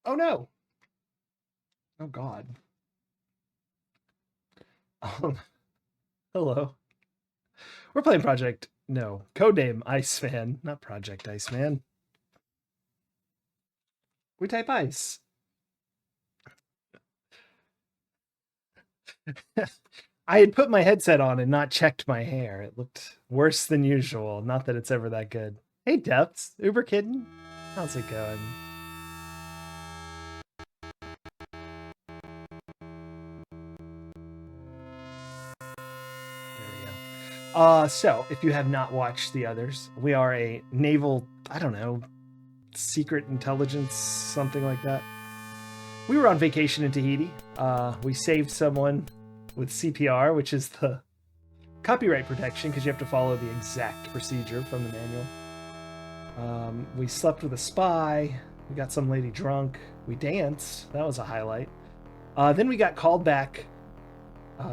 Oh no. Oh God. Hello. We're playing Project. No. Codename ICEMAN, not Project ICEMAN. We type ice. I had put my headset on and not checked my hair. It looked worse than usual. Not that it's ever that good. Hey, Depths. Uber Kitten. How's it going? There we go. So if you have not watched the others, we are a naval, I don't know, secret intelligence, something like that. We were on vacation in Tahiti. We saved someone with CPR, which is the copyright protection because you have to follow the exact procedure from the manual. We slept with a spy. We got some lady drunk. We danced. That was a highlight. Then we got called back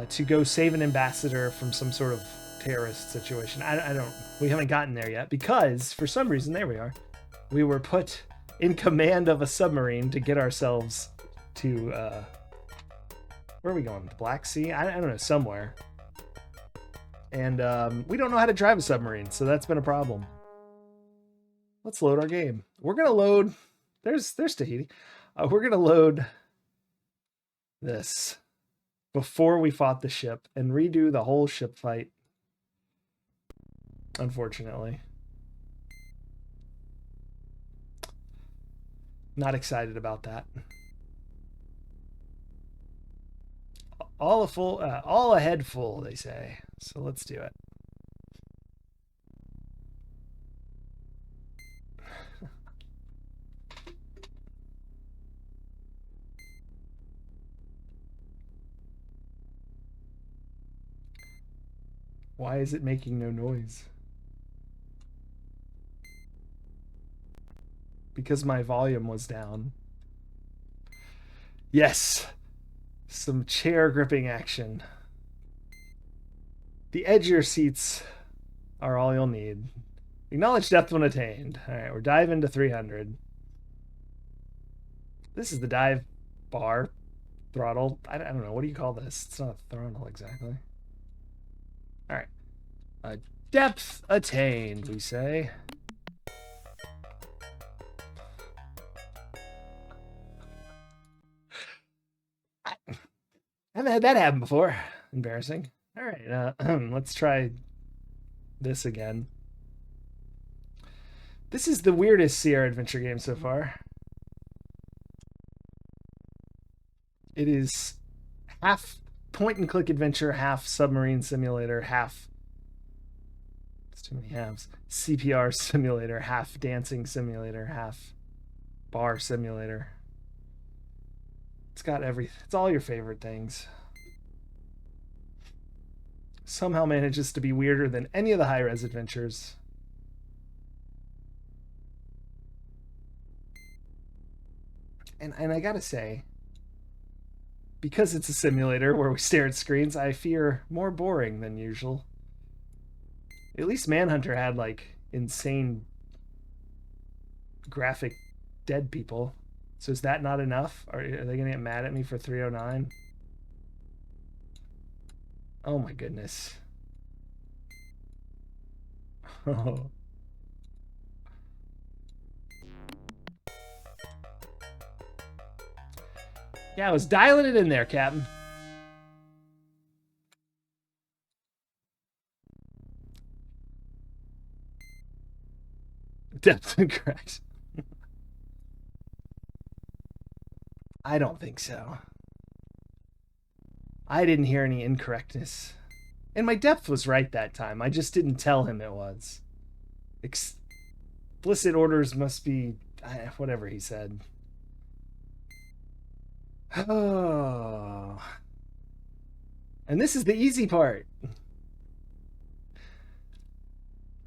to go save an ambassador from some sort of terrorist situation. I don't. We haven't gotten there yet because for some reason, there we are. We were put in command of a submarine to get ourselves to where are we going? The Black Sea? I don't know, somewhere. And we don't know how to drive a submarine, so that's been a problem. Let's load our game. We're gonna load. There's Tahiti. We're gonna load this before we fought the ship and redo the whole ship fight. Unfortunately, not excited about that. All a head full, they say. So let's do it. Why is it making no noise? Because my volume was down. Yes, some chair gripping action. The edgier seats are all you'll need. Acknowledge depth when attained. All right, we're diving to 300. This is the dive bar throttle. I don't know. What do you call this? It's not a throttle exactly. All right. Depth attained, we say. I haven't had that happen before. Embarrassing. All right, let's try this again. This is the weirdest Sierra Adventure game so far. It is half point and click adventure, half submarine simulator, half. It's too many halves. CPR simulator, half dancing simulator, half bar simulator. It's got everything. It's all your favorite things. Somehow manages to be weirder than any of the high-res adventures. And I gotta say, because it's a simulator where we stare at screens, I fear more boring than usual. At least Manhunter had like insane graphic dead people. So is that not enough? Are they gonna get mad at me for 309? Oh my goodness. Oh. Yeah, I was dialing it in there, Captain. Depth incorrect. I don't think so. I didn't hear any incorrectness. And my depth was right that time. I just didn't tell him it was. Explicit orders must be whatever he said. Oh. And this is the easy part.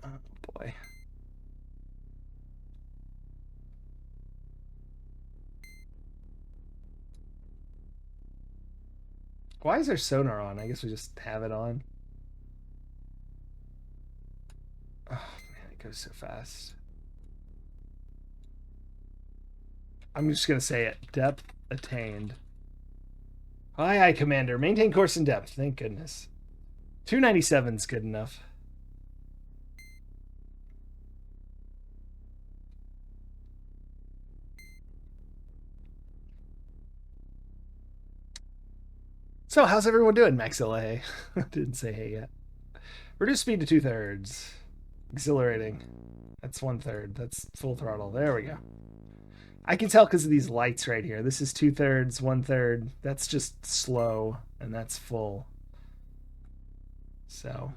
Oh boy. Why is there sonar on? I guess we just have it on. Oh man, it goes so fast. I'm just going to say it. Depth attained. Aye, aye, Commander. Maintain course and depth. Thank goodness. 297's good enough. So, how's everyone doing, Maxilla? Hey. Didn't say hey yet. Reduce speed to 2/3. Exhilarating. That's 1/3. That's full throttle. There we go. I can tell because of these lights right here. This is 2/3, 1/3. That's just slow, and that's full. So,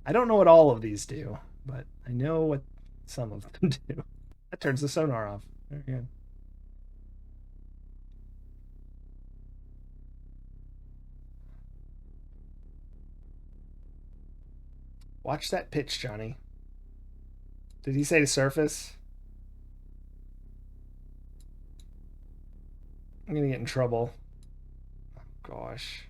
I don't know what all of these do, but I know what some of them do. That turns the sonar off. Very good. Watch that pitch, Johnny. Did he say to surface? I'm gonna get in trouble. Oh, gosh.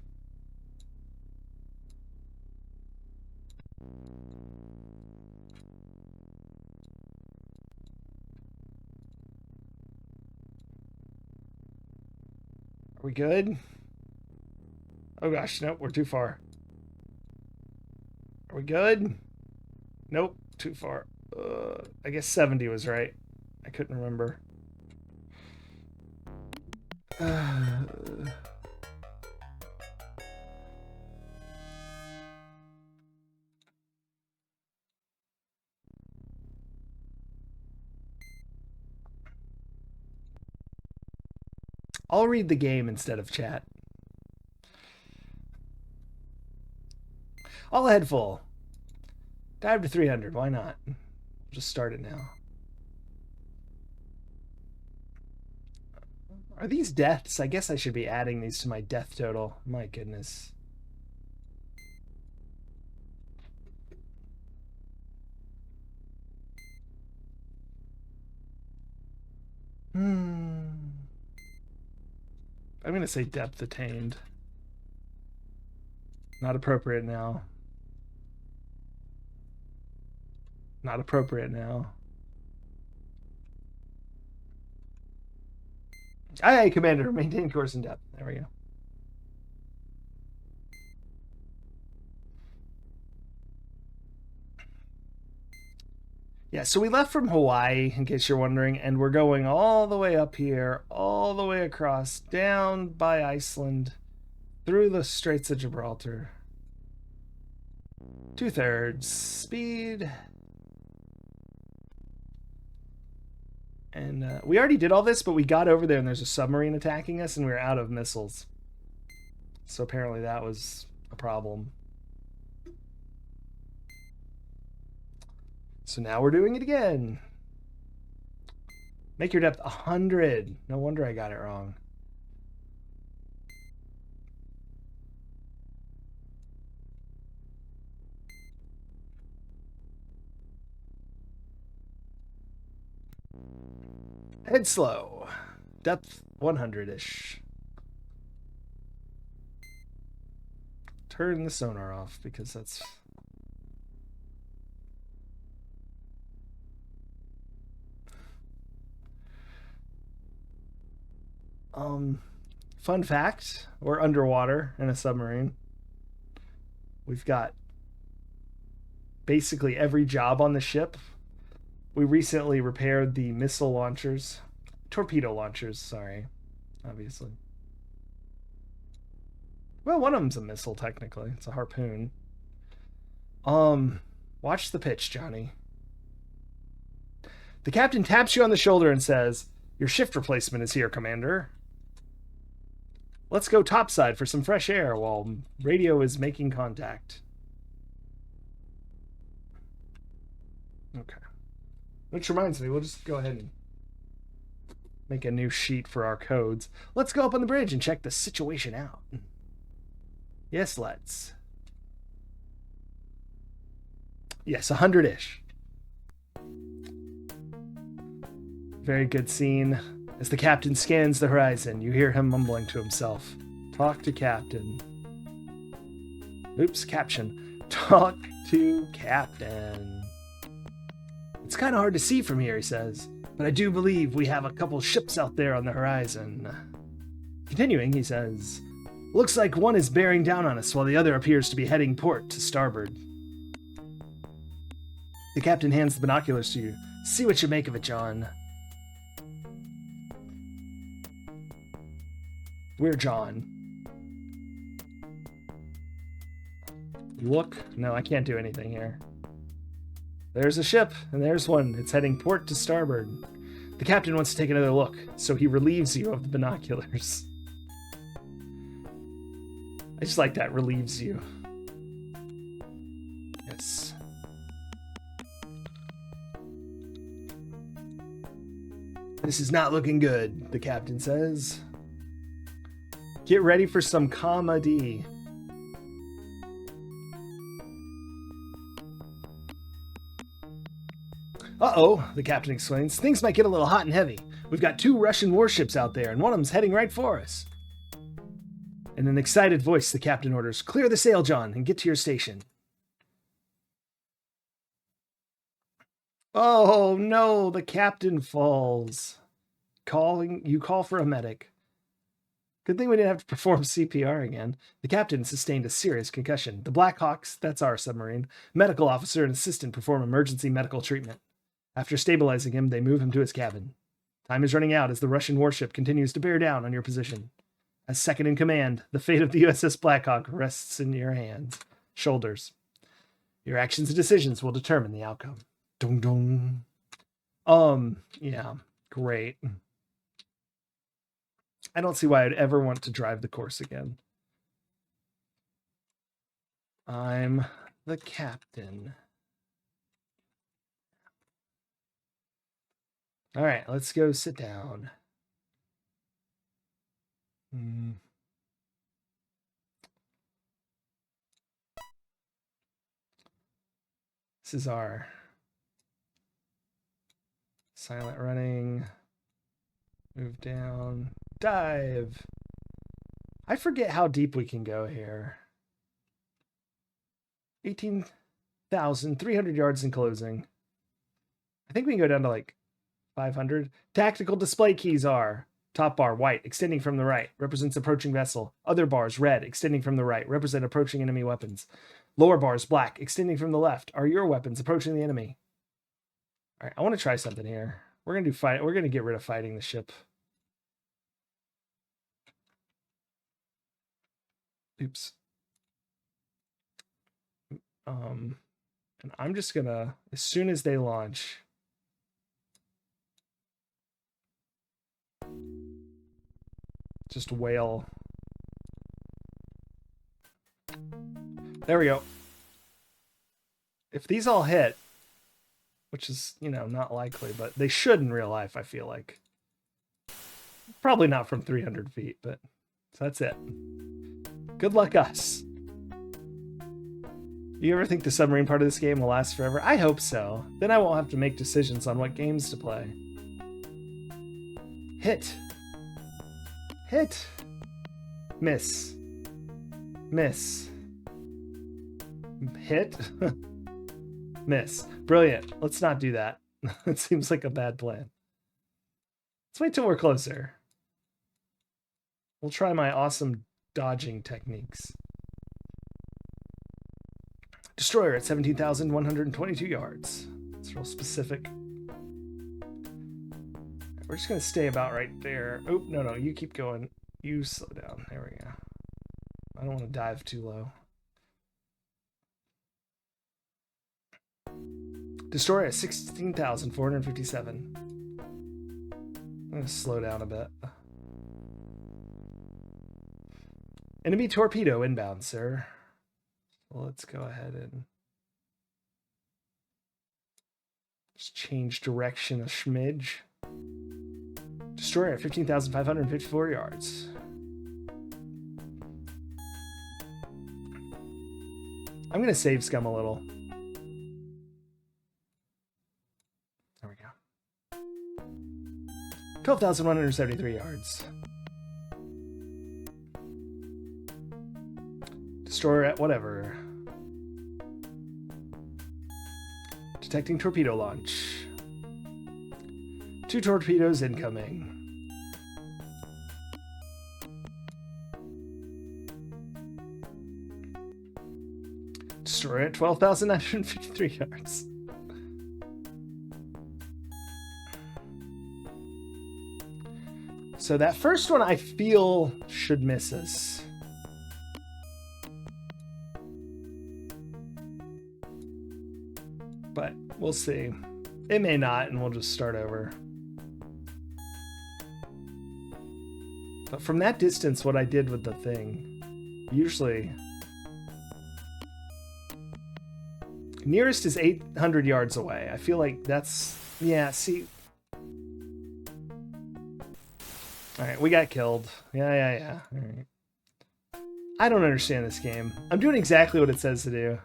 Are we good? Oh gosh, nope, we're too far. Are we good? Nope, too far. I guess 70 was right. I couldn't remember. I'll read the game instead of chat. All ahead full. Dive to 300. Why not? Just start it now. Are these deaths? I guess I should be adding these to my death total. My goodness. I'm going to say depth attained. Not appropriate now. Not appropriate now. Aye, aye, Commander. Maintain course and depth. There we go. Yeah, so we left from Hawaii, in case you're wondering, and we're going all the way up here, all the way across, down by Iceland, through the Straits of Gibraltar. 2/3 speed. And we already did all this, but we got over there and there's a submarine attacking us and we were out of missiles. So apparently that was a problem. So now we're doing it again. Make your depth 100. No wonder I got it wrong. Head slow. Depth 100-ish. Turn the sonar off because that's... Fun fact, we're underwater in a submarine. We've got basically every job on the ship. We recently repaired the missile launchers. Torpedo launchers, sorry. Obviously. Well, one of them's a missile, technically. It's a harpoon. Watch the pitch, Johnny. The captain taps you on the shoulder and says, "Your shift replacement is here, Commander. Let's go topside for some fresh air while radio is making contact." Okay. Which reminds me, we'll just go ahead and make a new sheet for our codes. Let's go up on the bridge and check the situation out. Yes, let's. Yes, 100-ish. Very good scene. As the captain scans the horizon, you hear him mumbling to himself. Talk to captain. Oops, caption. Talk to captain. It's kind of hard to see from here, he says. but I do believe we have a couple ships out there on the horizon. Continuing, he says, looks like one is bearing down on us while the other appears to be heading port to starboard. The captain hands the binoculars to you. See what you make of it, John. We're John. Look. No, I can't do anything here. There's a ship, and there's one. It's heading port to starboard. The captain wants to take another look, so he relieves you of the binoculars. I just like that, relieves you. Yes. This is not looking good, the captain says. Get ready for some comedy. Uh-oh, the captain explains. Things might get a little hot and heavy. We've got 2 Russian warships out there, and one of them's heading right for us. In an excited voice, the captain orders, clear the sail, John, and get to your station. Oh, no, the captain falls. You call for a medic. Good thing we didn't have to perform CPR again. The captain sustained a serious concussion. The Blackhawks, that's our submarine, medical officer and assistant perform emergency medical treatment. After stabilizing him, they move him to his cabin. Time is running out as the Russian warship continues to bear down on your position. As second in command, the fate of the USS Blackhawk rests in your hands, shoulders. Your actions and decisions will determine the outcome. Dong dong. Yeah, great. I don't see why I'd ever want to drive the course again. I'm the captain. All right, let's go sit down. This is our silent running. Move down. Dive. I forget how deep we can go here. 18,300 yards in closing. I think we can go down to like 500. Tactical display keys are top bar, white, extending from the right, represents approaching vessel. Other bars, red, extending from the right, represent approaching enemy weapons. Lower bars, black, extending from the left, are your weapons approaching the enemy. All right, I want to try something here. We're going to do fight. We're going to get rid of fighting the ship. Oops. And I'm just going to, as soon as they launch, just wail. There we go. If these all hit, which is, you know, not likely, but they should in real life, I feel like. Probably not from 300 feet, but so that's it. Good luck us. You ever think the submarine part of this game will last forever? I hope so. Then I won't have to make decisions on what games to play. Hit. Hit. Miss. Miss. Hit. Miss. Brilliant. Let's not do that. It seems like a bad plan. Let's wait till we're closer. We'll try my awesome dodging techniques. Destroyer at 17,122 yards. It's real specific. We're just going to stay about right there. Oh, no, you keep going. You slow down. There we go. I don't want to dive too low. Destroyer at 16,457. I'm going to slow down a bit. Enemy torpedo inbound, sir. Well, let's go ahead and just change direction a smidge. Destroyer at 15,554 yards. I'm going to save scum a little. There we go. 12,173 yards. Destroyer at whatever. Detecting torpedo launch. 2 torpedoes incoming. Destroyer at 12,953 yards. So that first one I feel should miss us. But we'll see. It may not, and we'll just start over. But from that distance, what I did with the thing, usually... Nearest is 800 yards away. I feel like that's... Yeah, see... Alright, we got killed. Yeah. Alright. I don't understand this game. I'm doing exactly what it says to do.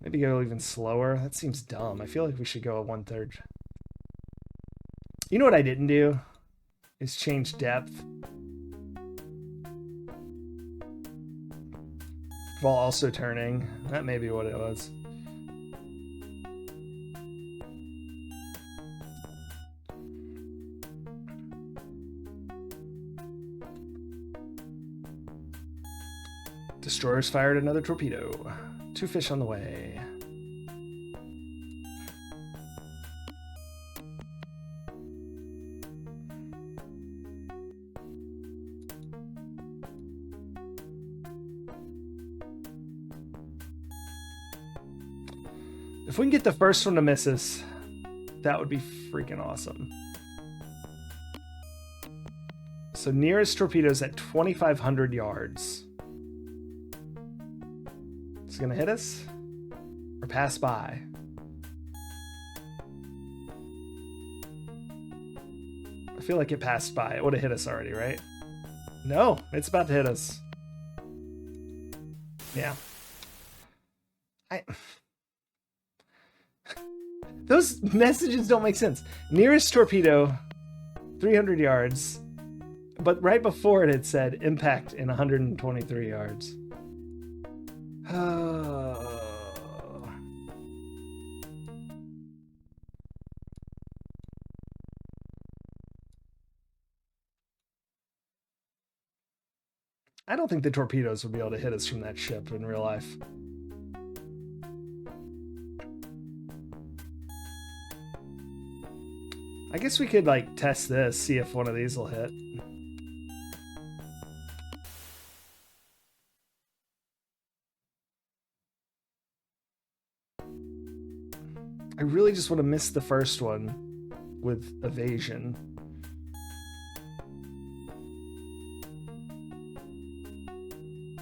Maybe go even slower. That seems dumb. I feel like we should go at 1/3. You know what I didn't do? Is change depth. While also turning. That may be what it was. Destroyers fired another torpedo. 2 fish on the way. If we can get the first one to miss us, that would be freaking awesome. So nearest torpedoes at 2,500 yards. Is it gonna hit us? Or pass by? I feel like it passed by. It would have hit us already, right? No, it's about to hit us. Yeah. Those messages don't make sense. Nearest torpedo, 300 yards. But right before it said impact in 123 yards. Oh. I don't think the torpedoes would be able to hit us from that ship in real life. I guess we could like test this, see if one of these will hit. I really just want to miss the first one with evasion.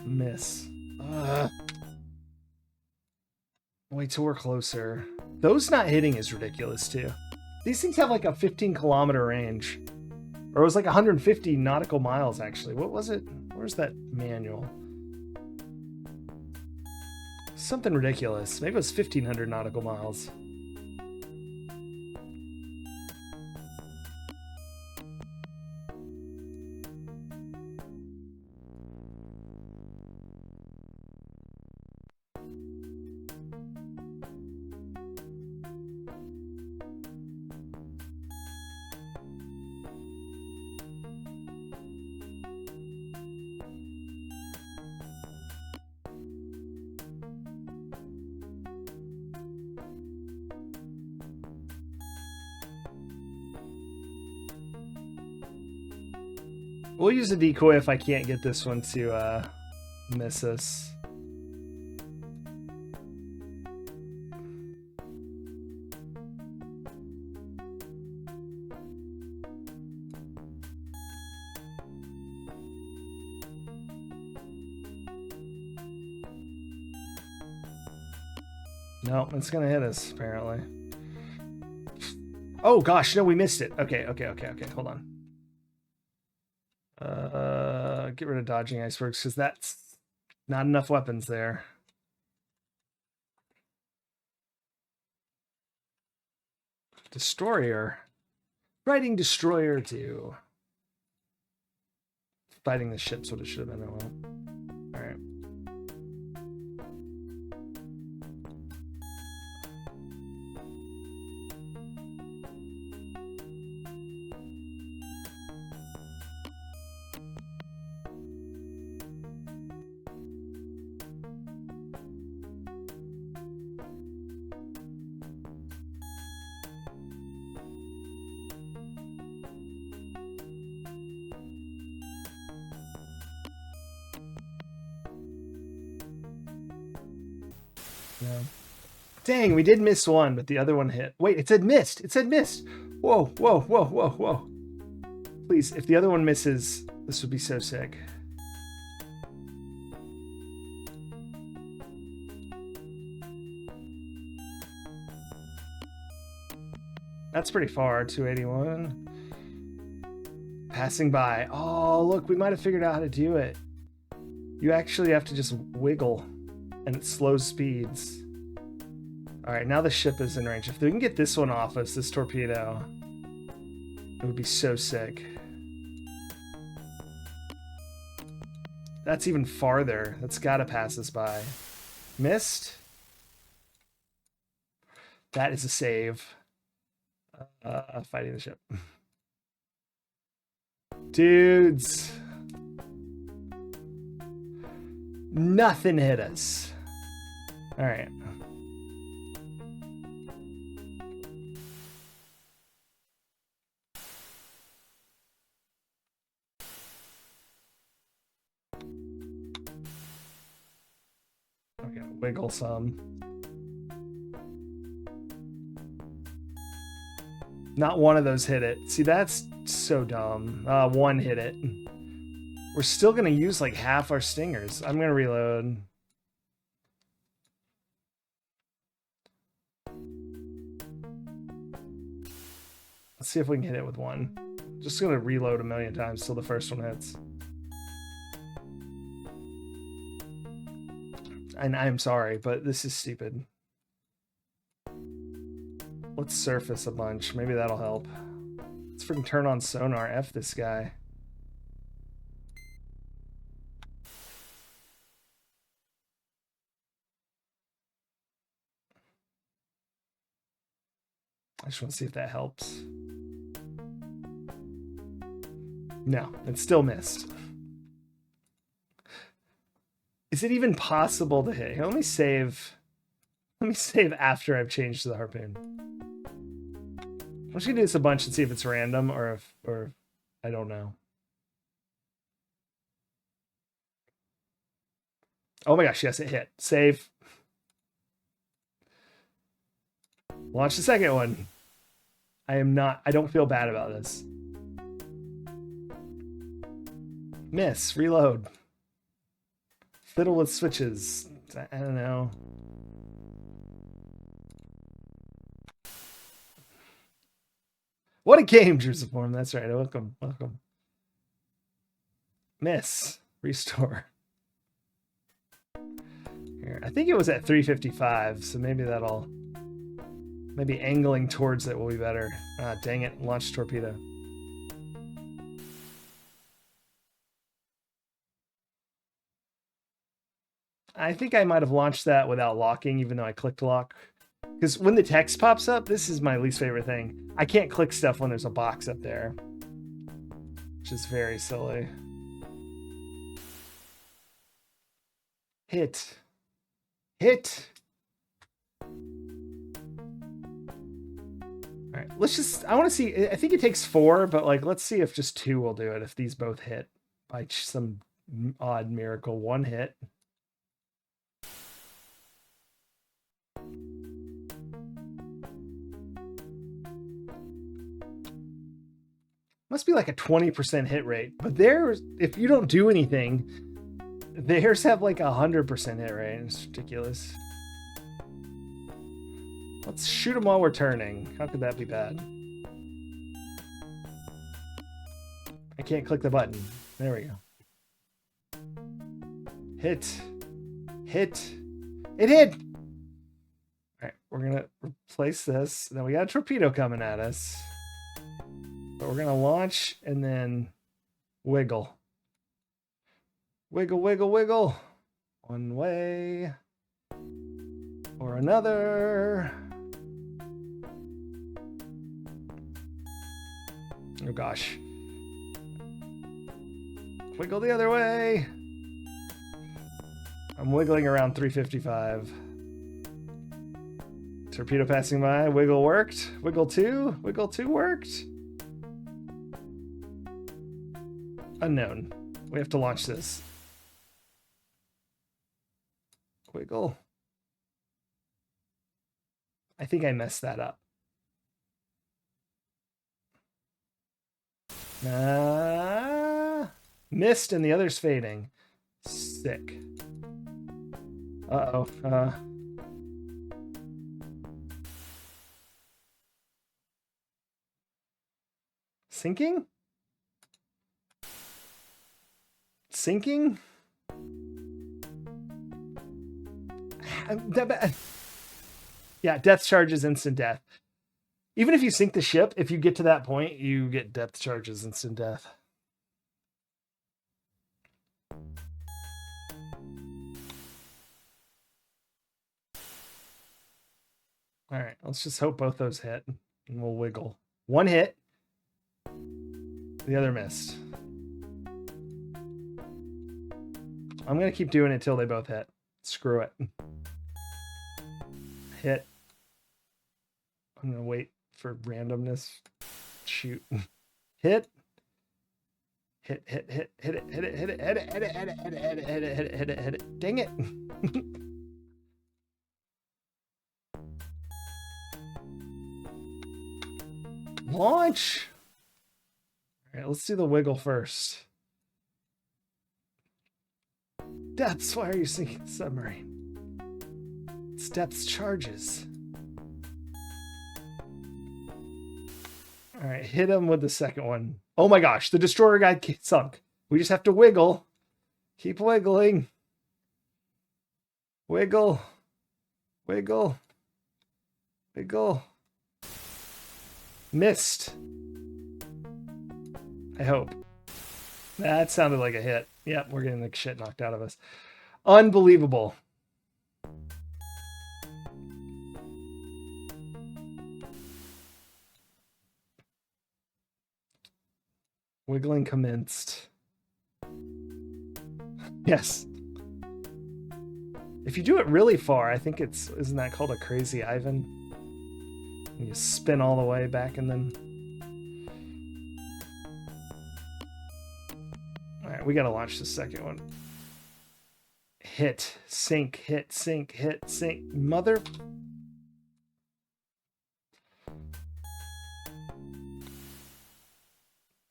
Miss. Wait till we're closer. Those not hitting is ridiculous too. These things have like a 15-kilometer range. Or it was like 150 nautical miles actually. What was it? Where's that manual? Something ridiculous. Maybe it was 1,500 nautical miles. We'll use a decoy if I can't get this one to miss us. No, it's gonna hit us, apparently. Oh gosh, no, we missed it. Okay, hold on. Get rid of dodging icebergs because that's not enough weapons there. Destroyer. Fighting Destroyer 2. Fighting the ship's what it should have been. Oh well. Alright. No. Dang, we did miss one, but the other one hit. Wait, it said missed. It said missed. Whoa, whoa, whoa, whoa, whoa. Please, if the other one misses, this would be so sick. That's pretty far, 281. Passing by. Oh, look, we might have figured out how to do it. You actually have to just wiggle, and it slows speeds. All right, now the ship is in range. If we can get this one off us, this torpedo, it would be so sick. That's even farther. That's got to pass us by. Missed. That is a save. Fighting the ship. Dudes. Nothing hit us. All right. We gotta wiggle some. Not one of those hit it. See, that's so dumb. One hit it. We're still gonna use like half our stingers. I'm gonna reload. Let's see if we can hit it with one. Just gonna reload a million times till the first one hits. And I'm sorry, but this is stupid. Let's surface a bunch. Maybe that'll help. Let's freaking turn on sonar. F this guy. I just want to see if that helps. No, it still missed. Is it even possible to hit? Here, let me save. Let me save after I've changed to the harpoon. I'm just gonna do this a bunch and see if it's random or I don't know. Oh my gosh, yes, it hit. Save. Launch the second one. I don't feel bad about this. Miss, reload. Fiddle with switches. I don't know. What a game, Drusiform. That's right. Welcome. Welcome. Miss. Restore. Here. I think it was at 355, so maybe that'll... Maybe angling towards it will be better. Ah, dang it. Launch torpedo. I think I might have launched that without locking, even though I clicked lock. Because when the text pops up, this is my least favorite thing. I can't click stuff when there's a box up there. Which is very silly. Hit. Hit. All right, let's just, I want to see, I think it takes 4, but like, let's see if just 2 will do it. If these both hit by some odd miracle. 1 hit. Must be like a 20% hit rate, but theirs, if you don't do anything, theirs have like 100% hit rate. It's ridiculous. Let's shoot them while we're turning. How could that be bad? I can't click the button. There we go. Hit. Hit. It hit! Alright, we're gonna replace this. Then we got a torpedo coming at us. But we're gonna launch and then wiggle. Wiggle, wiggle, wiggle. One way or another. Oh gosh. Wiggle the other way. I'm wiggling around 355. Torpedo passing by. Wiggle worked. Wiggle 2. Wiggle 2 worked. Unknown. We have to launch this. Wiggle. I think I messed that up. Missed and the other's fading. Sick. Uh-oh. Sinking? Sinking? Yeah, death charges, instant death. Even if you sink the ship, if you get to that point, you get depth charges, instant death. All right, let's just hope both those hit, and we'll wiggle. One hit, the other missed. I'm going to keep doing it until they both hit. Screw it. Hit. I'm going to wait for randomness. Shoot. Hit. Hit it, hit it, hit it, hit it, hit it, hit it, hit it, hit it, hit it, hit it, hit it, hit it, hit it. Dang it. Launch. All right, let's do the wiggle first. Depths, why are you sinking the submarine? It's depths charges. All right, hit him with the second one. Oh my gosh, the destroyer guy sunk. We just have to wiggle. Keep wiggling. Wiggle. Wiggle. Wiggle. Missed. I hope. That sounded like a hit. Yep, we're getting the shit knocked out of us. Unbelievable. Wiggling commenced. Yes. If you do it really far, I think it's... Isn't that called a crazy Ivan? You spin all the way back and then... Alright, we gotta launch the second one. Hit, sink, hit, sink, hit, sink. Mother...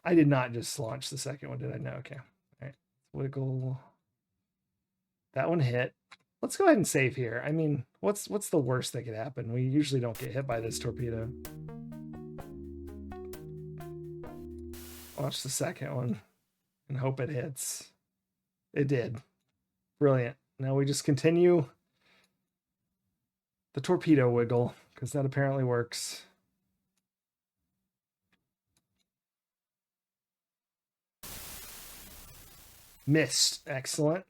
I did not just launch the second one, did I? No, okay. Alright, wiggle. That one hit. Let's go ahead and save here. I mean, what's the worst that could happen? We usually don't get hit by this torpedo. Launch the second one and hope it hits. It did. Brilliant. Now we just continue the torpedo wiggle, because that apparently works. Missed. Excellent.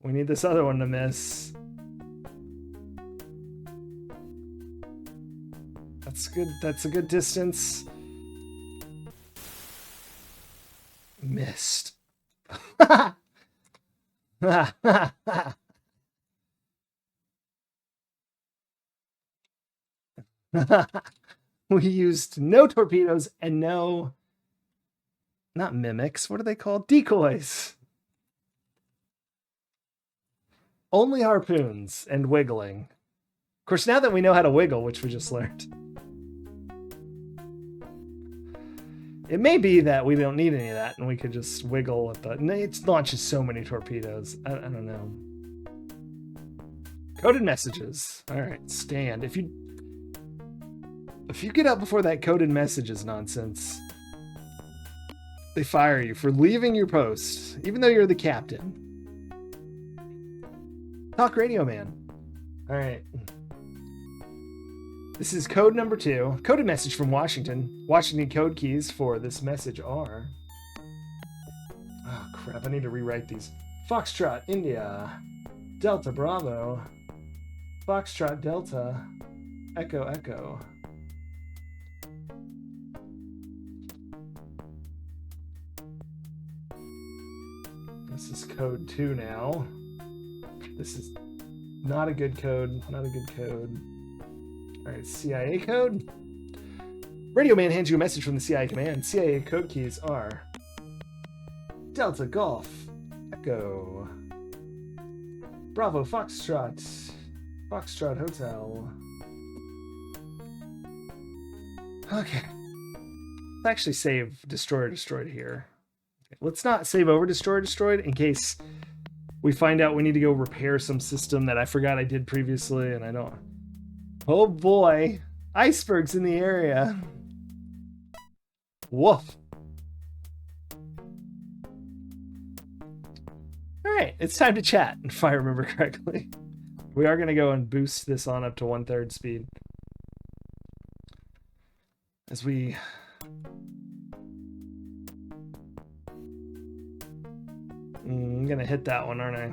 We need this other one to miss. That's good. That's a good distance. Missed. We used no torpedoes and no... Not mimics. What are they called? Decoys. Only harpoons and wiggling. Of course, now that we know how to wiggle, which we just learned, it may be that we don't need any of that and we could just wiggle at the... It launches so many torpedoes. I don't know. Coded messages. All right, stand. If you get up before that coded messages nonsense, they fire you for leaving your post, even though you're the captain. Talk radio man. All right. This is code number 2. Coded message from Washington. Washington code keys for this message are... Oh, crap. I need to rewrite these. Foxtrot, India. Delta, Bravo. Foxtrot, Delta. Echo, Echo. This is code 2 now. This is not a good code. Not a good code. All right, CIA code. Radio man hands you a message from the CIA command. CIA code keys are Delta Golf Echo Bravo Foxtrot Foxtrot Hotel Okay. Let's actually save Destroyer Destroyed here. Okay, let's not save over Destroyer Destroyed in case we find out we need to go repair some system that I forgot I did previously and I don't. Oh boy. Icebergs in the area. Woof. Alright, it's time to chat, if I remember correctly. We are going to go and boost this on up to 1/3 speed. As we... I'm going to hit that one, aren't I?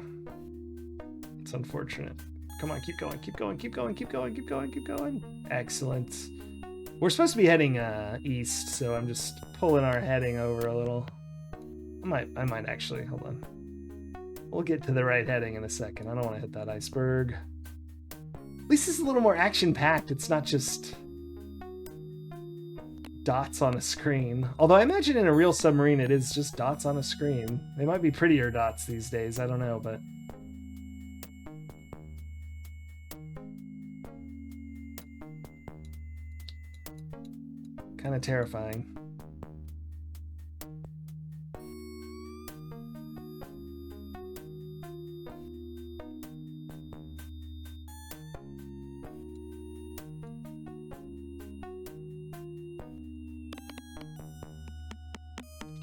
It's unfortunate. Come on, keep going, keep going, keep going, keep going, keep going, keep going. Excellent. We're supposed to be heading east, so I'm just pulling our heading over a little. I might actually, hold on. We'll get to the right heading in a second. I don't want to hit that iceberg. At least it's a little more action-packed. It's not just dots on a screen. Although I imagine in a real submarine it is just dots on a screen. They might be prettier dots these days. I don't know, but... kind of terrifying.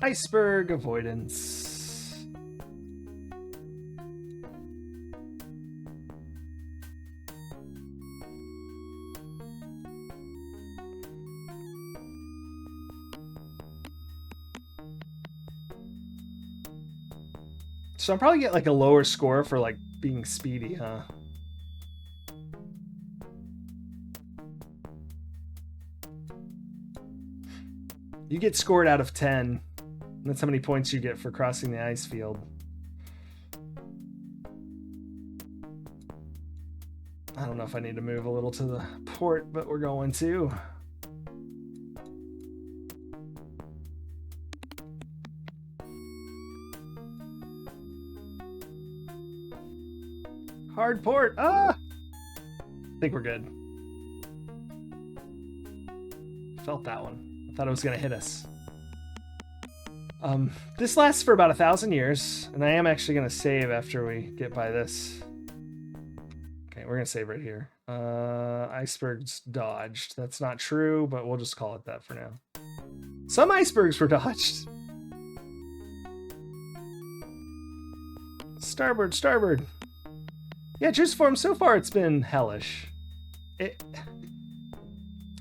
Iceberg avoidance. So I'll probably get like a lower score for like being speedy, huh? You get scored out of 10. That's how many points you get for crossing the ice field. I don't know if I need to move a little to the port, but we're going to. Hard port. Ah! I think we're good. Felt that one. I thought it was going to hit us. This lasts for about 1,000 years, and I am actually going to save after we get by this. Okay, we're going to save right here. Icebergs dodged. That's not true, but we'll just call it that for now. Some icebergs were dodged. Starboard, starboard. Yeah, juice form, so far it's been hellish.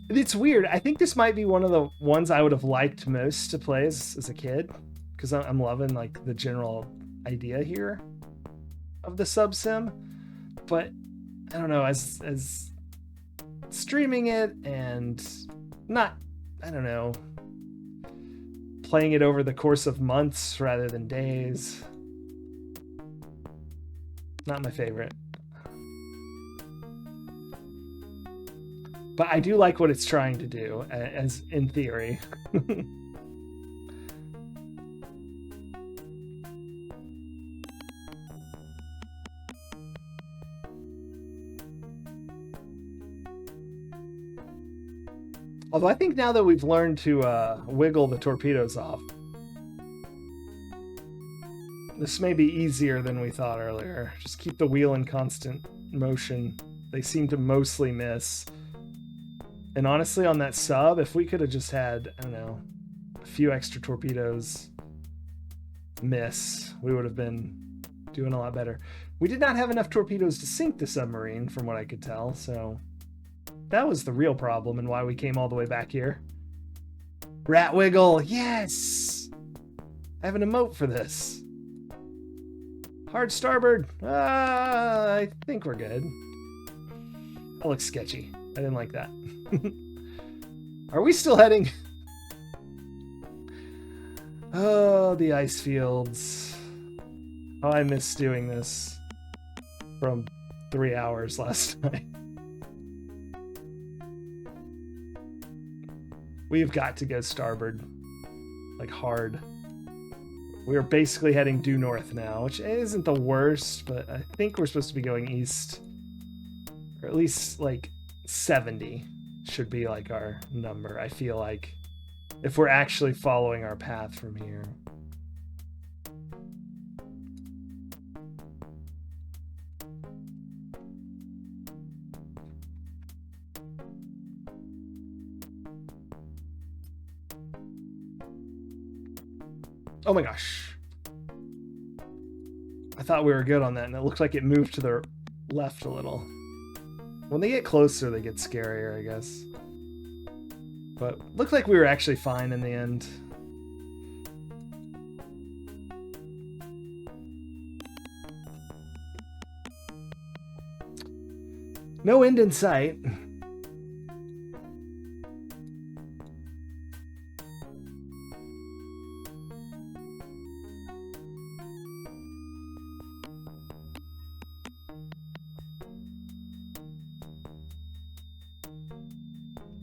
It's weird. I think this might be one of the ones I would have liked most to play as a kid, because I'm loving like the general idea here of the sub sim. But I don't know, as streaming it and not, I don't know, playing it over the course of months rather than days, not my favorite. But I do like what it's trying to do, as in theory. Although I think now that we've learned to wiggle the torpedoes off, this may be easier than we thought earlier. Just keep the wheel in constant motion. They seem to mostly miss. And honestly, on that sub, if we could have just had, I don't know, a few extra torpedoes miss, we would have been doing a lot better. We did not have enough torpedoes to sink the submarine, from what I could tell, so that was the real problem and why we came all the way back here. Rat wiggle, yes! I have an emote for this. Hard starboard. I think we're good. That looks sketchy. I didn't like that. Are we still heading? Oh, the ice fields. Oh, I missed doing this from 3 hours last night. We've got to go starboard. Like hard. We are basically heading due north now, which isn't the worst, but I think we're supposed to be going east. Or at least like 70. should be like our number. I feel like if we're actually following our path from here. Oh my gosh. I thought we were good on that, and it looked like it moved to the left a little. When they get closer, they get scarier, I guess. But looked like we were actually fine in the end. No end in sight.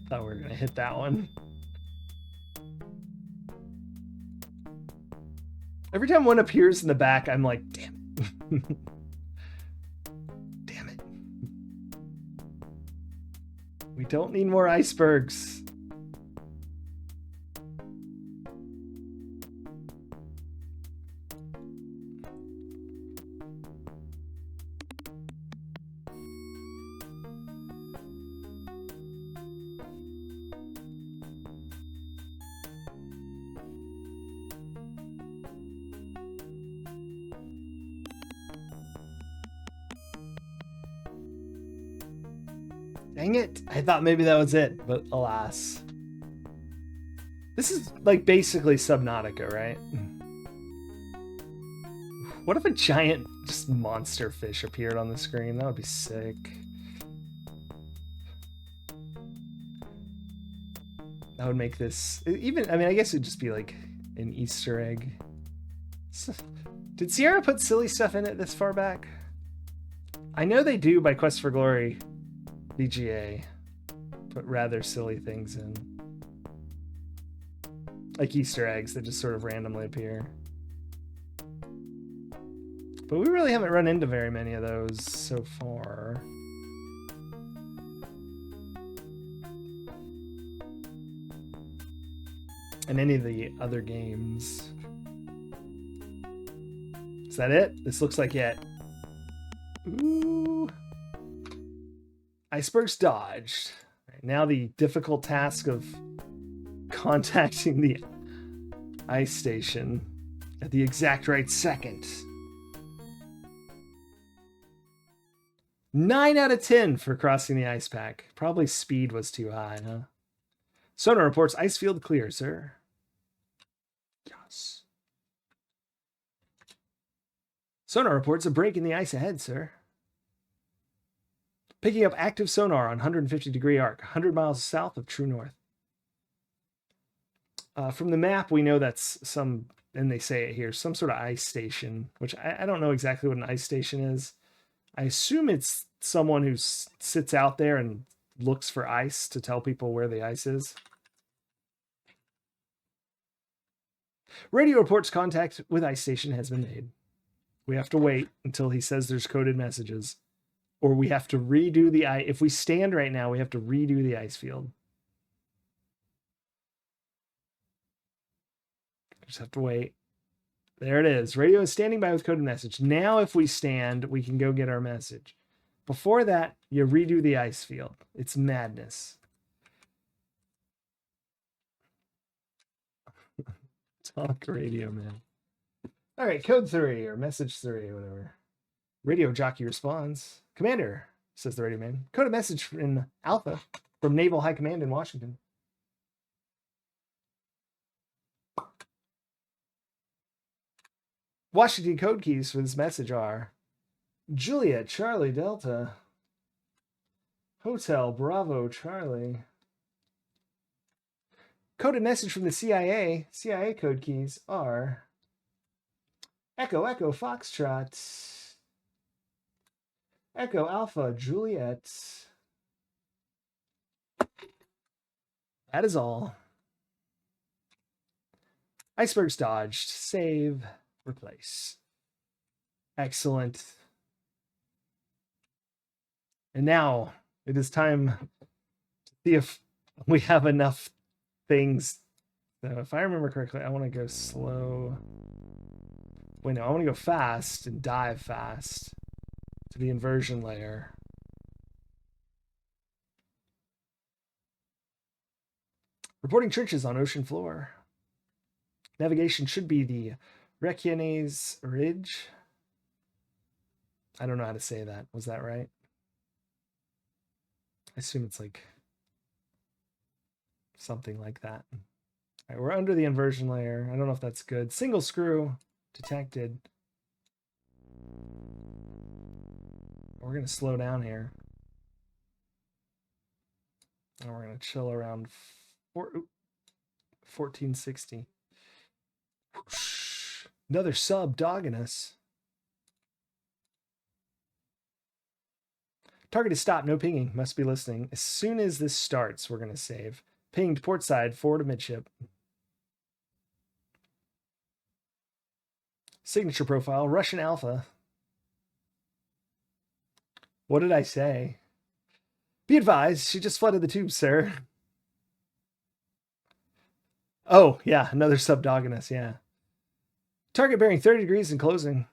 Thought we were gonna hit that one. Every time one appears in the back, I'm like, damn. Damn it. We don't need more icebergs. Dang it. I thought maybe that was it, but alas. This is like basically Subnautica, right? What if a giant just monster fish appeared on the screen? That would be sick. That would make this even, I mean, I guess it'd just be like an Easter egg. Did Sierra put silly stuff in it this far back? I know they do by Quest for Glory VGA. Put rather silly things in. Like Easter eggs that just sort of randomly appear. But we really haven't run into very many of those so far. In any of the other games. Is that it? This looks like it. Ooh. Icebergs dodged. Right, now the difficult task of contacting the ice station at the exact right second. 9 out of 10 for crossing the ice pack. Probably speed was too high, huh? Sonar reports ice field clear, sir. Yes. Sonar reports a break in the ice ahead, sir. Picking up active sonar on 150-degree arc, 100 miles south of true north. From the map, we know that's some, and they say it here, some sort of ice station, which I don't know exactly what an ice station is. I assume it's someone who sits out there and looks for ice to tell people where the ice is. Radio reports contact with ice station has been made. We have to wait until he says there's coded messages. Or we have to redo the ice. If we stand right now, we have to redo the ice field. Just have to wait. There it is. Radio is standing by with coded message. Now if we stand, we can go get our message. Before that, you redo the ice field. It's madness. Talk radio, man. All right, code 3 or message 3 or whatever. Radio jockey responds. Commander, says the radio man. Coded message in Alpha from Naval High Command in Washington. Washington code keys for this message are Juliet Charlie Delta, Hotel Bravo Charlie. Coded message from the CIA. CIA code keys are Echo Echo Foxtrot, Echo Alpha Juliet. That is all. Icebergs dodged. Save. Replace. Excellent. And now it is time to See if we have enough things. So if I remember correctly, I want to go slow. Wait, no, I want to go fast and dive fast to the inversion layer. Reporting trenches on ocean floor. Navigation should be the Requienes Ridge. I don't know how to say that. Was that right? I assume it's like something like that. All right, we're under the inversion layer. I don't know if that's good. Single screw detected. We're going to slow down here. And we're going to chill around 1460. Whoosh. Another sub dogging us. Target is stopped. No pinging. Must be listening. As soon as this starts, we're going to save. Pinged port side, forward to midship. Signature profile, Russian Alpha. What did I say? Be advised, she just flooded the tube, sir. Oh, yeah, another sub dogging us, yeah. Target bearing 30 degrees and closing.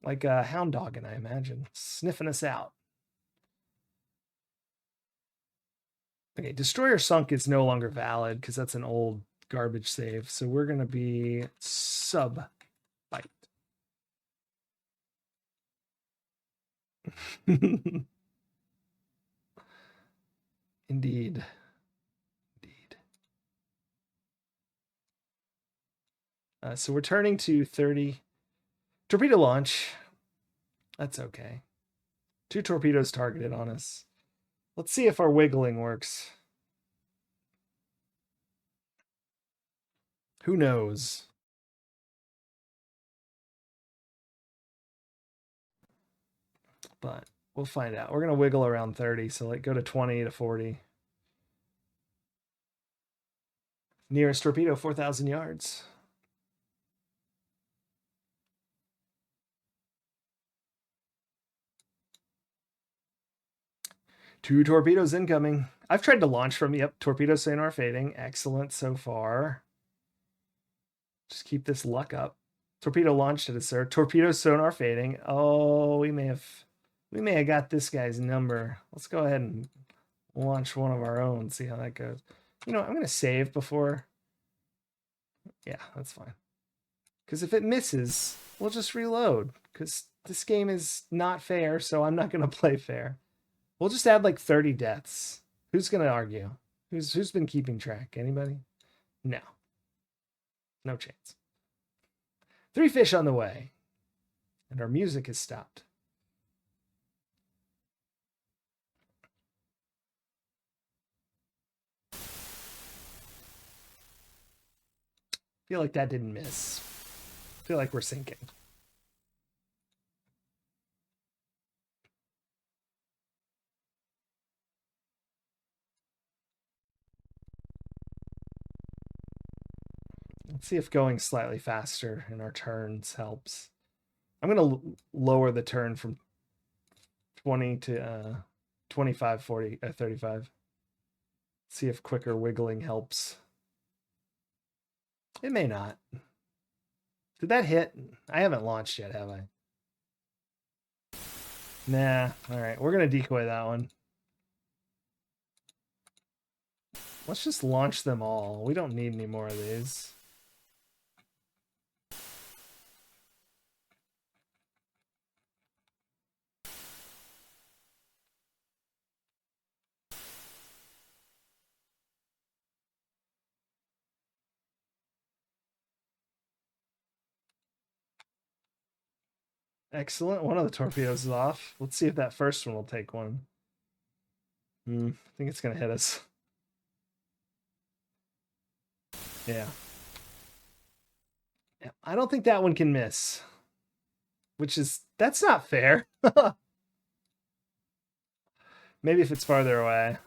Like a hound dogging, I imagine. Sniffing us out. Okay, destroyer sunk is no longer valid because that's an old garbage save. So we're going to be sub bite. Indeed. Indeed. So we're turning to 30. Torpedo launch. That's okay. 2 torpedoes targeted on us. Let's see if our wiggling works. Who knows? But we'll find out. We're going to wiggle around 30, so like go to 20 to 40. Nearest torpedo, 4,000 yards. Two torpedoes incoming. I've tried to launch from, yep, torpedo sonar fading. Excellent so far. Just keep this luck up. Torpedo launched at us, sir. Torpedo sonar fading. Oh, we may have got this guy's number. Let's go ahead and launch one of our own, see how that goes. You know, I'm going to save before. Yeah, that's fine. Because if it misses, we'll just reload. Because this game is not fair, so I'm not going to play fair. We'll just add like 30 deaths. Who's going to argue? Who's been keeping track? Anybody? No. No chance. 3 fish on the way. And our music has stopped. Feel like that didn't miss. Feel like we're sinking. Let's see if going slightly faster in our turns helps. I'm going to lower the turn from 20 to 25, 40, 35. See if quicker wiggling helps. It may not. Did that hit? I haven't launched yet, have I? Nah. All right. We're going to decoy that one. Let's just launch them all. We don't need any more of these. Excellent. One of the torpedoes is off. Let's see if that first one will take one. I think it's going to hit us. Yeah. I don't think that one can miss. That's not fair. Maybe if it's farther away.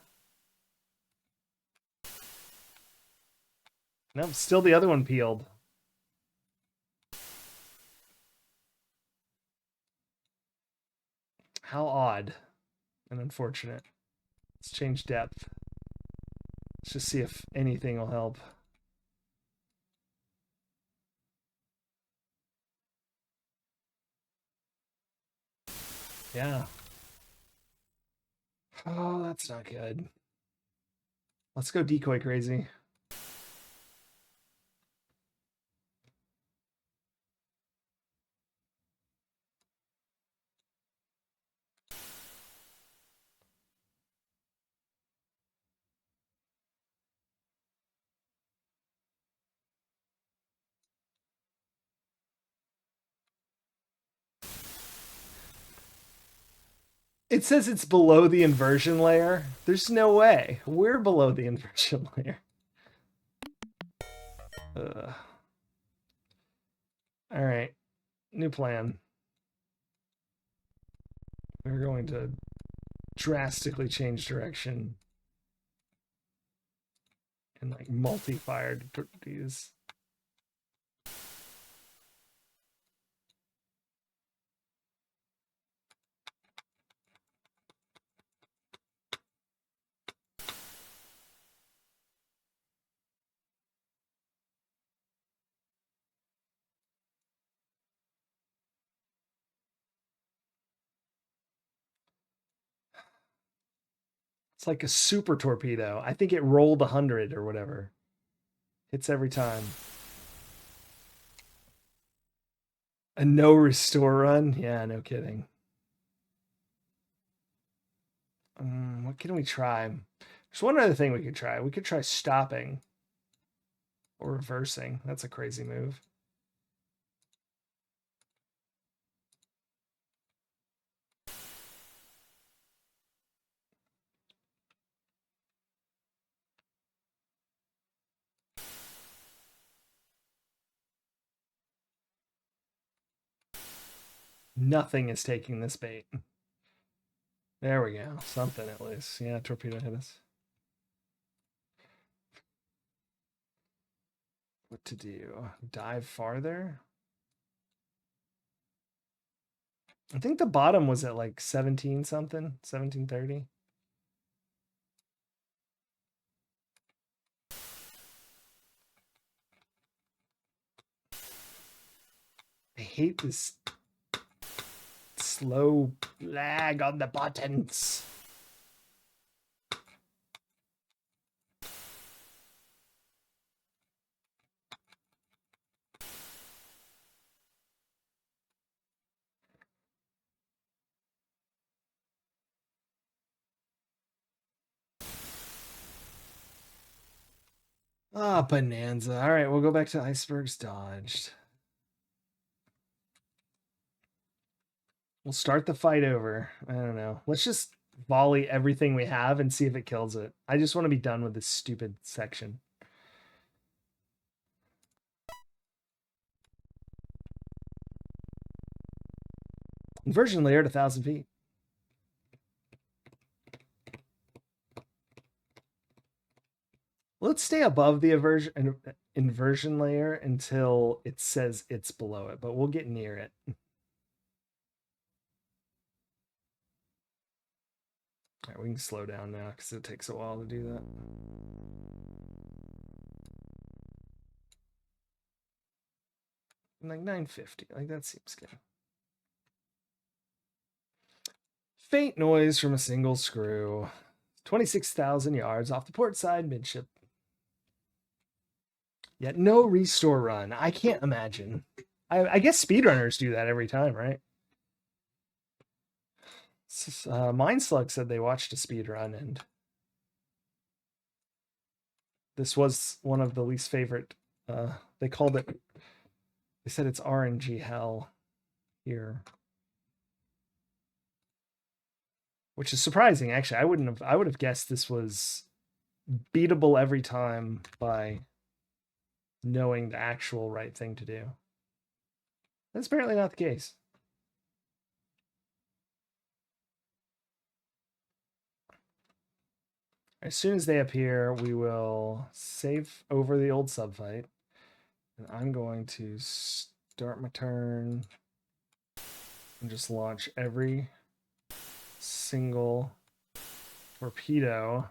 Nope, still the other one peeled. How odd and unfortunate. Let's change depth. Let's just see if anything will help. Yeah. Oh, that's not good. Let's go decoy crazy. It says it's below the inversion layer. There's no way. We're below the inversion layer. All right. New plan. We're going to drastically change direction and like multi-fire these. It's like a super torpedo. I think it rolled 100 or whatever. Hits every time. A no restore run? Yeah, no kidding. What can we try? There's one other thing we could try. We could try stopping or reversing. That's a crazy move. Nothing is taking this bait. There we go. Something at least. Yeah, torpedo hit us. What to do? Dive farther? I think the bottom was at like 17 something, 1730. I hate this slow lag on the buttons. Ah, bonanza. All right, we'll go back to icebergs dodged. We'll start the fight over. I don't know. Let's just volley everything we have and see if it kills it. I just want to be done with this stupid section. Inversion layer at 1,000 feet. Let's stay above the inversion layer until it says it's below it, but we'll get near it. All right, we can slow down now because it takes a while to do that. Like 950, like that seems good. Faint noise from a single screw. 26,000 yards off the port side midship. Yet no restore run. I can't imagine. I guess speedrunners do that every time, right? Mindslug said they watched a speed run, and this was one of the least favorite. They called it. They said it's RNG hell here, which is surprising. Actually, I wouldn't have. I would have guessed this was beatable every time by knowing the actual right thing to do. That's apparently not the case. As soon as they appear, we will save over the old sub fight. And I'm going to start my turn and just launch every single torpedo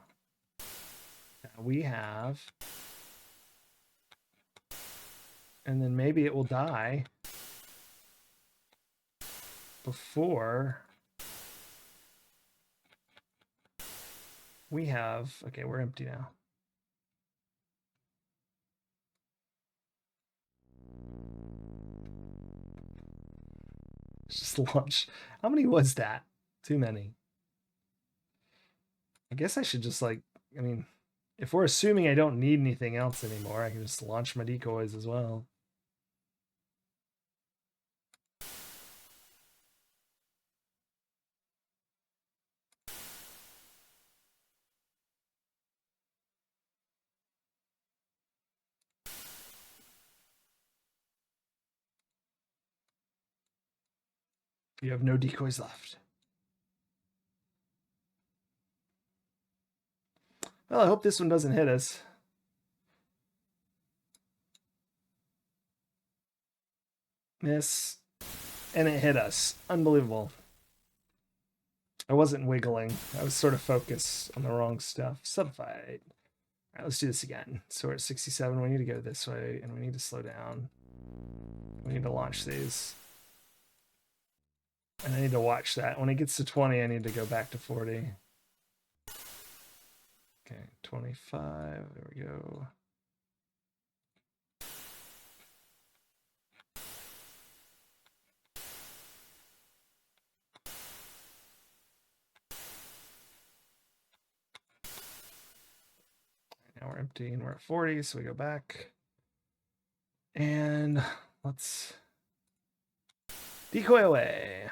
that we have... And then maybe it will die before we have... Okay, we're empty now. Just launch. How many was that? Too many. I guess I should just like... I mean, if we're assuming I don't need anything else anymore, I can just launch my decoys as well. You have no decoys left. Well, I hope this one doesn't hit us. Miss. And it hit us. Unbelievable. I wasn't wiggling. I was sort of focused on the wrong stuff. Subfight. All right, let's do this again. So we're at 67. We need to go this way, and we need to slow down. We need to launch these. And I need to watch that. When it gets to 20, I need to go back to 40. Okay, 25. There we go. Now we're empty and we're at 40, so we go back. And let's decoy away.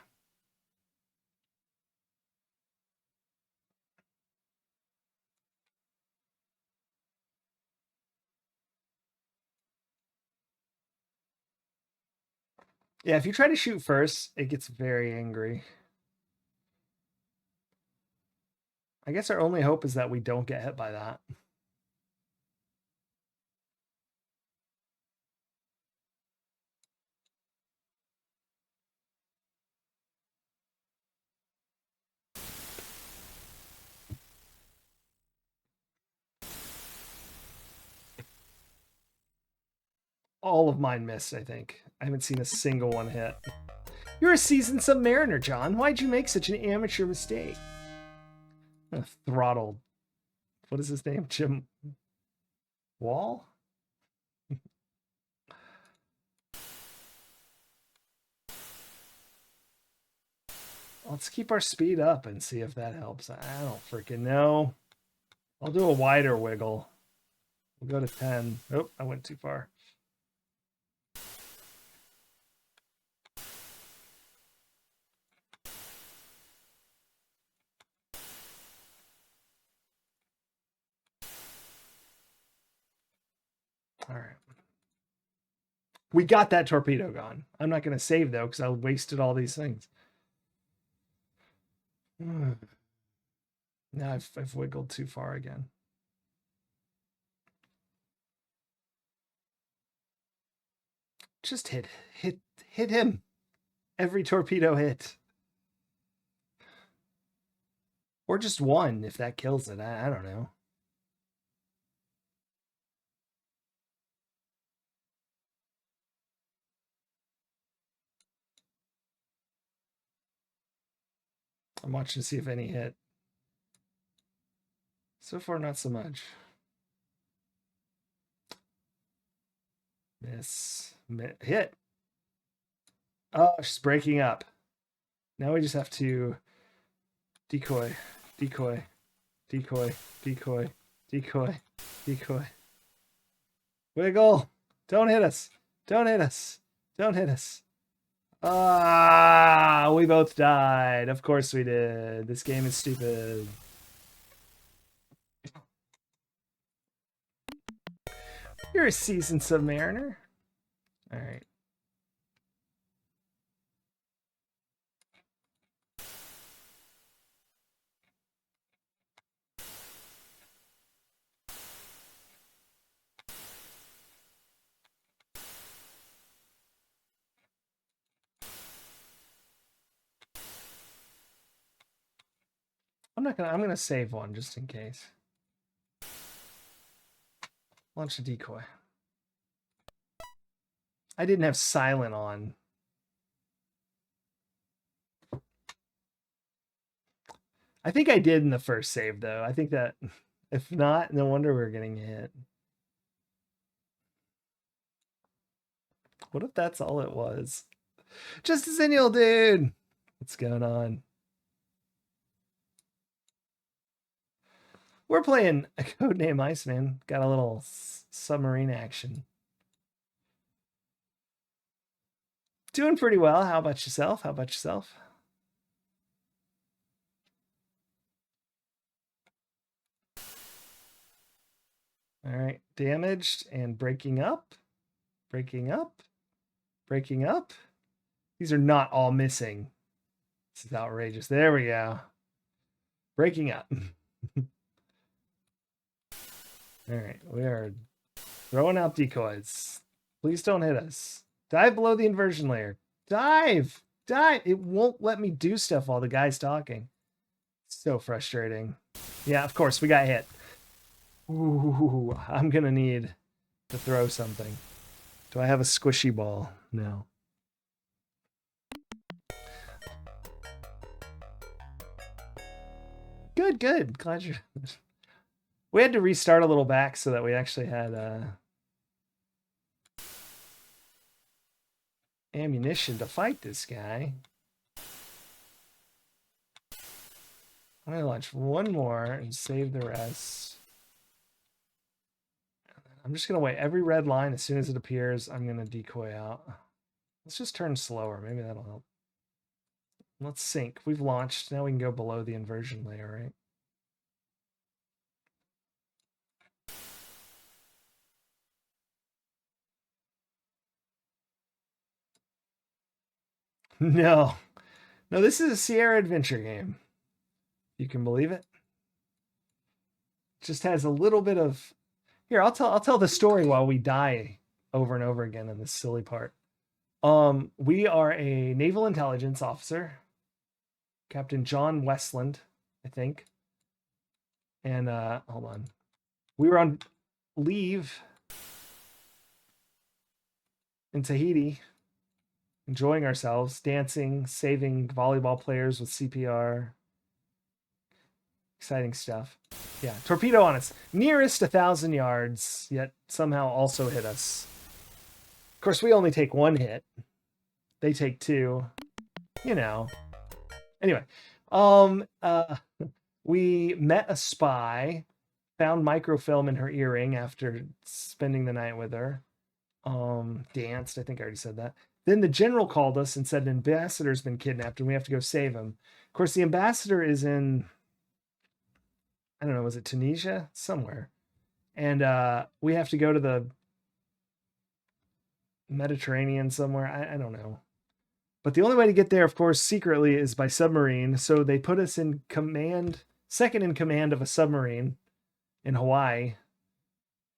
Yeah, if you try to shoot first, it gets very angry. I guess our only hope is that we don't get hit by that. All of mine missed, I think. I haven't seen a single one hit. You're a seasoned submariner, John. Why'd you make such an amateur mistake? Throttled. What is his name? Jim Wall? Let's keep our speed up and see if that helps. I don't freaking know. I'll do a wider wiggle. We'll go to 10. Oh, I went too far. All right. We got that torpedo gone. I'm not going to save, though, because I wasted all these things. Now I've wiggled too far again. Just hit him. Every torpedo hit. Or just one, if that kills it. I don't know. I'm watching to see if any hit. So far, not so much. Miss. Hit. Oh, she's breaking up. Now we just have to decoy, decoy, decoy, decoy, decoy, decoy. Wiggle. Don't hit us. Don't hit us. Don't hit us. Ah, we both died. Of course we did. This game is stupid. You're a seasoned submariner. All right. I'm gonna save one just in case. Launch a decoy. I didn't have silent on. I think I did in the first save, though. I think that if not, no wonder we're getting hit. What if that's all it was? Just a Zennial, dude. What's going on? We're playing a Codename ICEMAN. Got a little submarine action. Doing pretty well. How about yourself? How about yourself? All right. Damaged and breaking up. Breaking up. Breaking up. These are not all missing. This is outrageous. There we go. Breaking up. All right. We are throwing out decoys. Please don't hit us. Dive below the inversion layer. Dive. Dive. It won't let me do stuff while the guy's talking. So frustrating. Yeah, of course, we got hit. Ooh, I'm going to need to throw something. Do I have a squishy ball? No. Good, good. Glad you're... We had to restart a little back so that we actually had ammunition to fight this guy. I'm going to launch one more and save the rest. I'm just going to wait every red line. As soon as it appears, I'm going to decoy out. Let's just turn slower. Maybe that'll help. Let's sink. We've launched. Now we can go below the inversion layer, right? No. No, this is a Sierra adventure game. You can believe it. Just has a little bit of... Here, I'll tell the story while we die over and over again in this silly part. We are a naval intelligence officer, Captain John Westland, I think. And hold on. We were on leave in Tahiti, enjoying ourselves, dancing, saving volleyball players with CPR. Exciting stuff. Yeah, torpedo on us. Nearest 1,000 yards, yet somehow also hit us. Of course, we only take one hit. They take two. You know. Anyway, we met a spy, found microfilm in her earring after spending the night with her. Danced. I think I already said that. Then the general called us and said an ambassador's been kidnapped and we have to go save him. Of course, the ambassador is in, I don't know, was it Tunisia? Somewhere. And we have to go to the Mediterranean somewhere. I don't know. But the only way to get there, of course, secretly is by submarine. So they put us in command, second in command of a submarine in Hawaii.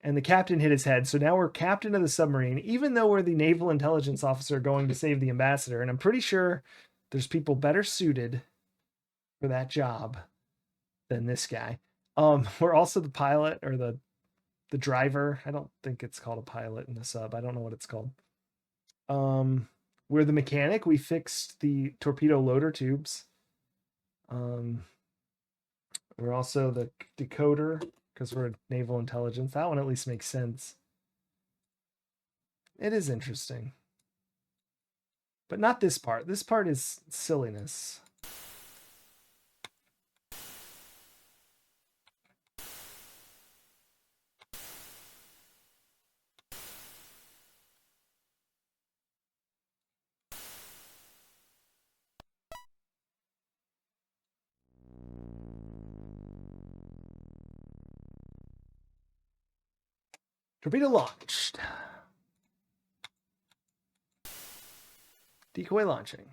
And the captain hit his head. So now we're captain of the submarine, even though we're the naval intelligence officer going to save the ambassador. And I'm pretty sure there's people better suited for that job than this guy. We're also the pilot or the driver. I don't think it's called a pilot in the sub. I don't know what it's called. We're the mechanic. We fixed the torpedo loader tubes. We're also the decoder because we're naval intelligence. That one at least makes sense. It is interesting. But not this part. This part is silliness. Torpedo launched. Decoy launching.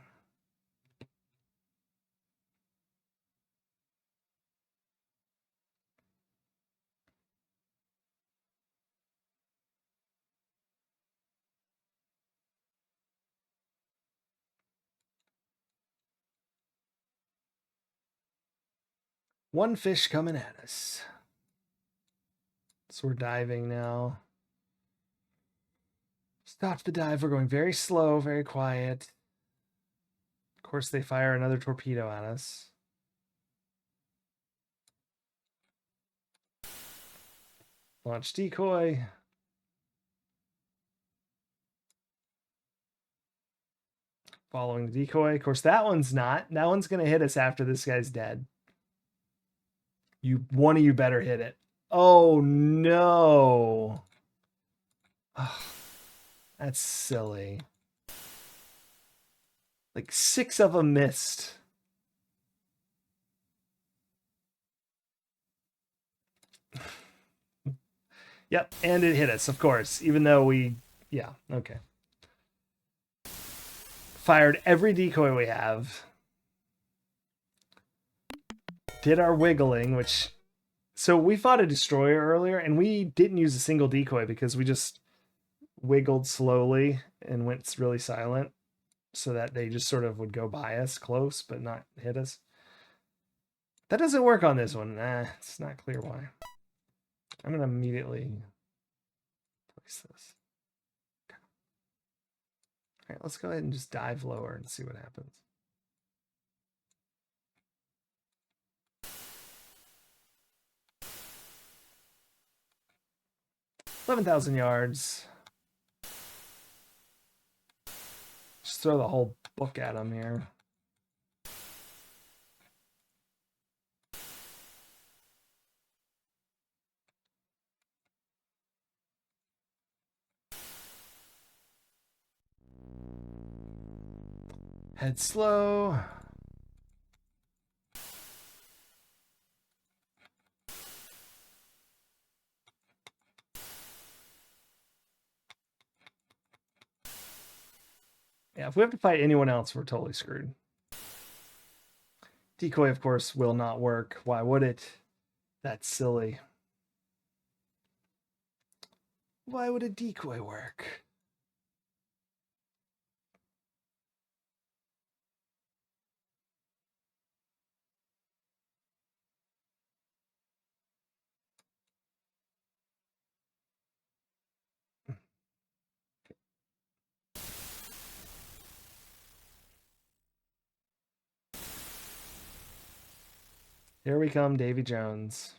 One fish coming at us. So we're diving now. Stop the dive. We're going very slow, very quiet. Of course, they fire another torpedo at us. Launch decoy. Following the decoy. Of course, that one's not. That one's going to hit us after this guy's dead. One of you better hit it. Oh, no. Oh, that's silly. Like 6 of them missed. Yep, and it hit us, of course, even though we... Yeah, okay. Fired every decoy we have. Did our wiggling, which... So we fought a destroyer earlier, and we didn't use a single decoy because we just wiggled slowly and went really silent so that they just sort of would go by us close but not hit us. That doesn't work on this one. It's not clear why. I'm going to immediately place this. Okay. All right, let's go ahead and just dive lower and see what happens. $11,000 yards. Just throw the whole book at him here. Head slow. Yeah, if we have to fight anyone else, we're totally screwed. Decoy, of course, will not work. Why would it? That's silly. Why would a decoy work? Here we come, Davy Jones.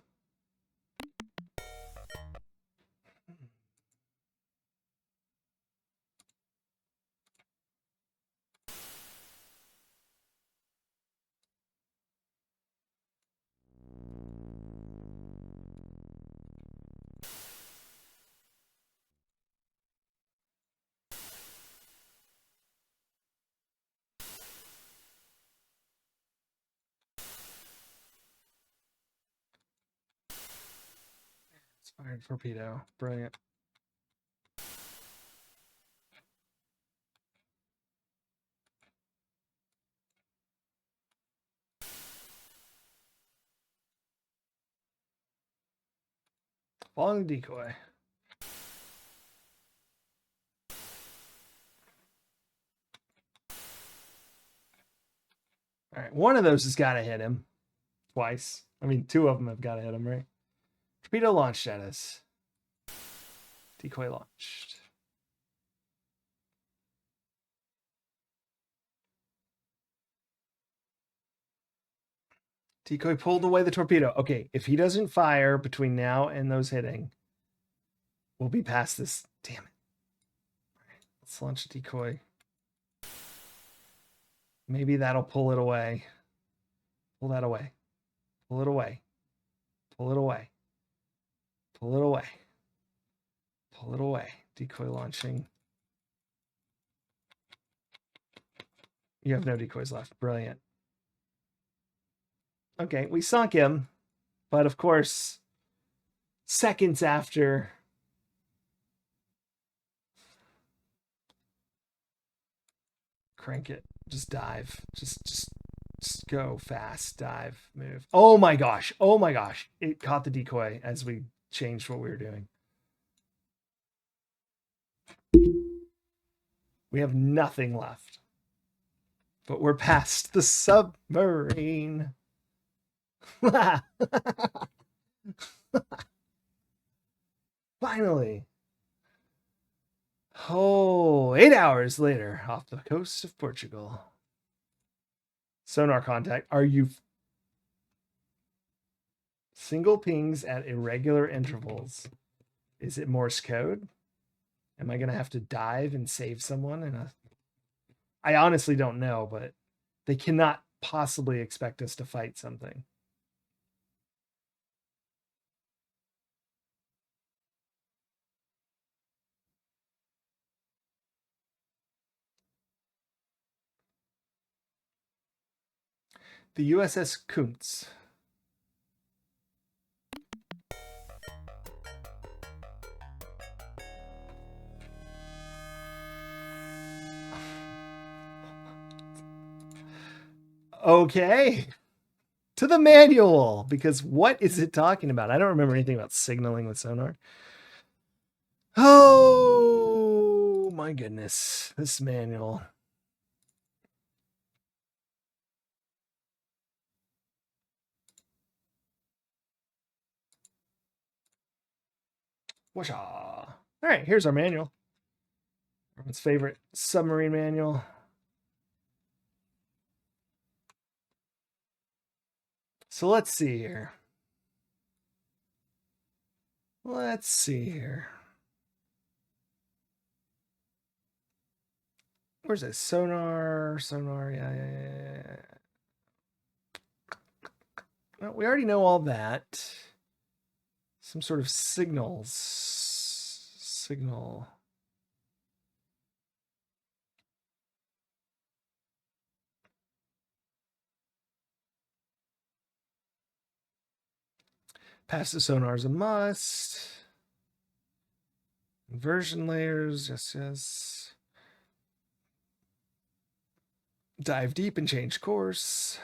Fired torpedo. Brilliant. Following decoy. All right, one of those has got to hit him twice. I mean, 2 of them have got to hit him, right? Torpedo launched at us. Decoy launched. Decoy pulled away the torpedo. Okay, if he doesn't fire between now and those hitting, we'll be past this. Damn it. All right, let's launch a decoy. Maybe that'll pull it away. Pull that away. Pull it away. Pull it away. Pull it away. Pull it away. Decoy launching. You have no decoys left. Brilliant. Okay, we sunk him. But of course, seconds after... Crank it. Just dive. Just go fast. Dive. Move. Oh my gosh. Oh my gosh. It caught the decoy as we changed what we were doing. We have nothing left. But we're past the submarine. Finally. Oh, 8 hours later, off the coast of Portugal. Sonar contact. Are you single pings at irregular intervals? Is it Morse code? Am I going to have to dive and save someone? I honestly don't know, but they cannot possibly expect us to fight something. The USS Kuntz. Okay. To the manual, because what is it talking about? I don't remember anything about signaling with sonar. Oh my goodness. This manual. Whoosha. All right, here's our manual. Everyone's favorite submarine manual. So let's see here. Let's see here. Where's this? Sonar, yeah. Well, we already know all that. Some sort of signal. Passive sonar is a must. Inversion layers, yes. Dive deep and change course.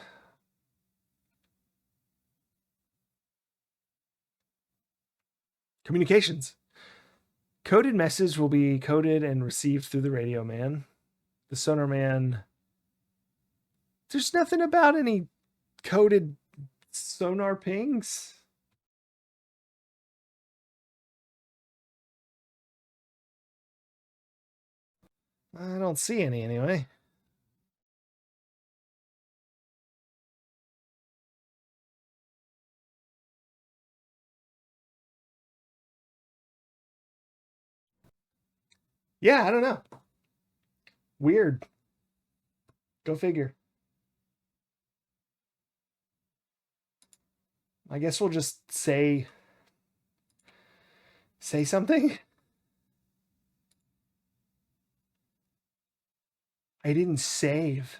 Communications. Coded message will be coded and received through the radio man. The sonar man. There's nothing about any coded sonar pings. I don't see any anyway. Yeah, I don't know. Weird. Go figure. I guess we'll just say something. I didn't save.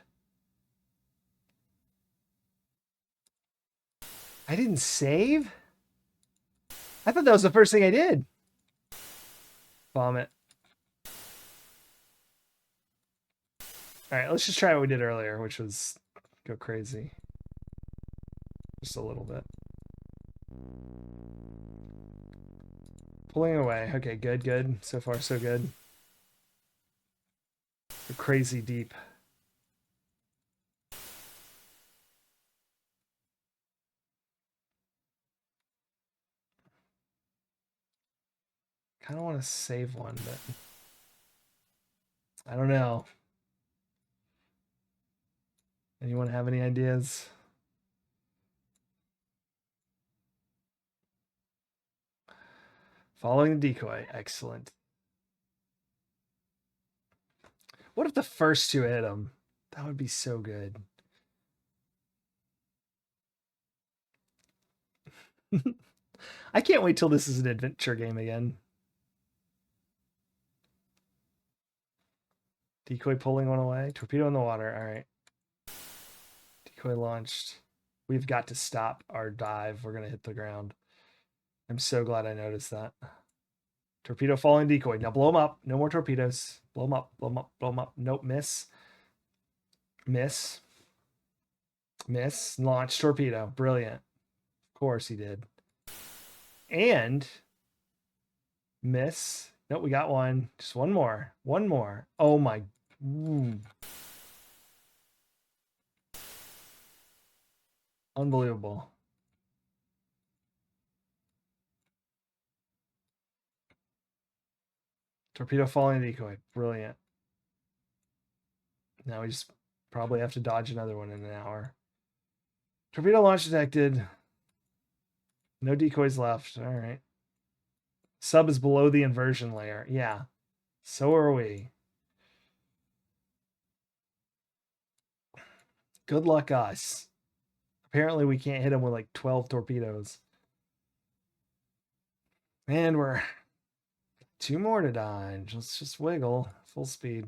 I didn't save? I thought that was the first thing I did. Vomit. All right, let's just try what we did earlier, which was go crazy. Just a little bit. Pulling away. Okay, good. So far, so good. Go crazy deep. Kind of want to save one, but I don't know. Anyone have any ideas? Following the decoy. Excellent. What if the first two hit him? That would be so good. I can't wait till this is an adventure game again. Decoy pulling one away. Torpedo in the water. All right. Decoy launched. We've got to stop our dive. We're going to hit the ground. I'm so glad I noticed that. Torpedo falling decoy. Now blow them up. No more torpedoes. Blow them up. Blow them up. Blow them up. Nope. Miss. Miss. Miss. Launch torpedo. Brilliant. Of course he did. And miss. Nope, we got one. Just one more. One more. Oh my. Ooh. Unbelievable. Torpedo following the decoy. Brilliant. Now we just probably have to dodge another one in an hour. Torpedo launch detected. No decoys left. All right. Sub is below the inversion layer. Yeah. So are we. Good luck us. Apparently we can't hit him with like 12 torpedoes. And we're 2 more to dodge. Let's just wiggle. Full speed.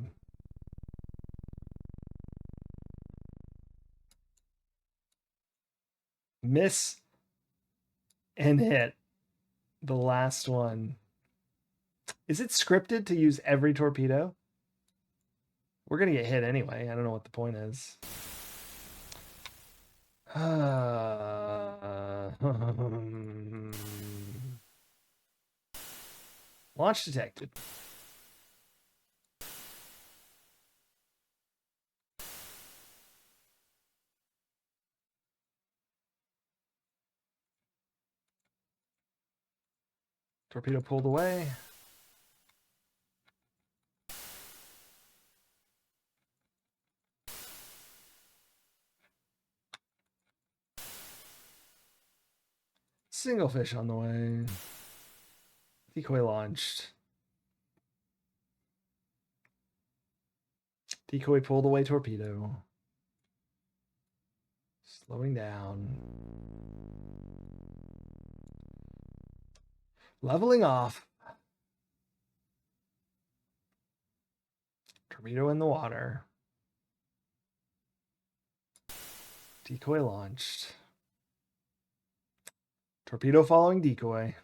Miss and hit. The last one. Is it scripted to use every torpedo? We're going to get hit anyway. I don't know what the point is. Launch detected. Torpedo pulled away. Single fish on the way. Decoy launched. Decoy pulled away torpedo. Slowing down. Leveling off. Torpedo in the water. Decoy launched. Torpedo following decoy.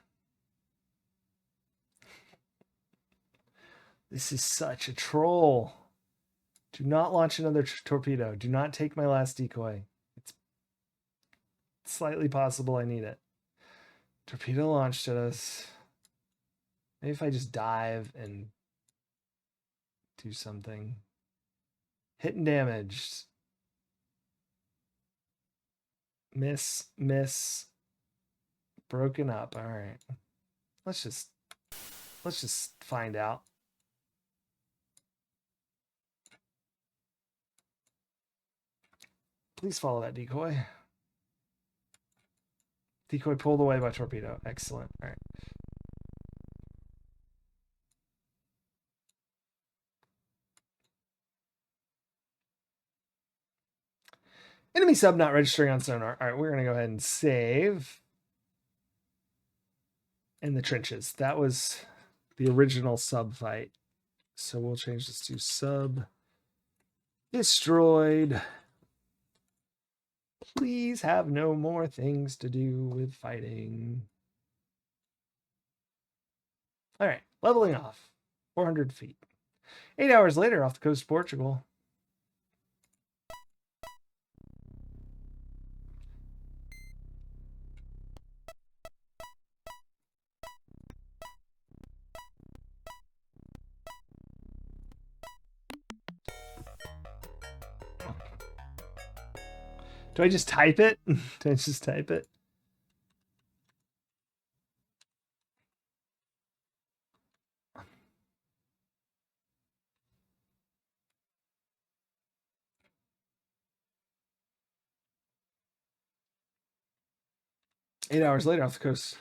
This is such a troll. Do not launch another torpedo. Do not take my last decoy. It's slightly possible I need it. Torpedo launched at us. Maybe if I just dive and do something. Hit and damaged. Miss, miss. Broken up. All right. Let's just find out. Please follow that decoy. Decoy pulled away by torpedo. Excellent. All right. Enemy sub not registering on sonar. All right, we're going to go ahead and save. In the trenches. That was the original sub fight. So we'll change this to sub destroyed. Please have no more things to do with fighting. All right, leveling off. 400 feet. 8 hours later, off the coast of Portugal. Do I just type it? Do I just type it? Eight hours later, off the coast.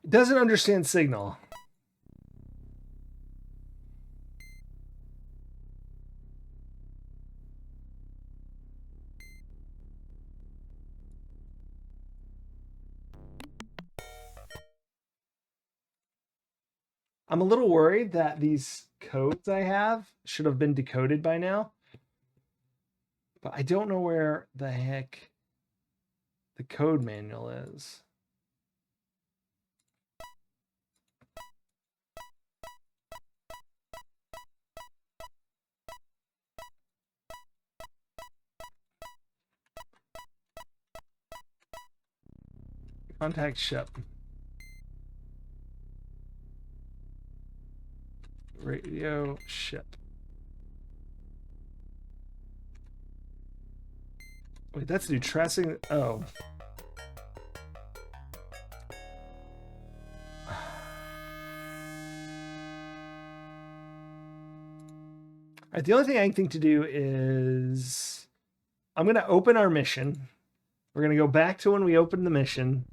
It doesn't understand signal. I'm a little worried that these codes I have should have been decoded by now. But I don't know where the heck the code manual is. Contact ship. radio ship. Wait, that's new tracing. Oh. All right, the only thing I think to do is I'm going to open our mission. We're going to go back to when we opened the mission.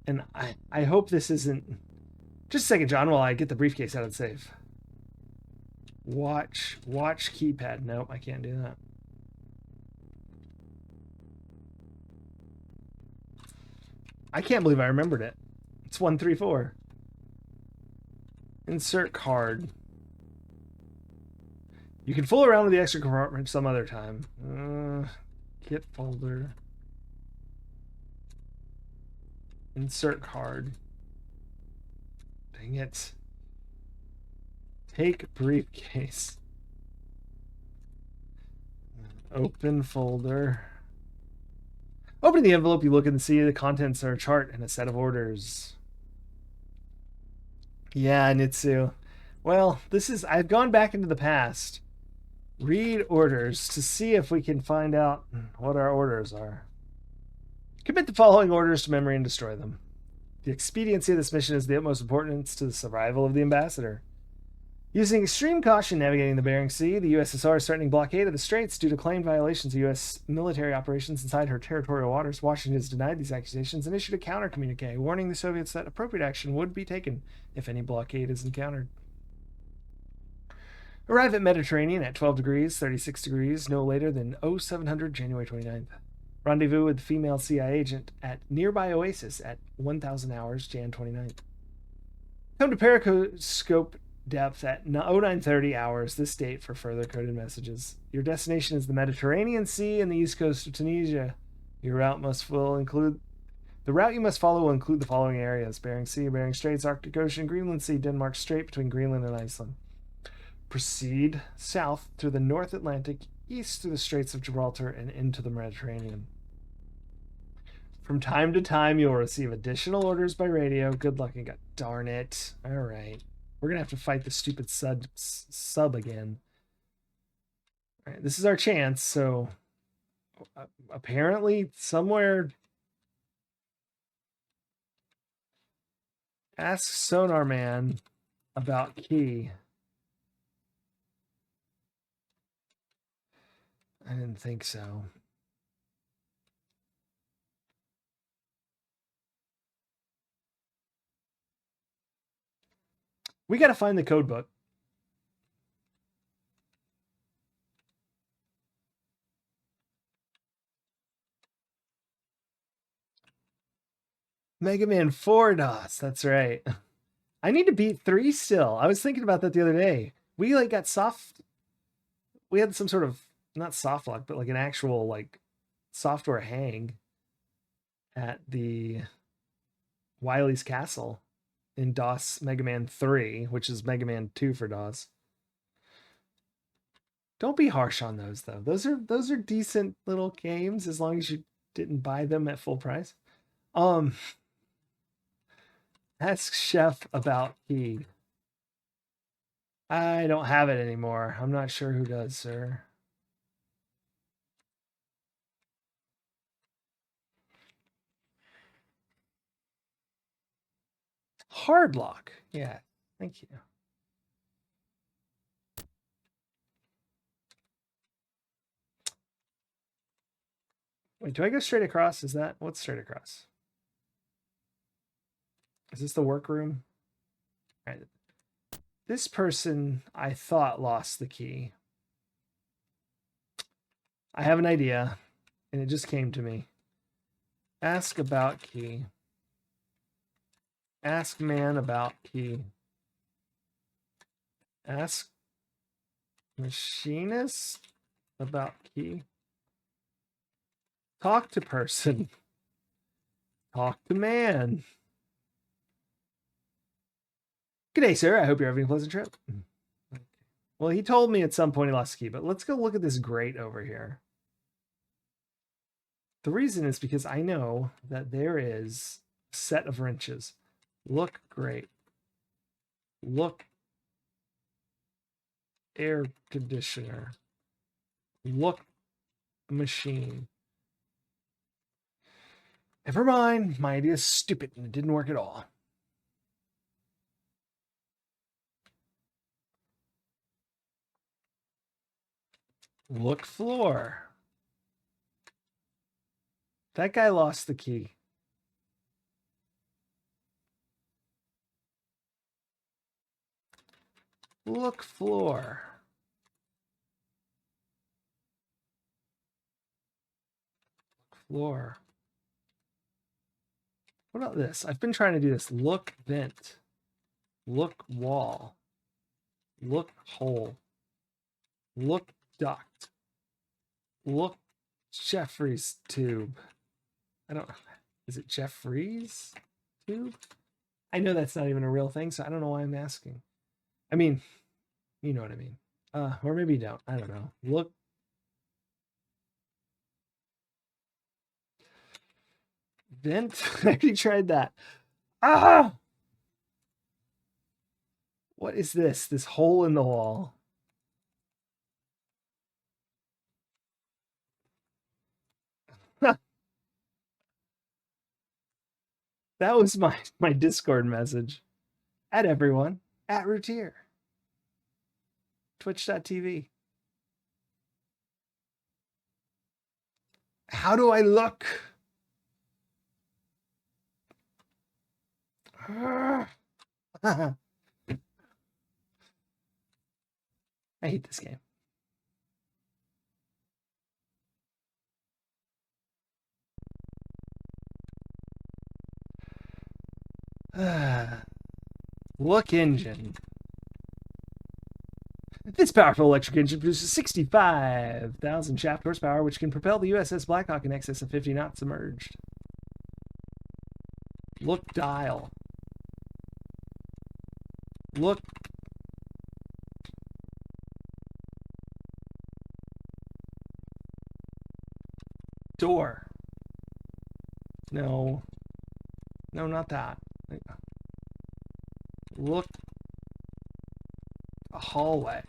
And I hope this isn't... Just a second, John, while I get the briefcase out of the safe. Watch keypad. Nope, I can't do that. I can't believe I remembered it. It's 134. Insert card. You can fool around with the extra compartment some other time. Kit folder. Insert card. Dang it. Take briefcase. Open folder. Open the envelope, you look and see the contents are a chart and a set of orders. Yeah, Nitsu. Well, I've gone back into the past. Read orders to see if we can find out what our orders are. Commit the following orders to memory and destroy them. The expediency of this mission is the utmost importance to the survival of the ambassador. Using extreme caution navigating the Bering Sea, the USSR is threatening blockade of the Straits due to claimed violations of U.S. military operations inside her territorial waters. Washington has denied these accusations and issued a counter-communique, warning the Soviets that appropriate action would be taken if any blockade is encountered. Arrive at Mediterranean at 12 degrees, 36 degrees, no later than 0700 January 29th. Rendezvous with female CIA agent at nearby oasis at 1000 hours, Jan 29th. Come to periscope depth at 0930 hours this date for further coded messages. Your destination is the Mediterranean Sea and the east coast of Tunisia. The route you must follow will include the following areas: Bering Sea, Bering Straits, Arctic Ocean, Greenland Sea, Denmark Strait between Greenland and Iceland. Proceed south through the North Atlantic, east through the Straits of Gibraltar, and into the Mediterranean. From time to time, you'll receive additional orders by radio. Good luck and God darn it. All right. We're going to have to fight the stupid sub again. All right, this is our chance. So apparently somewhere... Ask Sonar Man about key. I didn't think so. We got to find the code book. Mega Man 4 DOS. That's right. I need to beat 3 still. I was thinking about that the other day. We got soft. We had some sort of not soft lock, but an actual software hang at the Wily's Castle in DOS Mega Man 3, which is Mega Man 2 for DOS. Don't be harsh on those though. Those are decent little games as long as you didn't buy them at full price. Ask Chef about key. I don't have it anymore. I'm not sure who does, sir. Hard lock. Yeah, thank you. Wait, do I go straight across? What's straight across? Is this the workroom? All right. This person, I thought, lost the key. I have an idea, and it just came to me. Ask about key. Ask man about key. Ask machinist about key. Talk to person. Talk to man. G'day, sir. I hope you're having a pleasant trip. Well, he told me at some point he lost the key, but let's go look at this grate over here. The reason is because I know that there is set of wrenches. Look great. Look air conditioner. Look machine. Never mind. My idea is stupid and it didn't work at all. Look floor. That guy lost the key. Look floor. Floor. What about this? I've been trying to do this. Look vent. Look wall. Look hole. Look duct. Look Jeffrey's tube. I don't. Is it Jeffrey's tube? I know that's not even a real thing, so I don't know why I'm asking. I mean, you know what I mean. Or maybe you don't. I don't know. Look. Vent. I already tried that. Ah! What is this? This hole in the wall. That was my Discord message. At everyone. At Routier. Twitch.tv. How do I look? I hate this game. Look engine. This powerful electric engine produces 65,000 shaft horsepower, which can propel the USS Blackhawk in excess of 50 knots submerged. Look dial. Look. Door. No. No, not that. Look. A hallway.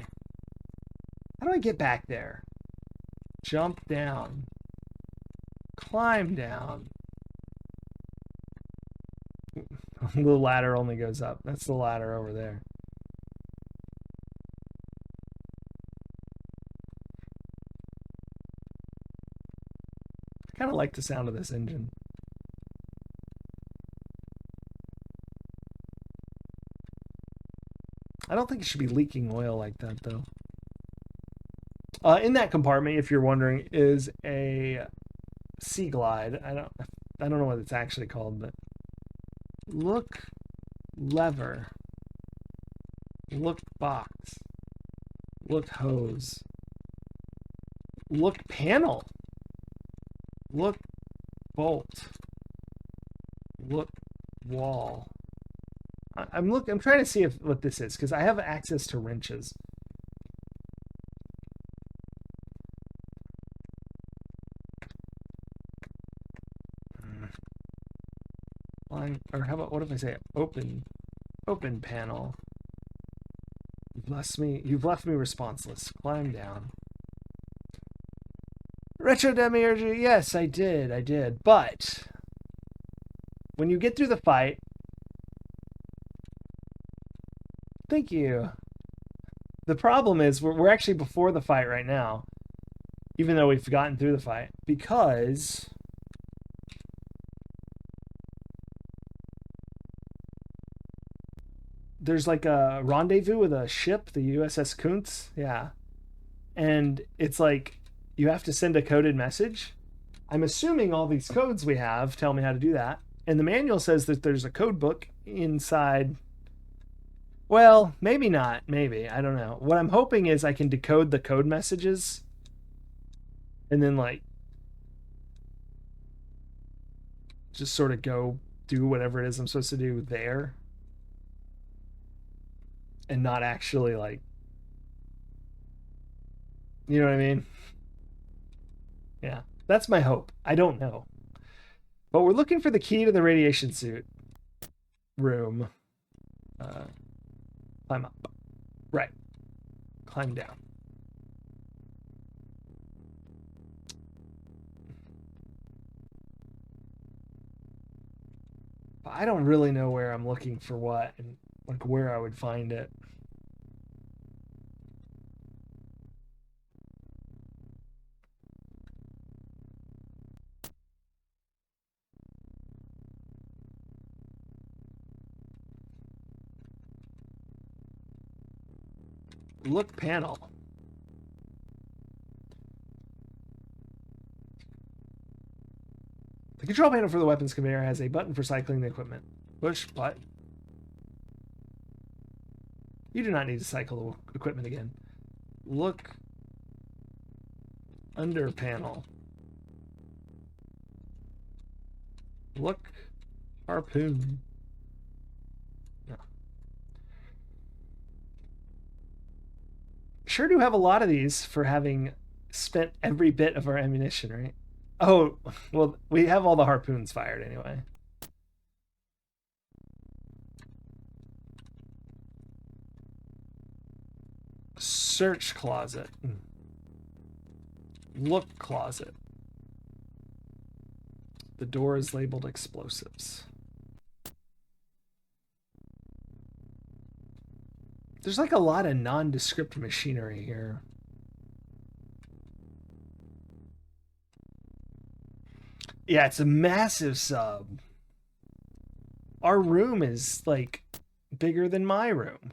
How do I get back there? Jump down. Climb down. The ladder only goes up. That's the ladder over there. I kind of like the sound of this engine. I don't think it should be leaking oil like that, though. In that compartment, if you're wondering, is a Sea Glide. I don't know what it's actually called, but look lever. Look box. Look hose. Look panel. Look bolt. Look wall. I'm trying to see what this is, because I have access to wrenches. Or how about, what if I say open panel? You've left me responseless. Climb down. Retro Demiurge, yes, I did. But when you get through the fight, thank you. The problem is we're actually before the fight right now, even though we've gotten through the fight, because there's like a rendezvous with a ship, the USS Kuntz. Yeah. And it's like you have to send a coded message. I'm assuming all these codes we have tell me how to do that. And the manual says that there's a code book inside. Well, maybe not. Maybe. I don't know. What I'm hoping is I can decode the code messages and then, like, just sort of go do whatever it is I'm supposed to do there. And not actually, like, you know what I mean? Yeah. That's my hope. I don't know. But we're looking for the key to the radiation suit room. Climb up. Right. Climb down. But I don't really know where I'm looking for what and like where I would find it. Look panel. The control panel for the weapons conveyor has a button for cycling the equipment. Push button. You do not need to cycle the equipment again. Look under panel. Look harpoon. No. Sure do have a lot of these for having spent every bit of our ammunition, right? Oh, well, we have all the harpoons fired anyway. Search closet. Look closet. The door is labeled explosives. There's like a lot of nondescript machinery here. Yeah, it's a massive sub. Our room is like bigger than my room.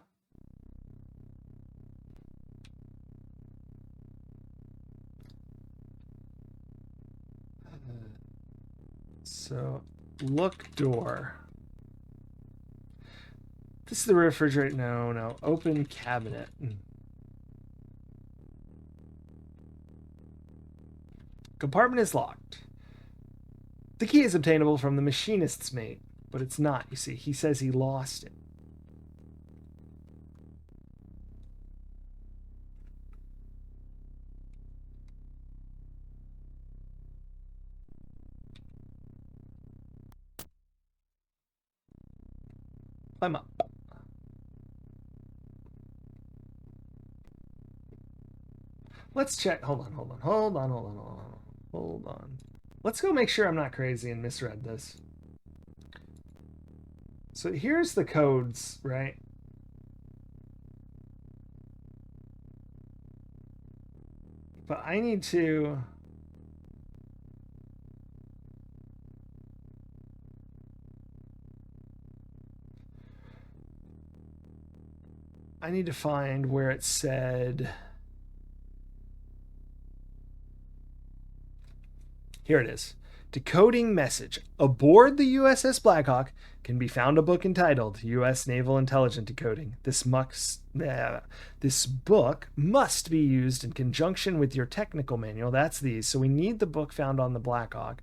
So, look door. This is the refrigerator. No. Open cabinet. Compartment is locked. The key is obtainable from the machinist's mate, but it's not, you see. He says he lost it. Climb up. Let's check. Hold on. Let's go make sure I'm not crazy and misread this. So here's the codes, right? But I need to... find where it said... Here it is. Decoding message. Aboard the USS Blackhawk can be found a book entitled U.S. Naval Intelligence Decoding. This book must be used in conjunction with your technical manual. That's these. So we need the book found on the Blackhawk.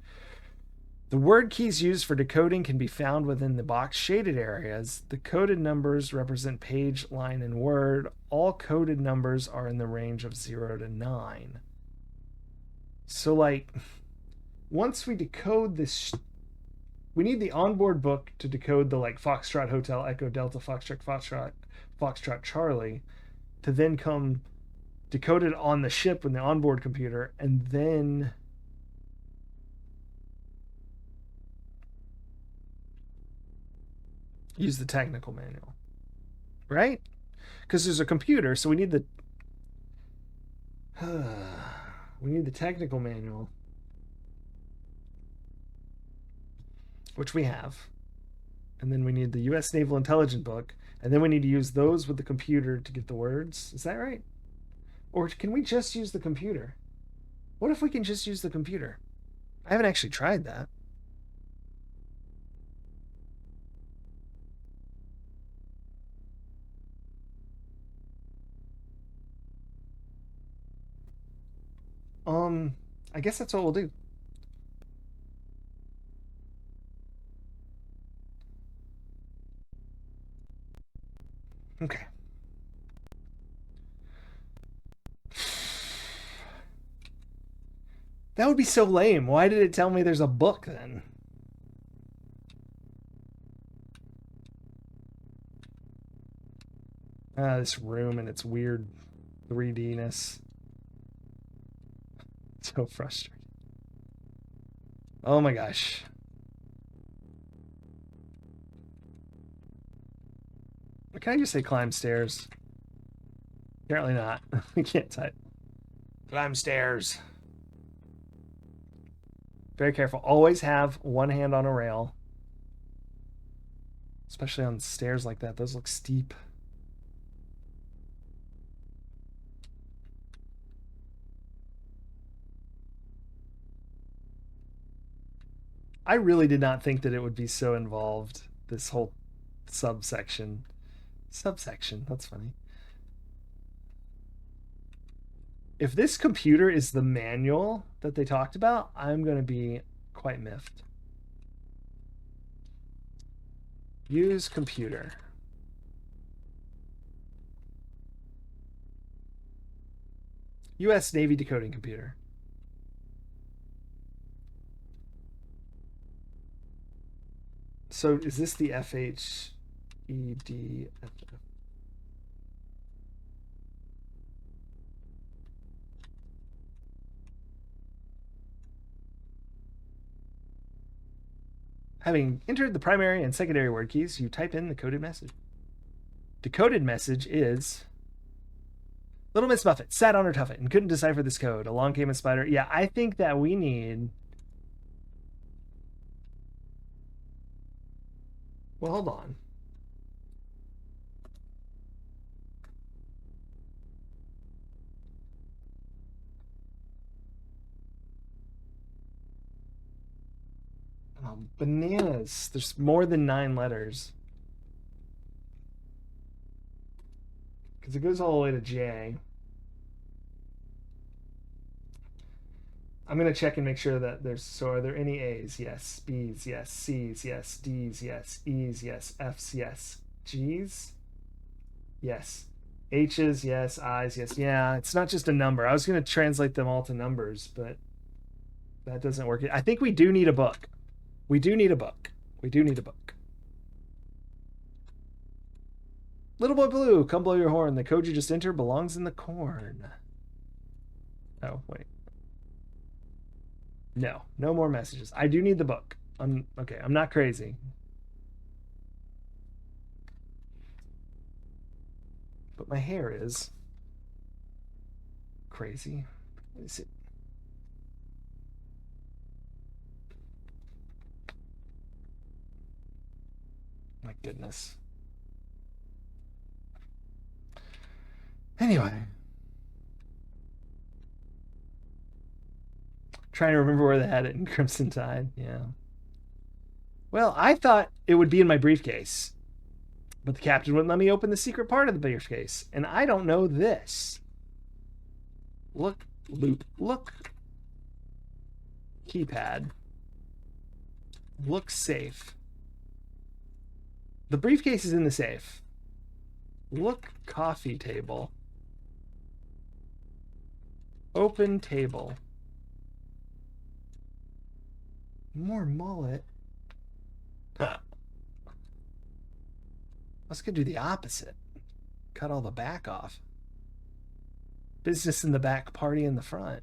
The word keys used for decoding can be found within the box shaded areas. The coded numbers represent page, line, and word. All coded numbers are in the range of 0 to 9. So, like... Once we decode this, we need the onboard book to decode the like Foxtrot Hotel Echo Delta Foxtrot Charlie to then come decoded on the ship with the onboard computer and then use the technical manual, right? Because there's a computer, so we need the technical manual. Which we have. And then we need the U.S. Naval Intelligence book. And then we need to use those with the computer to get the words. Is that right? Or can we just use the computer? What if we can just use the computer? I haven't actually tried that. I guess that's what we'll do. Okay. That would be so lame. Why did it tell me there's a book then? This room and its weird 3D-ness. So frustrating. Oh my gosh. Or can I just say climb stairs? Apparently not. We can't type. Climb stairs. Very careful. Always have one hand on a rail. Especially on stairs like that. Those look steep. I really did not think that it would be so involved, this whole subsection. Subsection, that's funny. If this computer is the manual that they talked about, I'm going to be quite miffed. Use computer. U.S. Navy decoding computer. So is this the FHED? Having entered the primary and secondary word keys, you type in the coded message. Decoded message is... Little Miss Muffet sat on her tuffet and couldn't decipher this code. Along came a spider. Yeah, I think that we need... Well, hold on. Oh, bananas. There's more than 9 letters. Because it goes all the way to J. I'm going to check and make sure that there's... So are there any A's? Yes. B's? Yes. C's? Yes. D's? Yes. E's? Yes. F's? Yes. G's? Yes. H's? Yes. I's? Yes. Yeah, it's not just a number. I was going to translate them all to numbers, but that doesn't work. I think we do need a book. We do need a book. We do need a book. Little boy blue, come blow your horn. The code you just entered belongs in the corn. Oh, wait. No, no more messages. I do need the book. Okay, I'm not crazy. But my hair is crazy. Is it? My goodness. Anyway. Trying to remember where they had it in Crimson Tide. Yeah. Well, I thought it would be in my briefcase. But the captain wouldn't let me open the secret part of the briefcase. And I don't know this. Look, loop, look. Keypad. Look safe. The briefcase is in the safe. Look coffee table. Open table. More mullet. I was going to do the opposite. Cut all the back off. Business in the back, party in the front.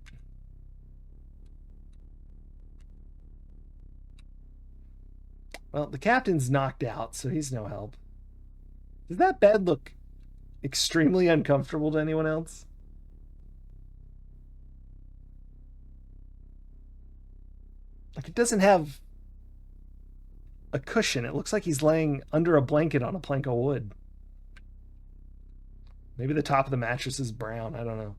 Well, the captain's knocked out, so he's no help. Does that bed look extremely uncomfortable to anyone else? Like, it doesn't have a cushion. It looks like he's laying under a blanket on a plank of wood. Maybe the top of the mattress is brown. I don't know.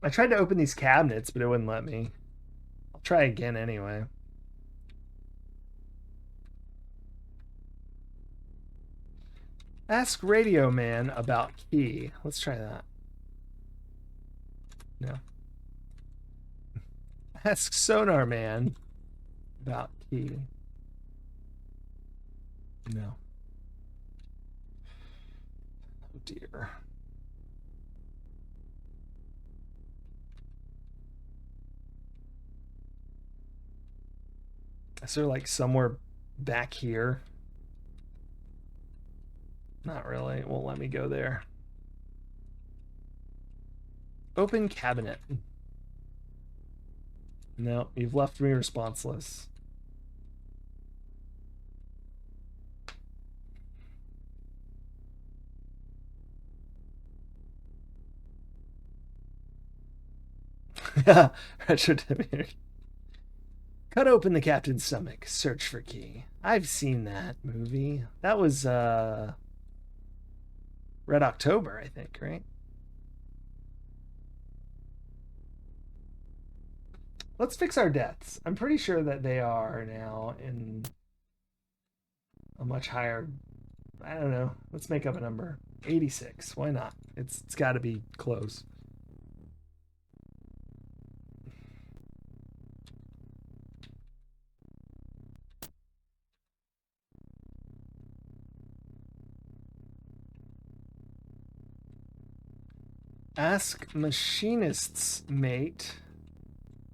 I tried to open these cabinets, but it wouldn't let me. I'll try again anyway. Ask Radio Man about key. Let's try that. No. Ask Sonar Man about key. No. Oh dear. Is there like somewhere back here? Not really. It won't let me go there. Open cabinet. No, you've left me responseless. Retro Demiurge. Cut open the captain's stomach. Search for key. I've seen that movie. That was Red October, I think, right? Let's fix our deaths. I'm pretty sure that they are now in a much higher. I don't know. Let's make up a number. 86. Why not? It's got to be close. Ask machinist's mate.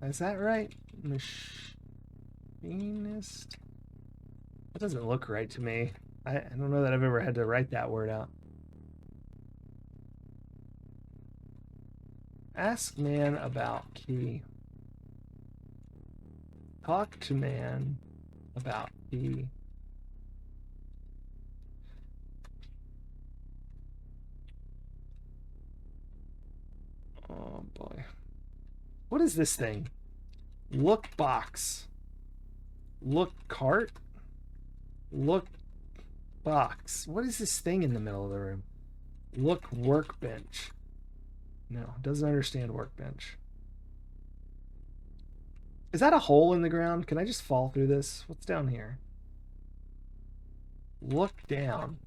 Is that right? Machinist? That doesn't look right to me. I don't know that I've ever had to write that word out. Ask man about key. Talk to man about key. Oh boy. What is this thing? Look box. Look cart? Look box. What is this thing in the middle of the room? Look workbench. No, doesn't understand workbench. Is that a hole in the ground? Can I just fall through this? What's down here? Look down.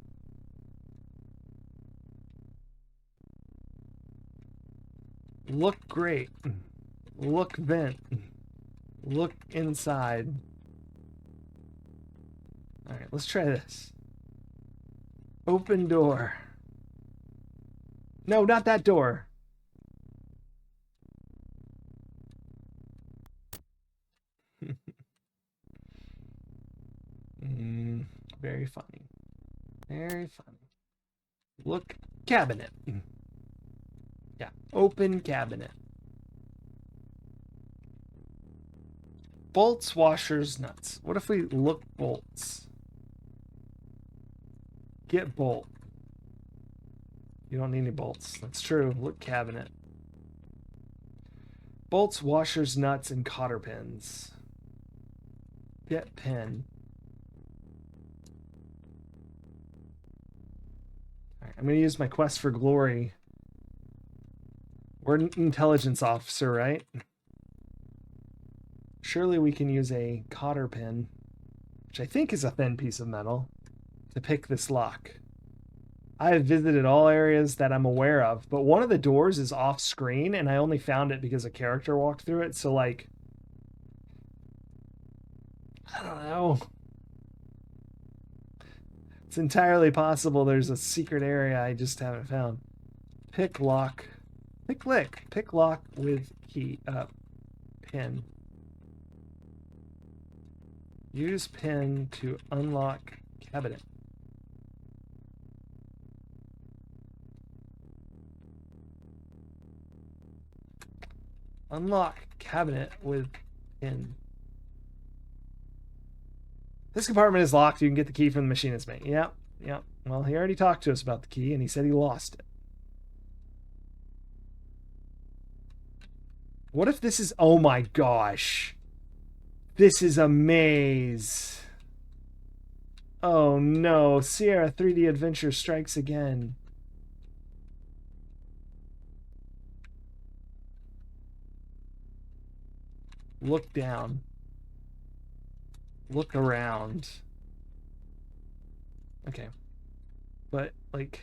Look great. Look vent. Look inside. Alright, let's try this. Open door. No, not that door. Very funny. Very funny. Look cabinet. Yeah, open cabinet. Bolts, washers, nuts. What if we look bolts? Get bolt. You don't need any bolts. That's true. Look cabinet. Bolts, washers, nuts, and cotter pins. Get pin. Alright, I'm going to use my quest for glory. We're an intelligence officer, right? Surely we can use a cotter pin, which I think is a thin piece of metal, to pick this lock. I have visited all areas that I'm aware of, but one of the doors is off screen, and I only found it because a character walked through it, so like, I don't know. It's entirely possible there's a secret area I just haven't found. Pick lock. Pick lick. Pick lock with key. Pin. Use pin to unlock cabinet. Unlock cabinet with pin. This compartment is locked. You can get the key from the machinist's mate. Yep, yep. Well, he already talked to us about the key, and he said he lost it. What if this is... Oh my gosh. This is a maze. Oh no. Sierra 3D Adventure strikes again. Look down. Look around. Okay. But, like...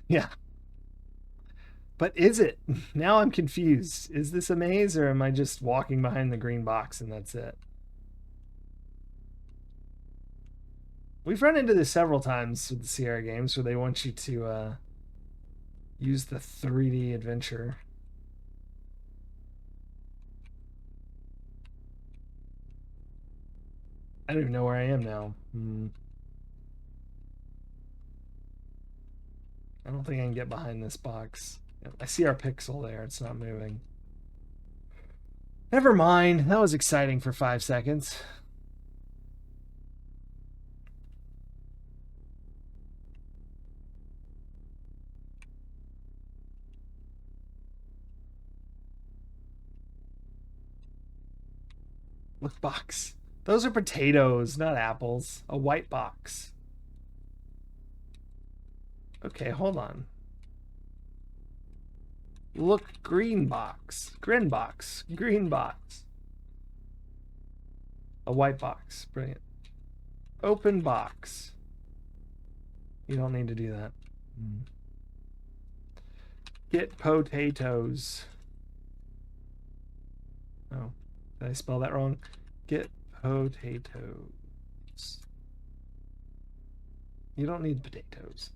Yeah. But is it? Now I'm confused. Is this a maze, or am I just walking behind the green box and that's it? We've run into this several times with the Sierra games where they want you to use the 3D adventure. I don't even know where I am now. I don't think I can get behind this box. I see our pixel there. It's not moving. Never mind. That was exciting for 5 seconds. Look, box. Those are potatoes, not apples. A white box. Okay, hold on. Look, green box. Green box. Green box. A white box. Brilliant. Open box. You don't need to do that. Get potatoes. Oh, did I spell that wrong? Get potatoes. You don't need potatoes.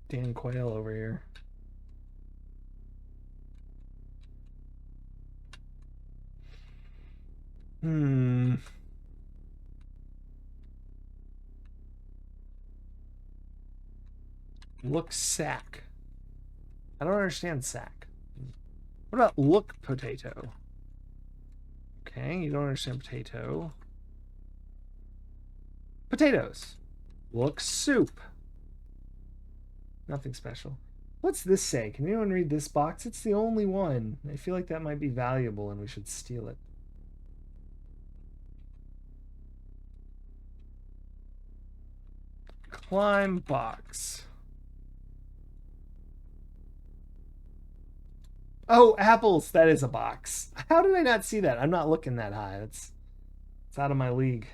Dan Quayle over here. Look sack. I don't understand sack. What about look potato? Okay, you don't understand potato. Potatoes. Look soup. Nothing special. What's this say? Can anyone read this box? It's the only one. I feel like that might be valuable and we should steal it. Climb box. Oh, apples. That is a box. How did I not see that? I'm not looking that high. It's out of my league.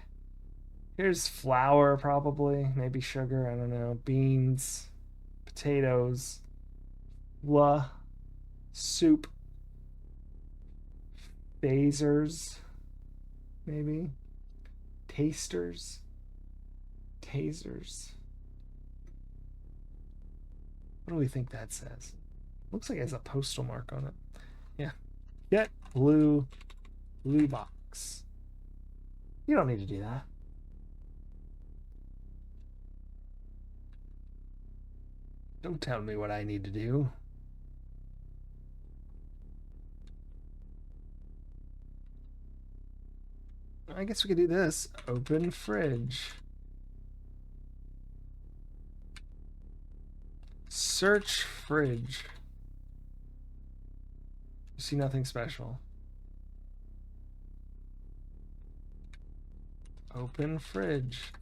Here's flour, probably. Maybe sugar. I don't know. Beans. Potatoes. Soup. Phasers. Maybe. Tasters. Tasers. What do we think that says? Looks like it has a postal mark on it. Yeah. Get blue box. You don't need to do that. Don't tell me what I need to do. I guess we could do this. Open fridge. Search fridge. You see nothing special. Open fridge.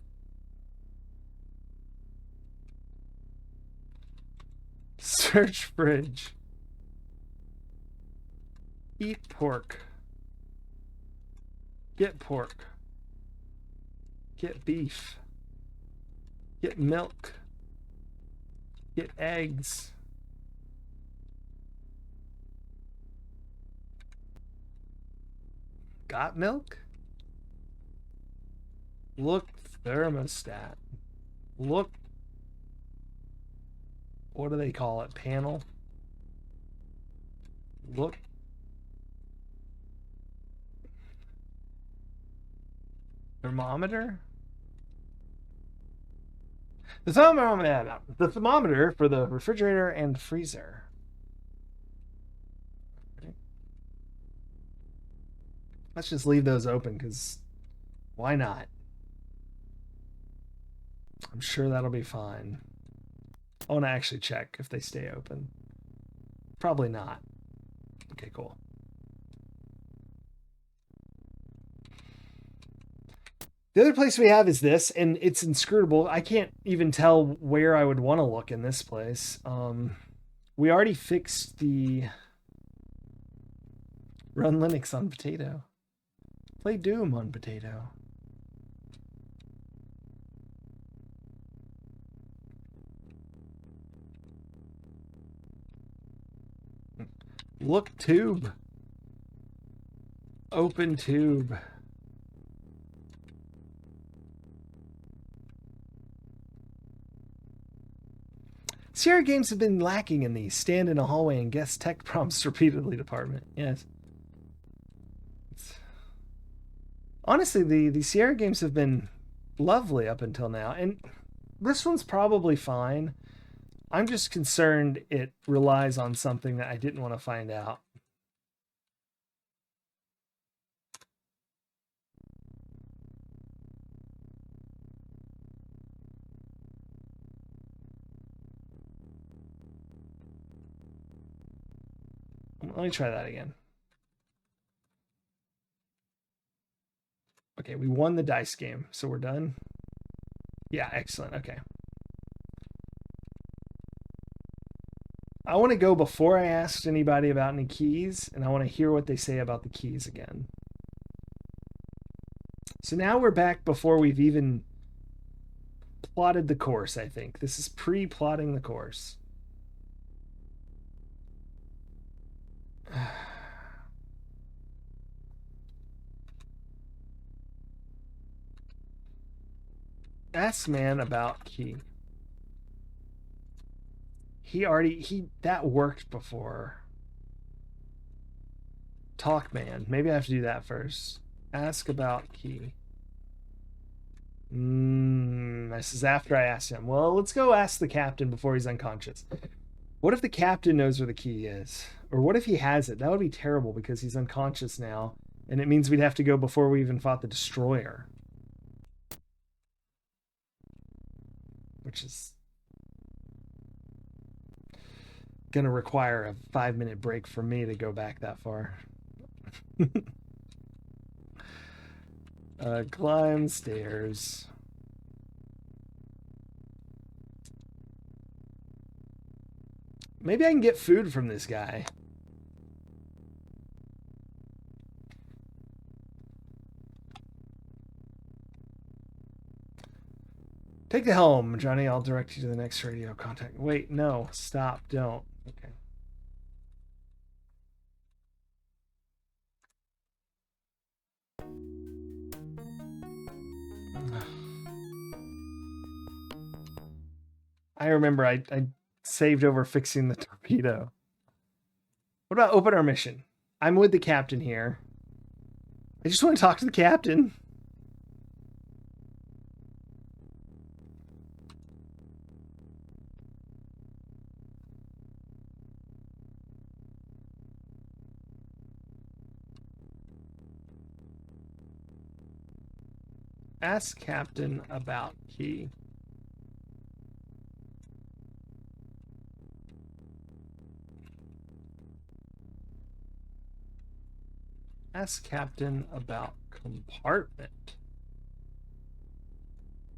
Search fridge. Eat pork. Get pork. Get beef. Get milk. Get eggs. Got milk? Look thermostat. Look. What do they call it? Panel? Look. Thermometer? The thermometer for the refrigerator and freezer. Let's just leave those open because why not? I'm sure that'll be fine. I want to actually check if they stay open. Probably not. Okay, cool. The other place we have is this, and it's inscrutable. I can't even tell where I would want to look in this place. We already fixed the run Linux on potato. Play Doom on potato. Look tube. Open tube. Sierra games have been lacking in the stand in a hallway and guess tech prompts repeatedly department. Yes. Honestly, the Sierra games have been lovely up until now, and this one's probably fine. I'm just concerned it relies on something that I didn't want to find out. Let me try that again. Okay, we won the dice game, so we're done. Yeah, excellent. Okay. I want to go before I asked anybody about any keys, and I want to hear what they say about the keys again. So now we're back before we've even plotted the course, I think. This is pre-plotting the course. Ask man about key. That worked before. Talk man. Maybe I have to do that first. Ask about key. This is after I asked him. Well, let's go ask the captain before he's unconscious. What if the captain knows where the key is? Or what if he has it? That would be terrible because he's unconscious now. And it means we'd have to go before we even fought the destroyer. Which is gonna require a 5-minute break for me to go back that far. Climb stairs. Maybe I can get food from this guy. Take the helm, Johnny. I'll direct you to the next radio contact. Wait, no. Stop. Don't. Okay. I remember I saved over fixing the torpedo. What about open our mission? I'm with the captain here. I just want to talk to the captain. Ask captain about key. Ask captain about compartment.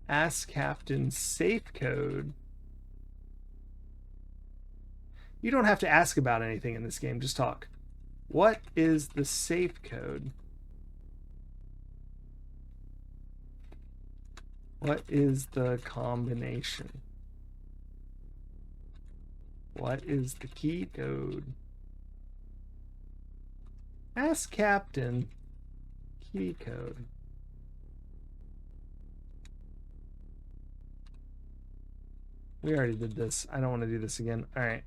Ask captain safe code. You don't have to ask about anything in this game, just talk. What is the safe code? What is the combination? What is the key code? Ask captain key code. We already did this. I don't want to do this again. All right.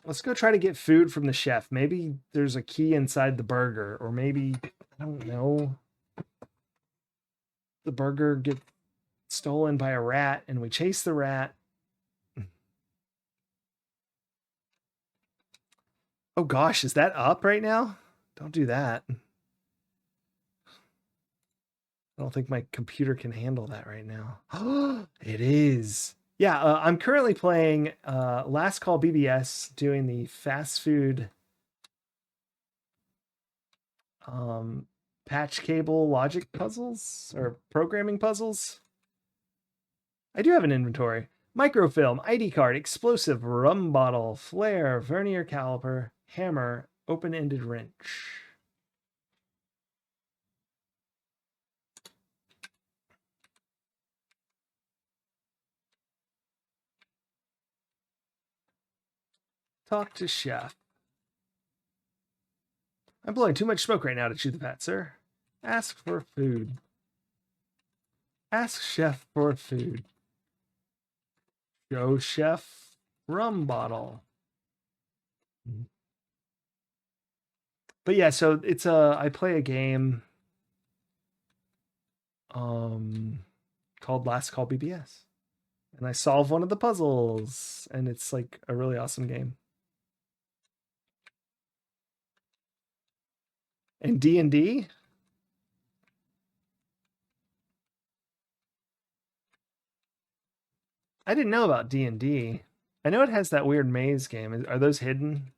Let's go try to get food from the chef. Maybe there's a key inside the burger, or maybe, I don't know, the burger gets stolen by a rat and we chase the rat. Oh gosh, is that up right now? Don't do that. I don't think my computer can handle that right now. It is. Yeah, I'm currently playing Last Call BBS, doing the fast food patch cable logic puzzles or programming puzzles. I do have an inventory. Microfilm, ID card, explosive, rum bottle, flare, vernier caliper, hammer, open-ended wrench. Talk to chef. I'm blowing too much smoke right now to chew the fat, sir. Ask for food. Ask chef for food. Show chef rum bottle. But yeah, so it's I play a game called Last Call BBS. And I solve one of the puzzles, and it's like a really awesome game. And D&D? I didn't know about D&D. I know it has that weird maze game. Are those hidden?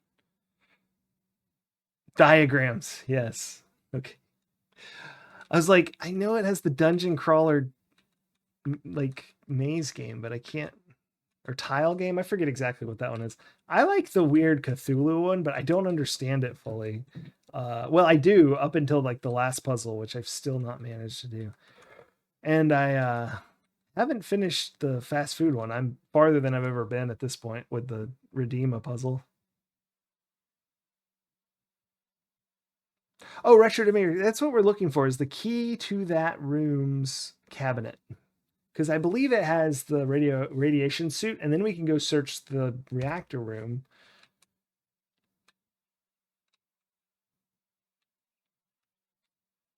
Diagrams, yes. Okay. I was like, I know it has the dungeon crawler like maze game, but I can't, or tile game. I forget exactly what that one is. I like the weird Cthulhu one, but I don't understand it fully. Well, I do up until like the last puzzle, which I've still not managed to do. And I haven't finished the fast food one. I'm farther than I've ever been at this point with the redeem a puzzle. Oh, retro Demir. That's what we're looking for, is the key to that room's cabinet. Because I believe it has the radiation suit, and then we can go search the reactor room.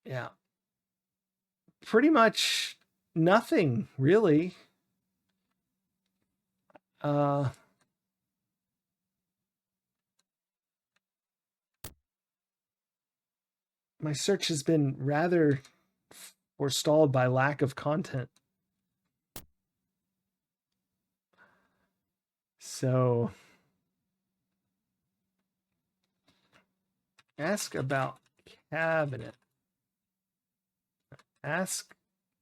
Yeah. Pretty much nothing, really. My search has been rather forestalled by lack of content. So ask about cabinet. Ask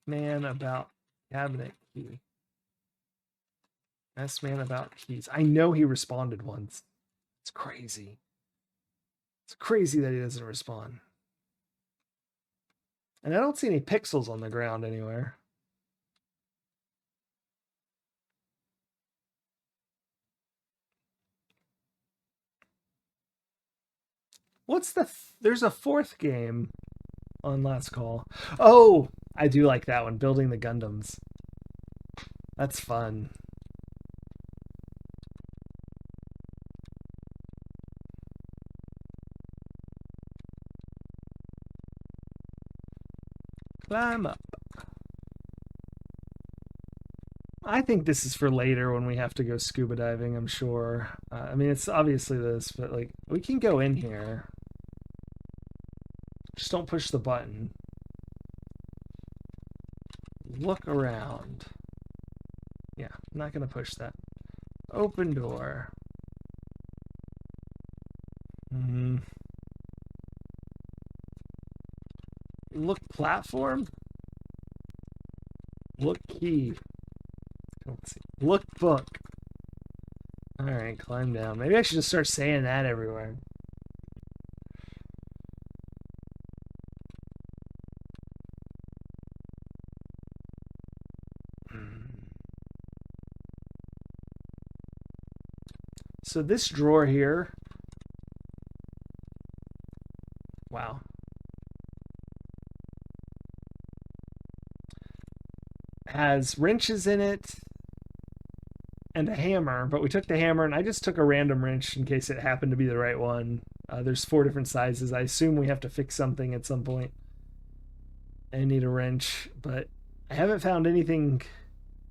man about cabinet key. Ask man about keys. I know he responded once. It's crazy. It's crazy that he doesn't respond. And I don't see any pixels on the ground anywhere. What's the... There's a fourth game on Last Call. Oh, I do like that one. Building the Gundams. That's fun. Climb up. I think this is for later when we have to go scuba diving, I'm sure. I mean, it's obviously this, but like, we can go in here. Just don't push the button. Look around. Yeah, I'm not going to push that. Open door. Look platform. Look key. Let's see. Look book. All right, climb down. Maybe I should just start saying that everywhere. So this drawer here, wow, has wrenches in it and a hammer, but we took the hammer and I just took a random wrench in case it happened to be the right one. There's 4 different sizes. I assume we have to fix something at some point. I need a wrench, but I haven't found anything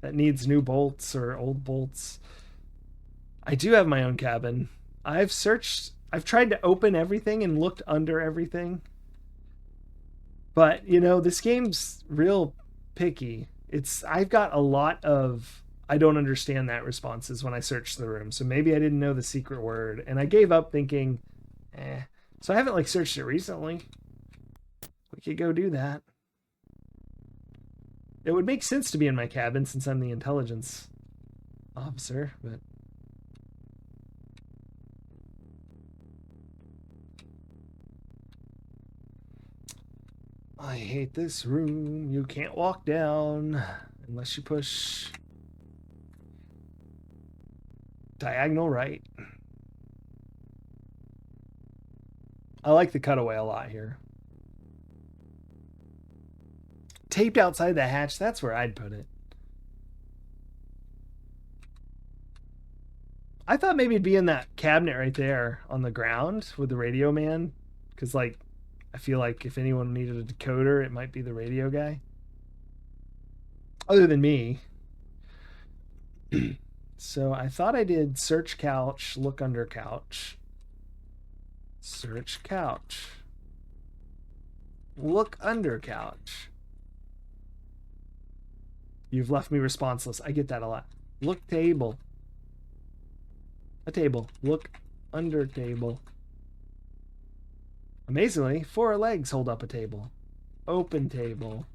that needs new bolts or old bolts. I do have my own cabin. I've tried to open everything and looked under everything. But, you know, this game's real picky. I've got a lot of I don't understand that responses when I searched the room. So maybe I didn't know the secret word. And I gave up thinking, So I haven't like searched it recently. We could go do that. It would make sense to be in my cabin since I'm the intelligence officer, but I hate this room. You can't walk down unless you push diagonal right. I like the cutaway a lot here. taped outside the hatch, that's where I'd put it. I thought maybe it'd be in that cabinet right there on the ground with the radio man. Because, like, I feel like if anyone needed a decoder, it might be the radio guy. Other than me. So I thought I did search couch, look under couch. Search couch. Look under couch. You've left me responseless. I get that a lot. Look table. A table. Look under table. Amazingly, 4 legs hold up a table. Open table.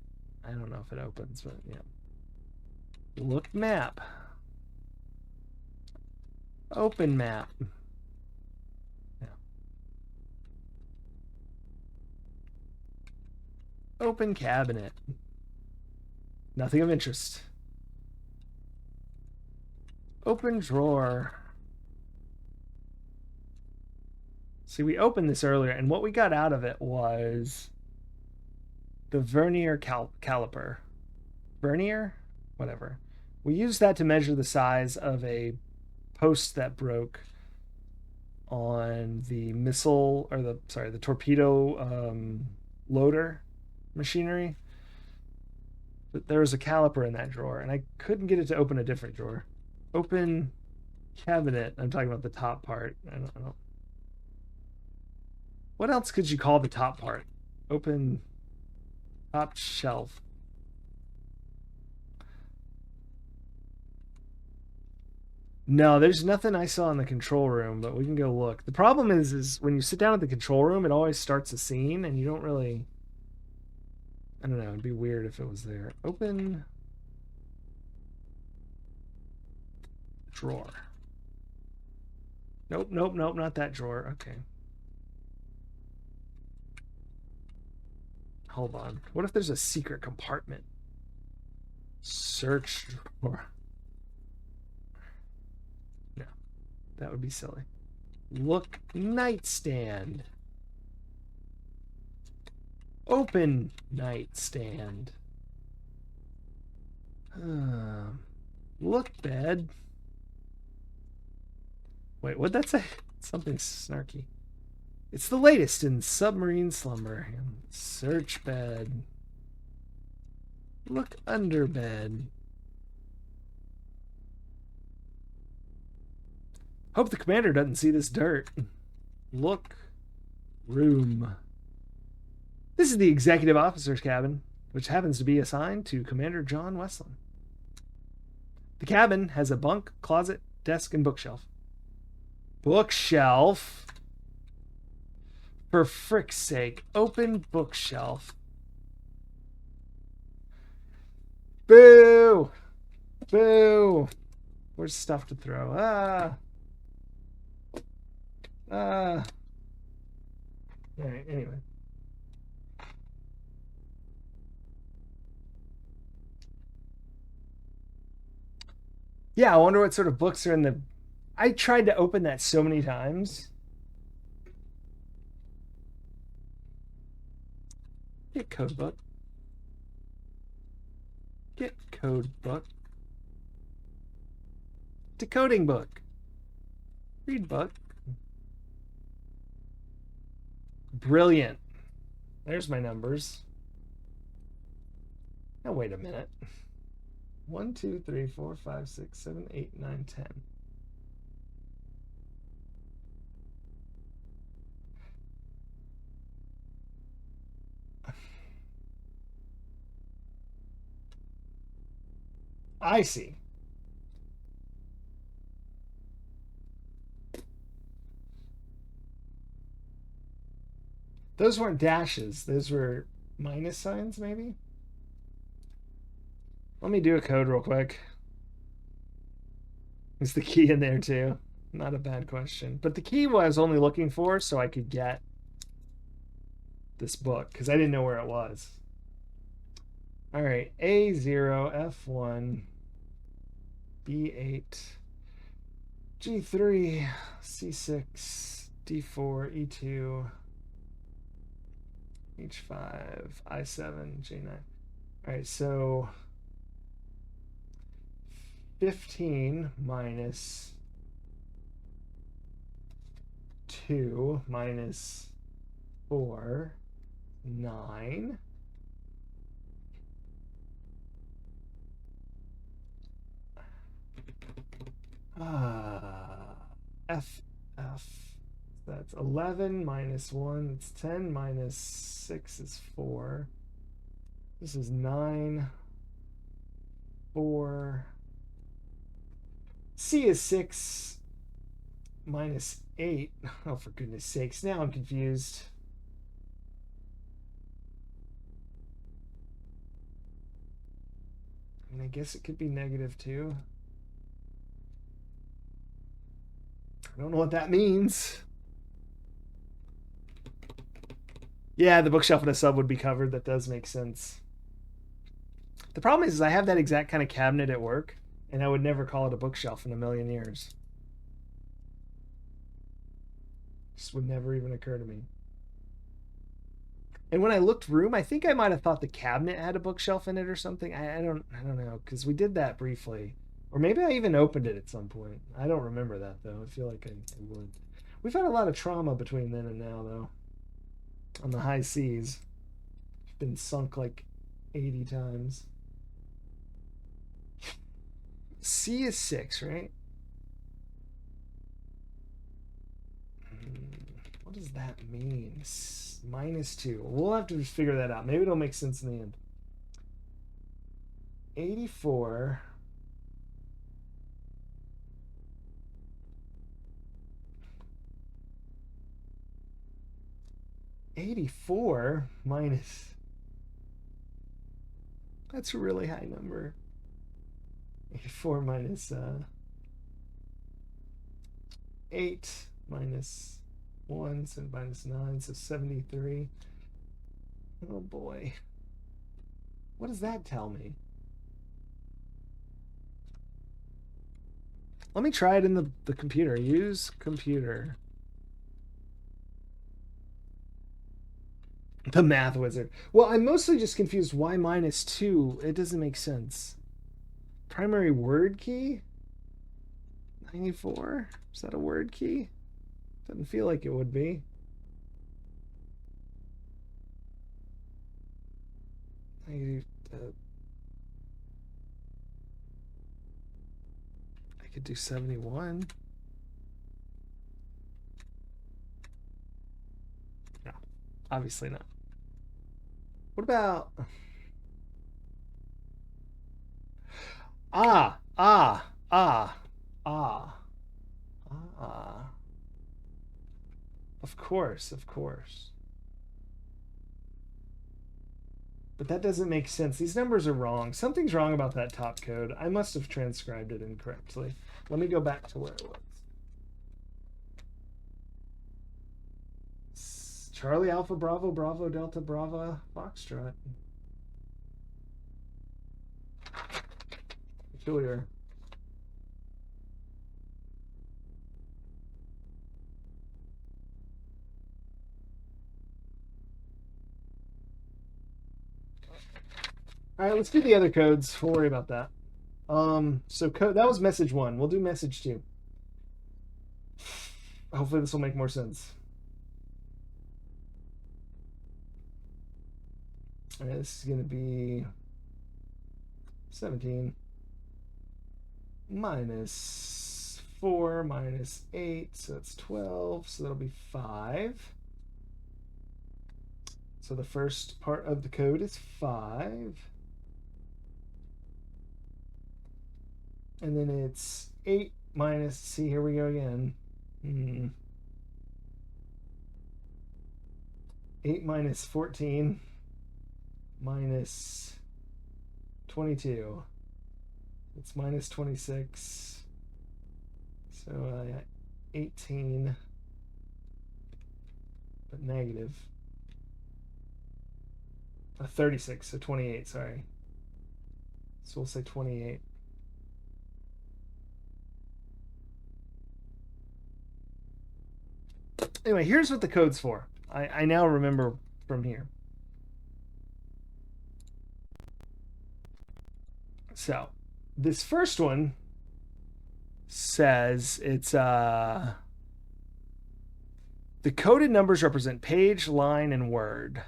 I don't know if it opens, but yeah. Look map. Open map. Yeah. Open cabinet. Nothing of interest. Open drawer. See, we opened this earlier, and what we got out of it was the vernier caliper. Vernier? Whatever. We used that to measure the size of a post that broke on the missile, or the torpedo loader machinery. But there was a caliper in that drawer, and I couldn't get it to open a different drawer. Open cabinet. I'm talking about the top part. I don't know. What else could you call the top part? Open top shelf. No, there's nothing I saw in the control room, but we can go look. The problem is when you sit down at the control room, it always starts a scene, and you don't really... I don't know, it'd be weird if it was there. Open... drawer. Nope, not that drawer. Okay. Hold on. What if there's a secret compartment? Search drawer. No, that would be silly. Look nightstand. Open nightstand. Look bed. Wait, what'd that say? Something snarky. It's the latest in submarine slumber. Search bed. Look under bed. Hope the commander doesn't see this dirt. Look room. This is the executive officer's cabin, which happens to be assigned to Commander John Westland. The cabin has a bunk, closet, desk, and bookshelf. Bookshelf? For frick's sake, open bookshelf. Boo! Boo! Where's stuff to throw? Alright, anyway. Yeah, I wonder what sort of books are in the... I tried to open that so many times. Get code book. Get code book. Decoding book. Read book. Brilliant. There's my numbers. Now wait a minute. 1, 2, 3, 4, 5, 6, 7, 8, 9, 10. I see. Those weren't dashes. Those were minus signs, maybe? Let me do a code real quick. Is the key in there too? Not a bad question. But the key was only looking for so I could get this book, because I didn't know where it was. All right, A0, F1, B8, G3, C6, D4, E2, H5, I7, J9. All right, so 15 minus 2 minus 4, 9. F. That's 11 minus 1. It's 10 minus 6 is 4. This is 9. 4. C is 6 minus 8. Oh, for goodness sakes. Now I'm confused. I mean, I guess it could be negative 2. I don't know what that means. Yeah, the bookshelf and a sub would be covered. That does make sense. The problem is I have that exact kind of cabinet at work, and I would never call it a bookshelf in a million years. Just would never even occur to me. And when I looked room, I think I might have thought the cabinet had a bookshelf in it or something. I don't know, because we did that briefly. Or maybe I even opened it at some point. I don't remember that, though. I feel like I would. We've had a lot of trauma between then and now, though. On the high seas. Been sunk like 80 times. C is 6, right? What does that mean? Minus 2. We'll have to figure that out. Maybe it'll make sense in the end. 84. $84 minus. That's a really high number. 84 minus 8 minus 1, so minus 9, so 73. Oh boy. What does that tell me? Let me try it in the computer. Use computer. The math wizard. Well, I'm mostly just confused why minus 2. It doesn't make sense. Primary word key? 94? Is that a word key? Doesn't feel like it would be. I could do 71. No, obviously not. What about... Ah. Of course. But that doesn't make sense. These numbers are wrong. Something's wrong about that top code. I must have transcribed it incorrectly. Let me go back to where it was. Charlie Alpha Bravo Bravo Delta Bravo Foxtrot. Peculiar. All right, let's do the other codes. We'll worry about that. So that was message 1. We'll do message 2. Hopefully this will make more sense. All right, this is going to be 17 minus 4 minus 8, so that's 12, so that'll be 5. So the first part of the code is 5. And then it's 8 minus, see, here we go again. 8 minus 14 minus 22. It's minus 26. So 18, but negative. 36, so 28, sorry. So we'll say 28. Anyway, here's what the code's for. I now remember from here. So this first one says it's the coded numbers represent page, line, and word.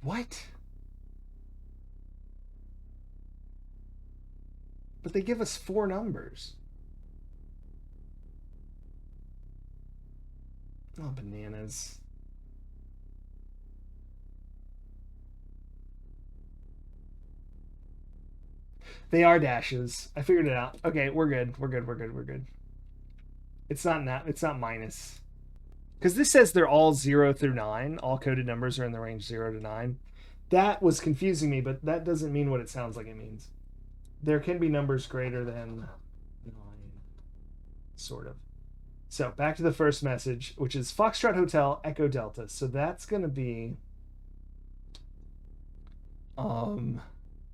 What? But they give us 4 numbers. Oh, bananas. They are dashes. I figured it out. Okay, we're good. We're good. It's not minus. Because this says they're all 0 through 9. All coded numbers are in the range 0 to 9. That was confusing me, but that doesn't mean what it sounds like it means. There can be numbers greater than 9. Sort of. So back to the first message, which is Foxtrot Hotel Echo Delta. So that's going to be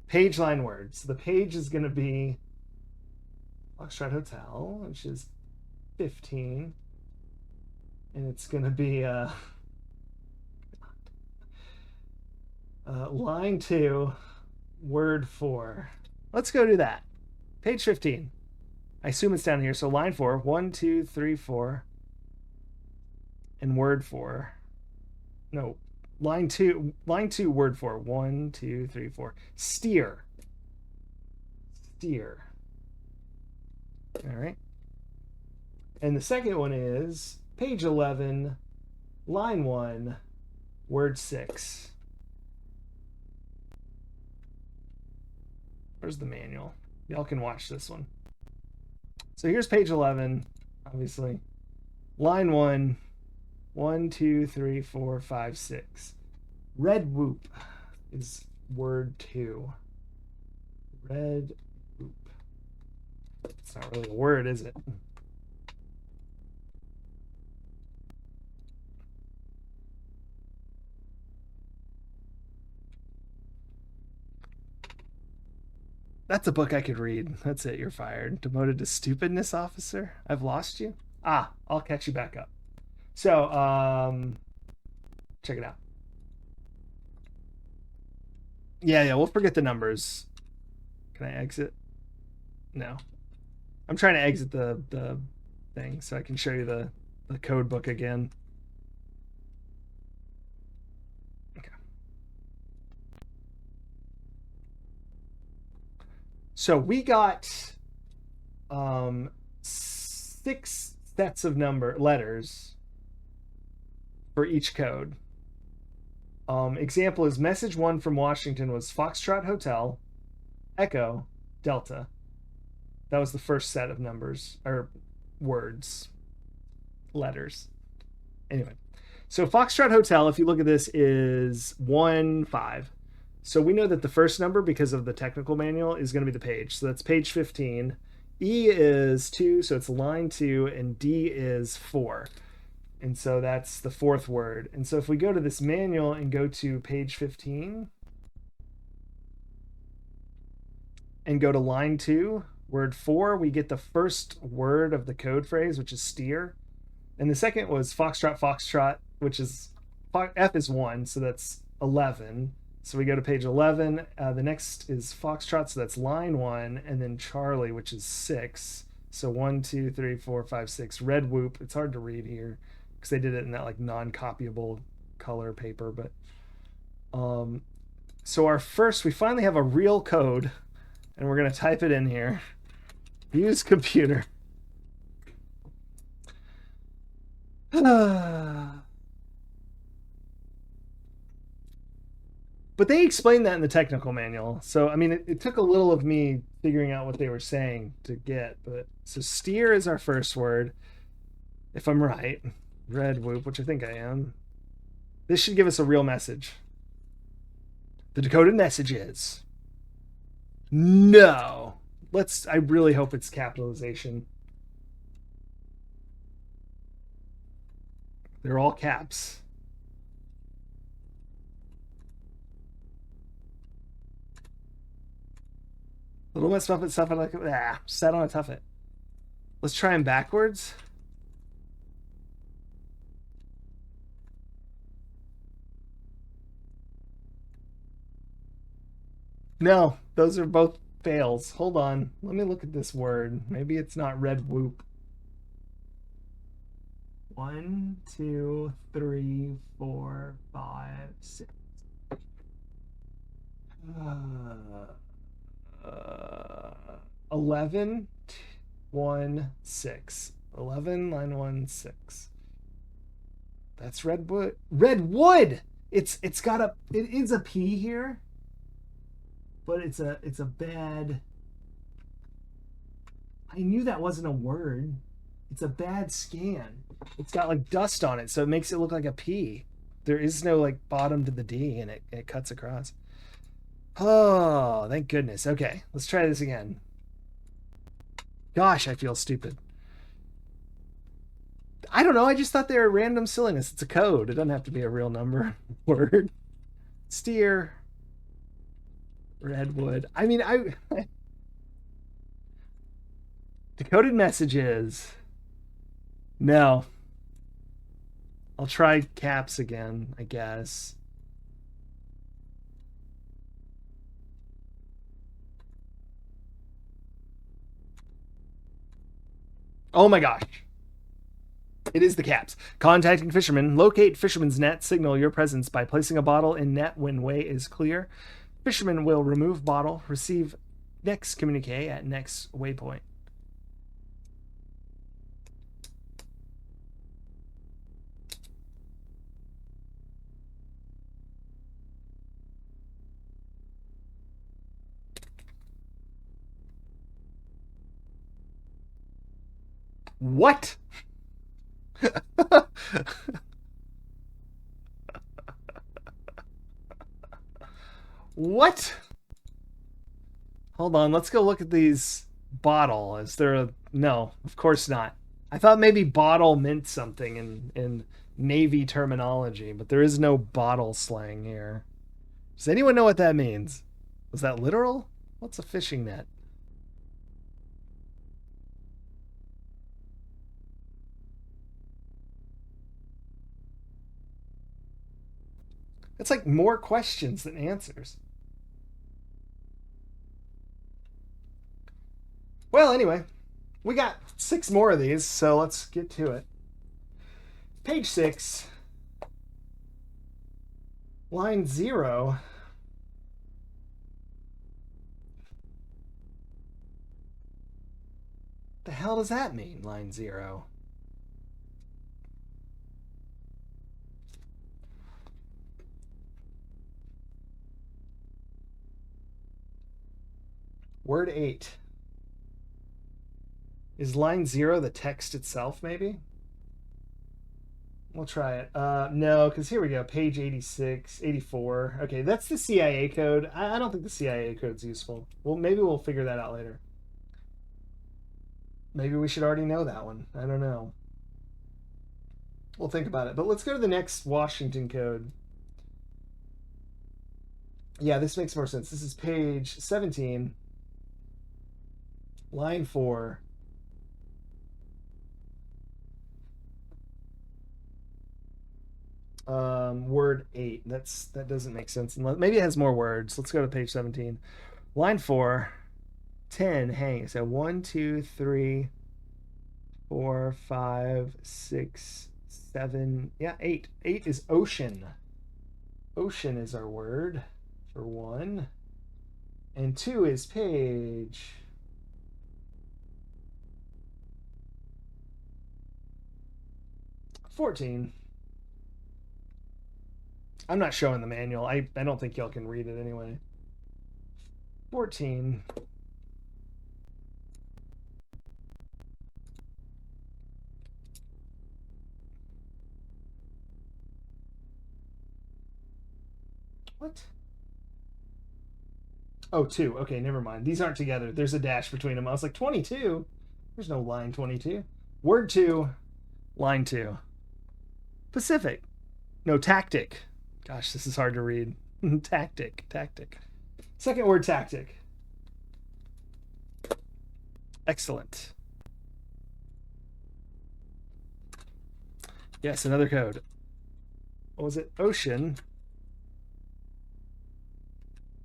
page line words. The page is going to be Foxtrot Hotel, which is 15. And it's going to be line 2, word 4. Let's go do that. Page 15. I assume it's down here. So line 4, 1, 2, 3, 4. And word 4. No, line 2, word 4. 1, 2, 3, 4. Steer. All right. And the second one is page 11, line 1, word 6. Where's the manual? Y'all can watch this one. So here's page 11, obviously. Line 1, 1, 2, 3, 4, 5, 6. Red whoop is word 2. Red whoop. It's not really a word, is it? That's a book I could read. That's it, you're fired. Demoted to stupidness officer? I've lost you? Ah, I'll catch you back up. So, check it out. Yeah, we'll forget the numbers. Can I exit? No. I'm trying to exit the thing so I can show you the code book again. Okay. So we got 6 sets of letters for each code. Example is message 1 from Washington was Foxtrot Hotel, Echo, Delta. That was the first set of numbers, or words, letters. Anyway, so Foxtrot Hotel, if you look at this, is 1, 5. So we know that the first number, because of the technical manual, is going to be the page. So that's page 15. E is 2, so it's line 2, and D is 4. And so that's the 4th word. And so if we go to this manual and go to page 15 and go to line 2, word 4, we get the first word of the code phrase, which is steer. And the second was Foxtrot, which is F is 1, so that's 11. So we go to page 11. The next is Foxtrot, so that's line 1, and then Charlie, which is 6. So 1, 2, 3, 4, 5, 6. Red whoop. It's hard to read here because they did it in that like non-copyable color paper. But so we finally have a real code, and we're gonna type it in here. Use computer. But they explained that in the technical manual. So, I mean, it took a little of me figuring out what they were saying to get. But so steer is our first word, if I'm right. Red whoop, which I think I am. This should give us a real message. The decoded message is no. I really hope it's capitalization. They're all caps. Little Miss Muppet stuff like sat on a tuffet. Let's try them backwards. No, those are both fails. Hold on. Let me look at this word. Maybe it's not red whoop. 1, 2, 3, 4, 5, 6. 11, 1, 6. 11, line 1, 6. That's redwood. Redwood! It's got a, it is a P here, but it's a bad, I knew that wasn't a word. It's a bad scan. It's got like dust on it, so it makes it look like a P. There is no like bottom to the D, and it cuts across. Oh, thank goodness. Okay, let's try this again. Gosh, I feel stupid. I don't know. I just thought they were random silliness. It's a code. It doesn't have to be a real number. Word. Steer. Redwood. I mean, decoded messages. No. I'll try caps again, I guess. Oh my gosh. It is the caps. Contacting fishermen. Locate fisherman's net. Signal your presence by placing a bottle in net when way is clear. Fisherman will remove bottle. Receive next communique at next waypoint. What? What? Hold on, let's go look at these. Bottle. Is there a, no, of course not. I thought maybe bottle meant something in Navy terminology, but there is no bottle slang here. Does anyone know what that means? Was that literal? What's a fishing net? It's like more questions than answers. Well, anyway, we got 6 more of these, so let's get to it. Page 6, line 0. The hell does that mean, line 0? Word 8. Is line 0 the text itself, maybe? We'll try it. No, because here we go. Page 86, 84. Okay, that's the CIA code. I don't think the CIA code's useful. Well, maybe we'll figure that out later. Maybe we should already know that one. I don't know. We'll think about it. But let's go to the next Washington code. Yeah, this makes more sense. This is page 17, line 4. Word 8. That doesn't make sense. Maybe it has more words. Let's go to page 17. Line 4. 10 hang. So 1, 2, 3, 4, 5, 6, 7. Yeah, 8. 8 is ocean. Ocean is our word for 1. And 2 is page 14. I'm not showing the manual. I don't think y'all can read it anyway. 14. What? Oh, 2. Okay, never mind. These aren't together. There's a dash between them. I was like, 22? There's no line 22. Word 2, line 2. Pacific. No, tactic. Gosh, this is hard to read. Tactic. Second word, tactic. Excellent. Yes, another code. What was it? Ocean.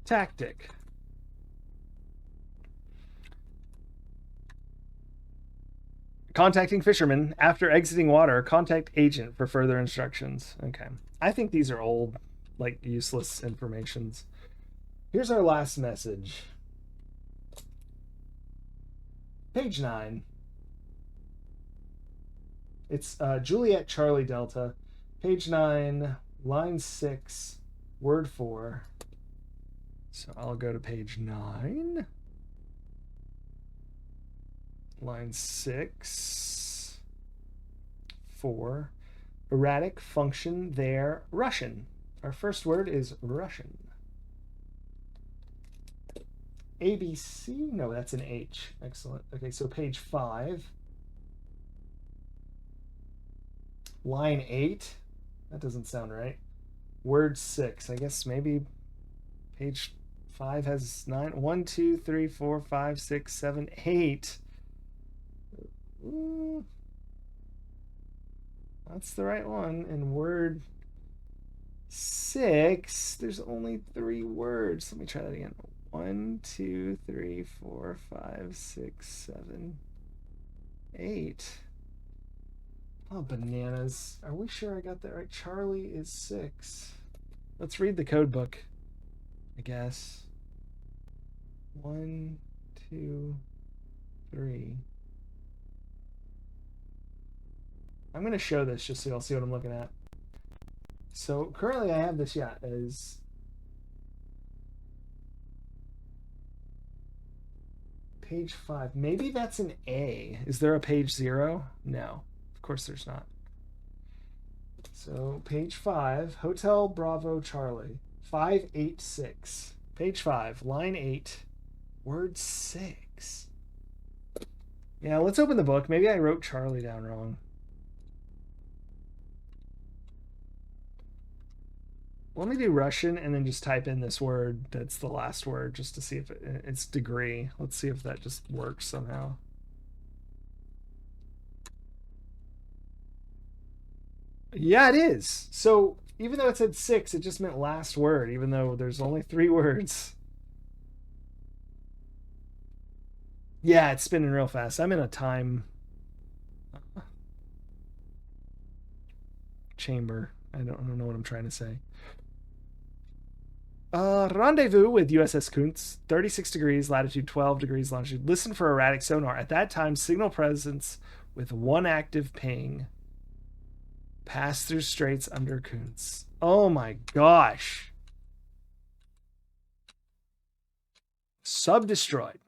Tactic. Contacting fishermen. After exiting water, contact agent for further instructions. Okay. I think these are old, like, useless informations. Here's our last message. Page 9. It's Juliet Charlie Delta. Page 9, line 6, word 4. So I'll go to page 9. Line 6, 4. Erratic function there, Russian. Our first word is Russian. ABC? No, that's an H. Excellent. Okay, so page 5. Line 8. That doesn't sound right. Word 6. I guess maybe page 5 has 9. 1, 2, 3, 4, 5, 6, 7, 8. Ooh. That's the right one. And word 6, there's only 3 words. Let me try that again. 1, 2, 3, 4, 5, 6, 7, 8. Oh, bananas. Are we sure I got that right? Charlie is 6. Let's read the code book, I guess. 1, 2, 3. I'm going to show this just so y'all see what I'm looking at. So currently I have this, as page 5. Maybe that's an A. Is there a page 0? No, of course there's not. So page 5, Hotel Bravo Charlie, 586. Page 5, line 8, word 6. Yeah, let's open the book. Maybe I wrote Charlie down wrong. Let me do Russian and then just type in this word that's the last word just to see if it's degree. Let's see if that just works somehow. Yeah, it is. So even though it said 6, it just meant last word, even though there's only 3 words. Yeah, it's spinning real fast. I'm in a time chamber. I don't know what I'm trying to say. Rendezvous with USS Kuntz, 36 degrees, latitude 12 degrees, longitude. Listen for erratic sonar. At that time, signal presence with 1 active ping. Pass through straits under Kuntz. Oh my gosh. Sub destroyed.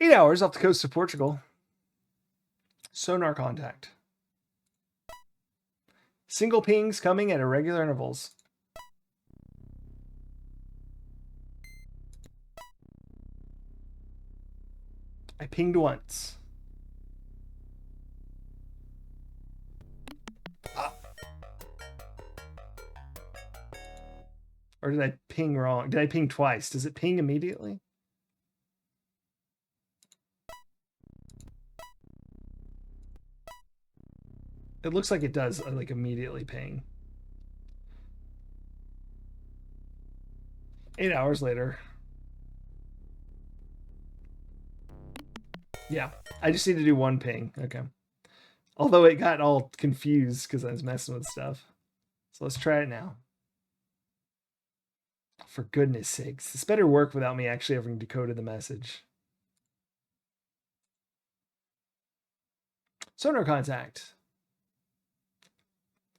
Eight hours off the coast of Portugal. Sonar contact. Single pings coming at irregular intervals. I pinged once. Or did I ping wrong? Did I ping twice? Does it ping immediately? It looks like it does, like, immediately ping. 8 hours later. Yeah, I just need to do 1 ping. Okay. Although it got all confused because I was messing with stuff. So let's try it now. For goodness sakes. This better work without me actually having decoded the message. Sonar contact.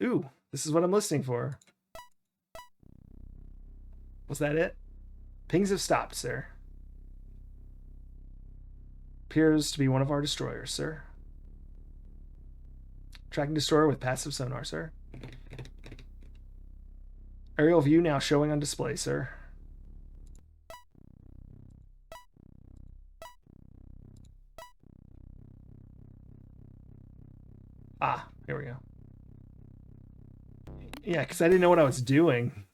Ooh, this is what I'm listening for. Was that it? Pings have stopped, sir. Appears to be one of our destroyers, sir. Tracking destroyer with passive sonar, sir. Aerial view now showing on display, sir. Ah, here we go. Yeah, because I didn't know what I was doing.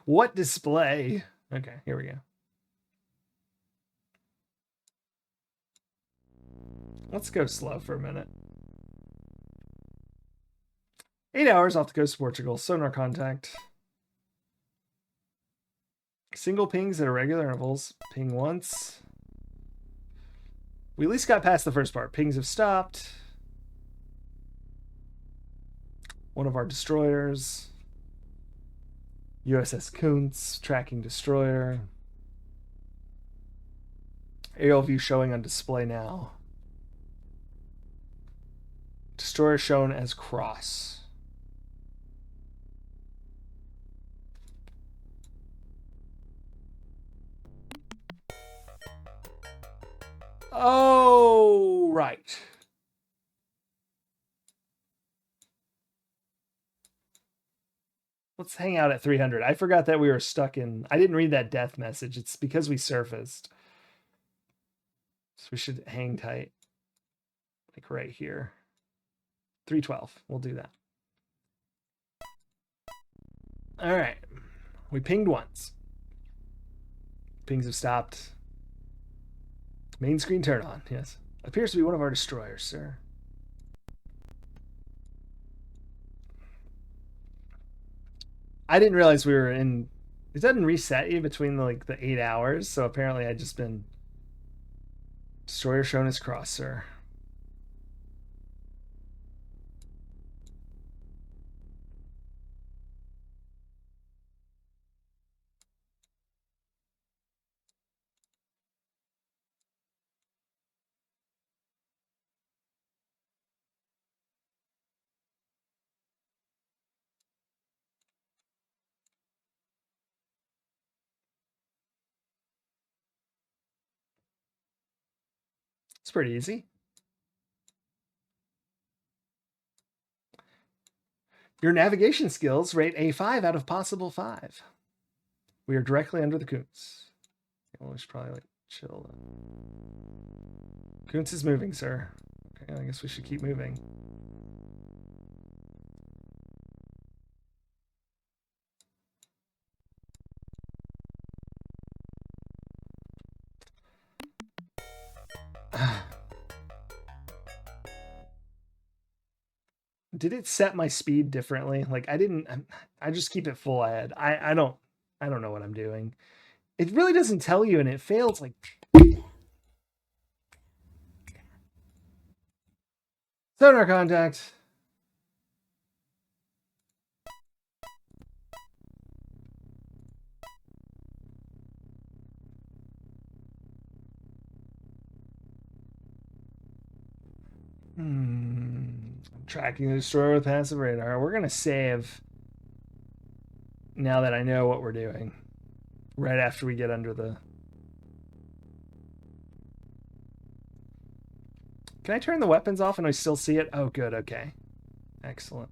What display? Okay, here we go. Let's go slow for a minute. 8 hours off the coast of Portugal. Sonar contact. Single pings at irregular intervals. Ping once. We at least got past the first part. Pings have stopped. One of our destroyers. USS Kuntz, tracking destroyer. Aerial view showing on display now. Destroyer shown as cross. Oh, right. Let's hang out at 300. I forgot that we were stuck in... I didn't read that death message. It's because we surfaced. So we should hang tight. Like right here. 312. We'll do that. All right. We pinged once. Pings have stopped. Main screen turn on. Yes. Appears to be one of our destroyers, sir. I didn't realize we were in... It doesn't reset you between the 8 hours, so apparently I'd just been... Destroyer shown as cross, sir. It's pretty easy. Your navigation skills rate a 5 out of possible 5. We are directly under the Kuntz. Well, we should probably chill. Kuntz is moving, sir. Okay, I guess we should keep moving. Did it set my speed differently? I just keep it full ahead. I don't know what I'm doing. It really doesn't tell you, and it fails sonar contact. Tracking the destroyer with passive radar. We're gonna save now that I know what we're doing. Right after we get under the... Can I turn the weapons off and I still see it? Oh, good. Okay. Excellent.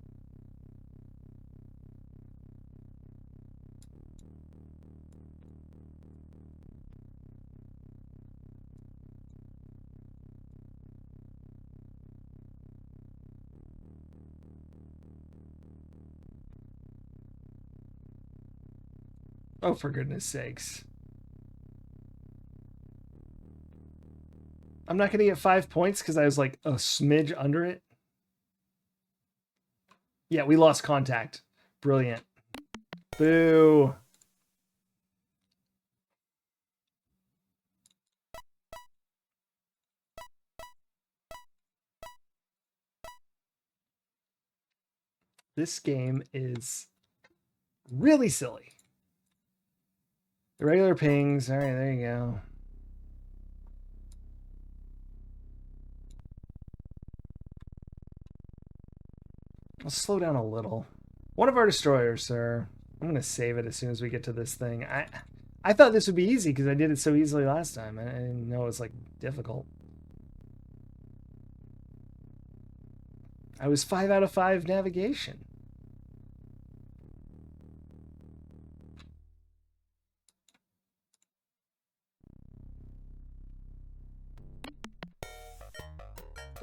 Oh, for goodness sakes. I'm not going to get 5 points because I was a smidge under it. Yeah, we lost contact. Brilliant. Boo. This game is really silly. The regular pings. All right, there you go. I'll slow down a little. One of our destroyers, sir. I'm going to save it as soon as we get to this thing. I thought this would be easy because I did it so easily last time. I didn't know it was difficult. I was 5 out of 5 navigation.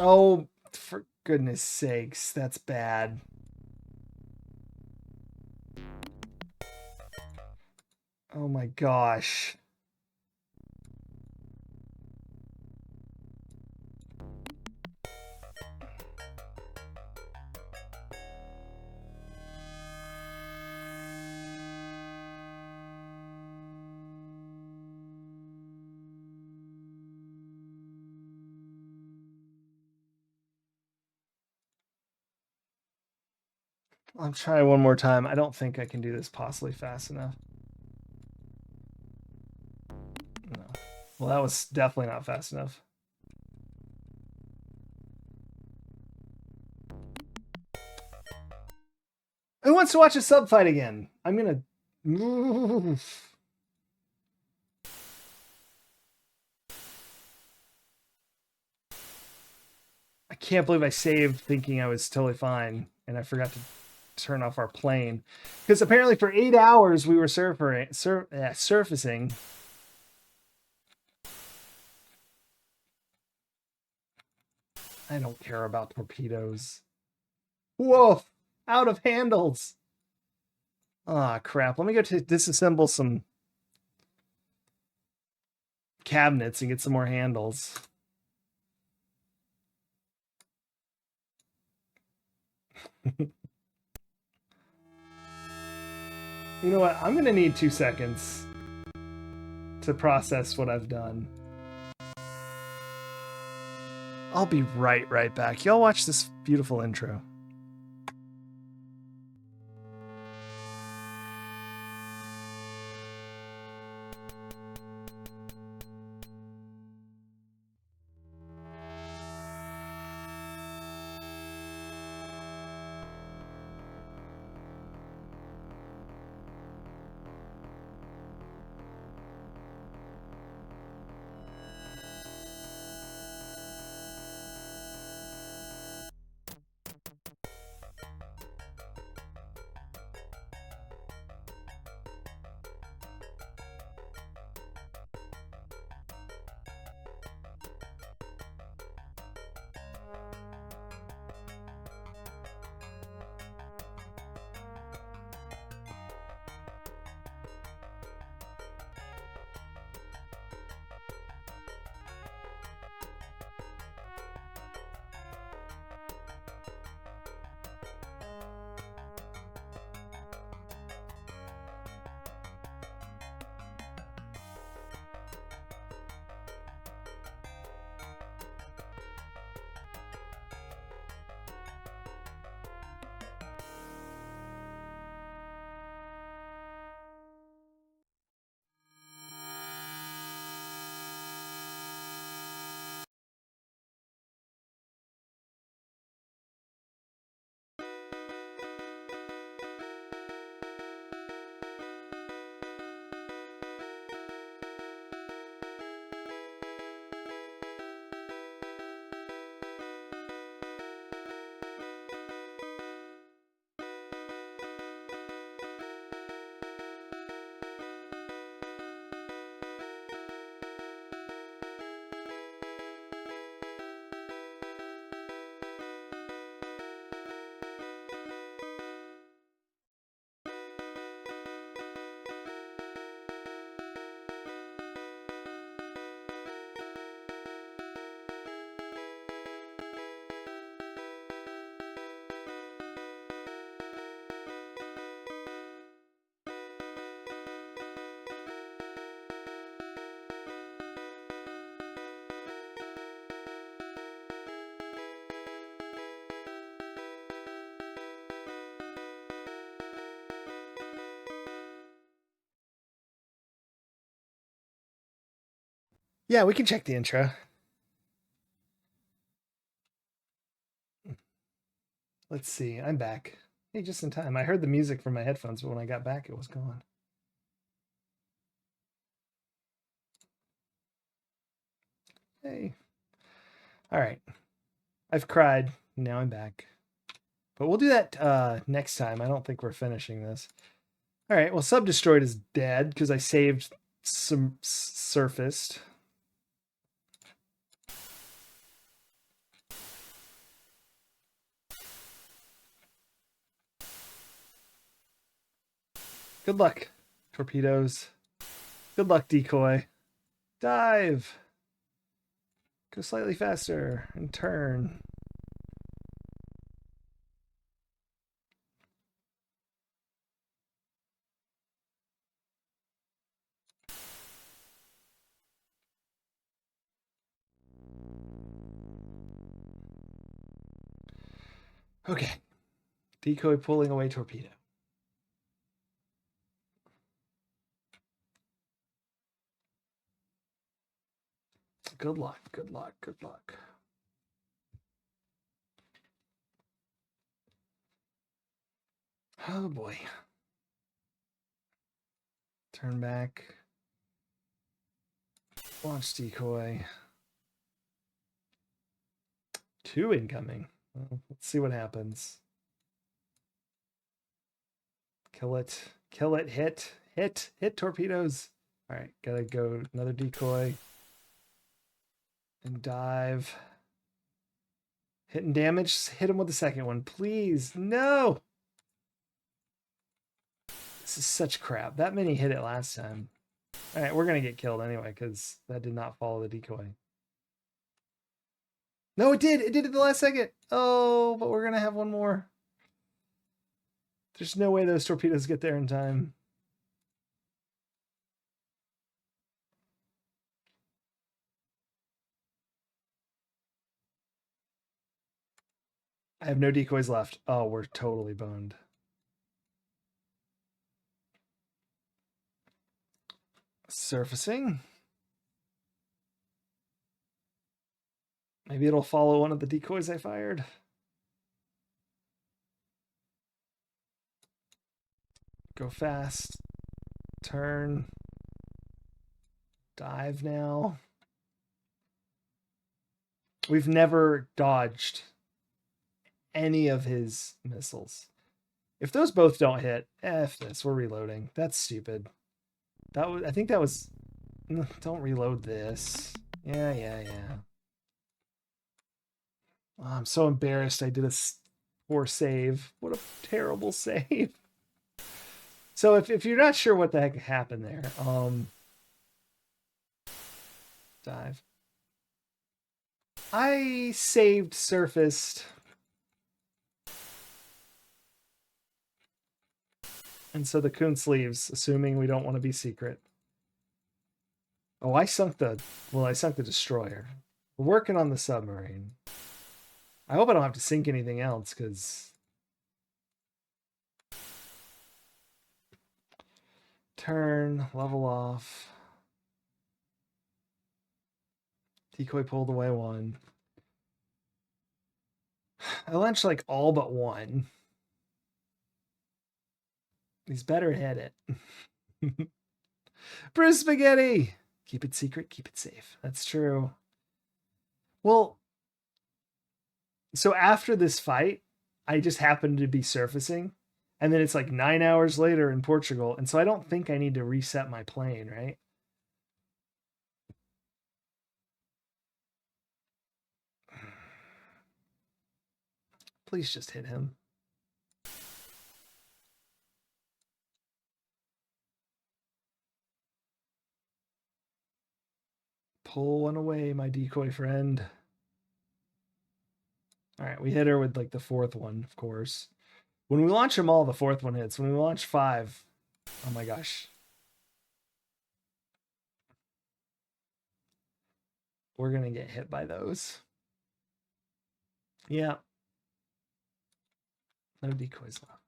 Oh, for goodness sakes, that's bad. Oh my gosh. I'm trying one more time. I don't think I can do this possibly fast enough. No. Well, that was definitely not fast enough. Who wants to watch a sub fight again? I'm gonna move. I can't believe I saved thinking I was totally fine, and I forgot to turn off our plane. Because apparently for 8 hours we were surfacing. I don't care about torpedoes. Whoa! Out of handles! Ah, crap. Let me go to disassemble some cabinets and get some more handles. You know what? I'm going to need 2 seconds to process what I've done. I'll be right back. Y'all watch this beautiful intro. Yeah, we can check the intro. Let's see. I'm back. Hey, just in time. I heard the music from my headphones, but when I got back, it was gone. Hey. All right. I've cried. Now I'm back. But we'll do that next time. I don't think we're finishing this. All right. Well, Sub Destroyed is dead because I saved some surfaced. Good luck, torpedoes. Good luck, decoy. Dive. Go slightly faster and turn. Okay. Decoy pulling away torpedo. Good luck, good luck, good luck. Oh boy. Turn back. Launch decoy. 2 incoming. Well, let's see what happens. Kill it. Kill it. Hit. Hit. Hit torpedoes. All right. Gotta go another decoy. And dive. Hit and damage. Hit him with the second one. Please. No. This is such crap. That many hit it last time. All right. We're going to get killed anyway because that did not follow the decoy. No, it did. It did at the last second. Oh, but we're going to have one more. There's no way those torpedoes get there in time. I have no decoys left. Oh, we're totally boned. Surfacing. Maybe it'll follow one of the decoys I fired. Go fast. Turn. Dive now. We've never dodged any of his missiles. If those both don't hit, F this. We're reloading. That's stupid. That was. I think that was. Don't reload this. Yeah. Oh, I'm so embarrassed. I did a poor save. What a terrible save. So if you're not sure what the heck happened there, dive. I saved surfaced. And so the Kuntz leaves, assuming we don't want to be secret. Oh, I sunk the destroyer. We're working on the submarine. I hope I don't have to sink anything else, because turn, level off. Decoy pulled away 1. I launched like all but 1. He's better hit it. Bruce Spaghetti! Keep it secret, keep it safe. That's true. Well, so after this fight, I just happened to be surfacing. And then it's like 9 hours later in Portugal. And so I don't think I need to reset my plane, right? Please just hit him. Pull one away, my decoy friend. All right, we hit her with like the 4th one, of course. When we launch them all, the 4th one hits. When we launch 5, oh my gosh. We're going to get hit by those. Yeah. No decoys left.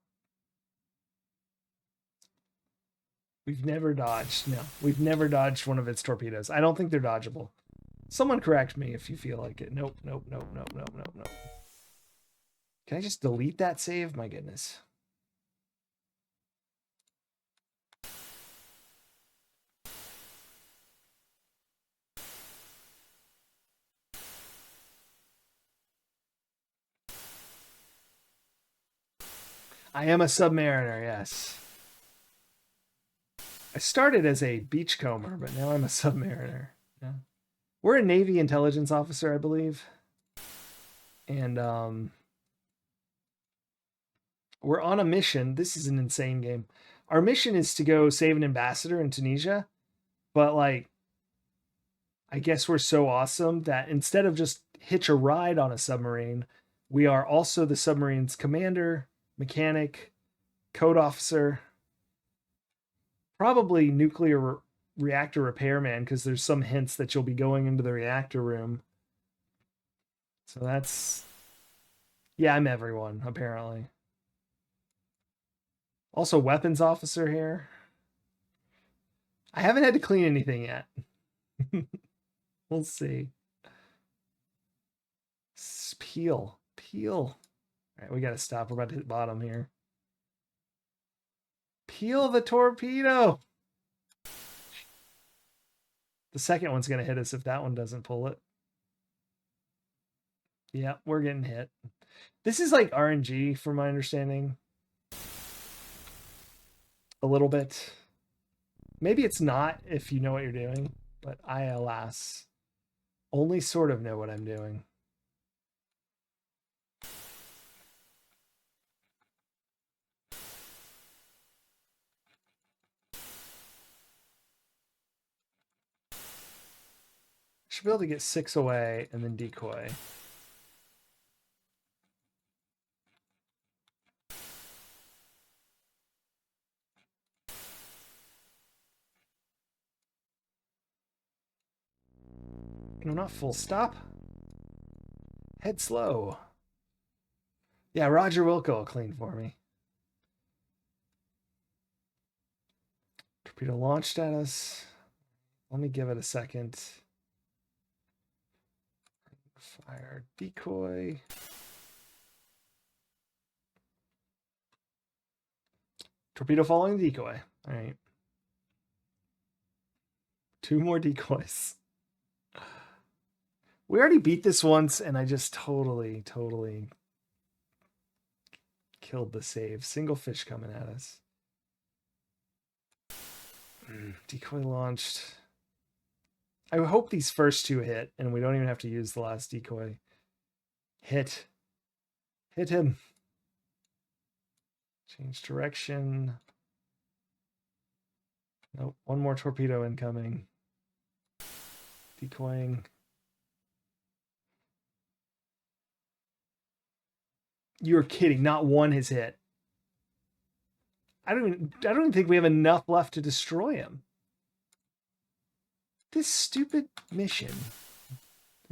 We've never dodged. No, we've never dodged one of its torpedoes. I don't think they're dodgeable. Someone correct me if you feel like it. Nope. Can I just delete that save? My goodness. I am a submariner, yes. I started as a beachcomber, but now I'm a submariner. Yeah. We're a Navy intelligence officer, I believe. And we're on a mission. This is an insane game. Our mission is to go save an ambassador in Tunisia. But like, I guess we're so awesome that instead of just hitch a ride on a submarine, we are also the submarine's commander, mechanic, code officer, probably nuclear reactor repairman, because there's some hints that you'll be going into the reactor room. So that's, yeah, I'm everyone, apparently. Also, weapons officer here. I haven't had to clean anything yet. We'll see. Peel. All right, we got to stop. We're about to hit bottom here. Peel the torpedo. The second one's going to hit us if that one doesn't pull it. Yeah, we're getting hit. This is like RNG from my understanding. A little bit. Maybe it's not if you know what you're doing, but I, alas, only sort of know what I'm doing. Should be able to get 6 away and then decoy. No, not full stop. Head slow. Yeah, Roger Wilco will clean for me. Torpedo launched at us. Let me give it a second. Fire decoy. Torpedo following the decoy. All right. 2 more decoys. We already beat this once, and I just totally killed the save. Single fish coming at us. Decoy launched. I hope these first 2 hit, and we don't even have to use the last decoy. Hit. Hit him. Change direction. Nope. 1 more torpedo incoming. Decoying. You're kidding. Not 1 has hit. I don't even think we have enough left to destroy him. This stupid mission.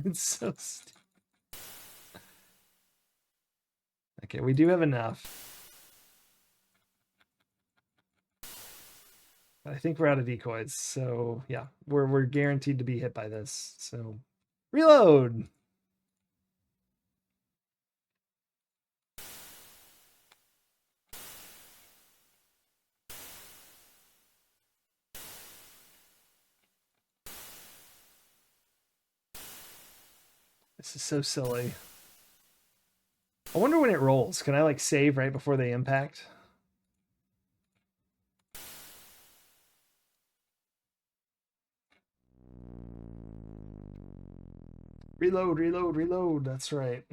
It's so stupid. Okay, we do have enough. But I think we're out of decoys, so yeah, we're guaranteed to be hit by this. So reload. This is so silly. I wonder when it rolls. Can I like save right before they impact? Reload. That's right.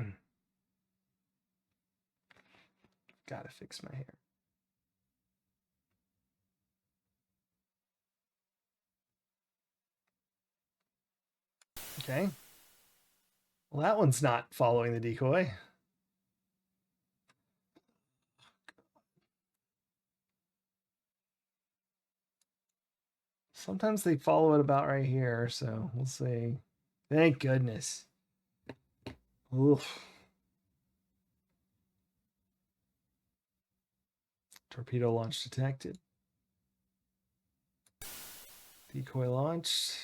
Gotta fix my hair. Okay. Well, that one's not following the decoy. Sometimes they follow it about right here, so we'll see. Thank goodness. Oof. Torpedo launch detected. Decoy launched.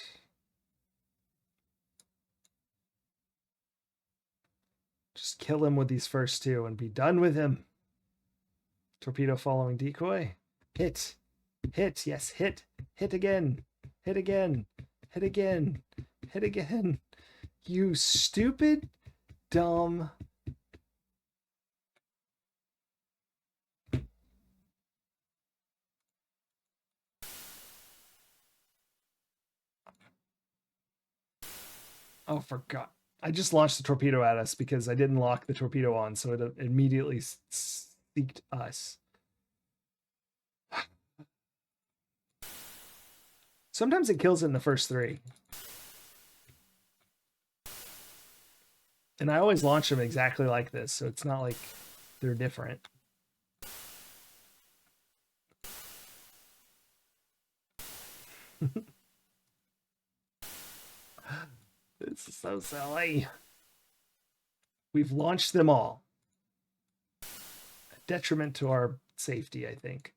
Just kill him with these first 2 and be done with him. Torpedo following decoy. Hit. Yes, hit. Hit again. You stupid, dumb. Oh, forgot. I just launched the torpedo at us because I didn't lock the torpedo on, so it immediately seeked us. Sometimes it kills it in the first 3. And I always launch them exactly like this, so it's not like they're different. This is so silly. We've launched them all. A detriment to our safety, I think.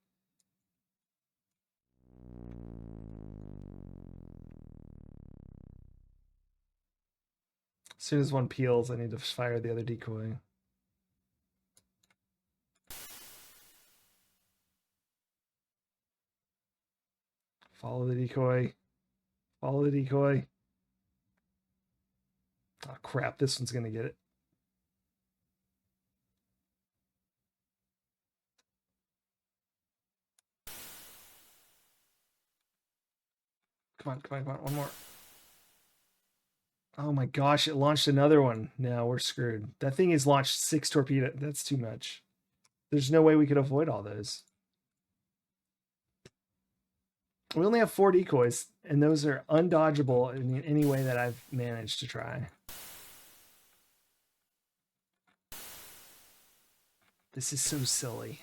As soon as one peels, I need to fire the other decoy. Follow the decoy. Follow the decoy. Oh, crap. This one's going to get it. Come on, come on, come on. One more. Oh my gosh, it launched another one. Now we're screwed. That thing has launched 6 torpedoes. That's too much. There's no way we could avoid all those. We only have 4 decoys, and those are undodgeable in any way that I've managed to try. This is so silly.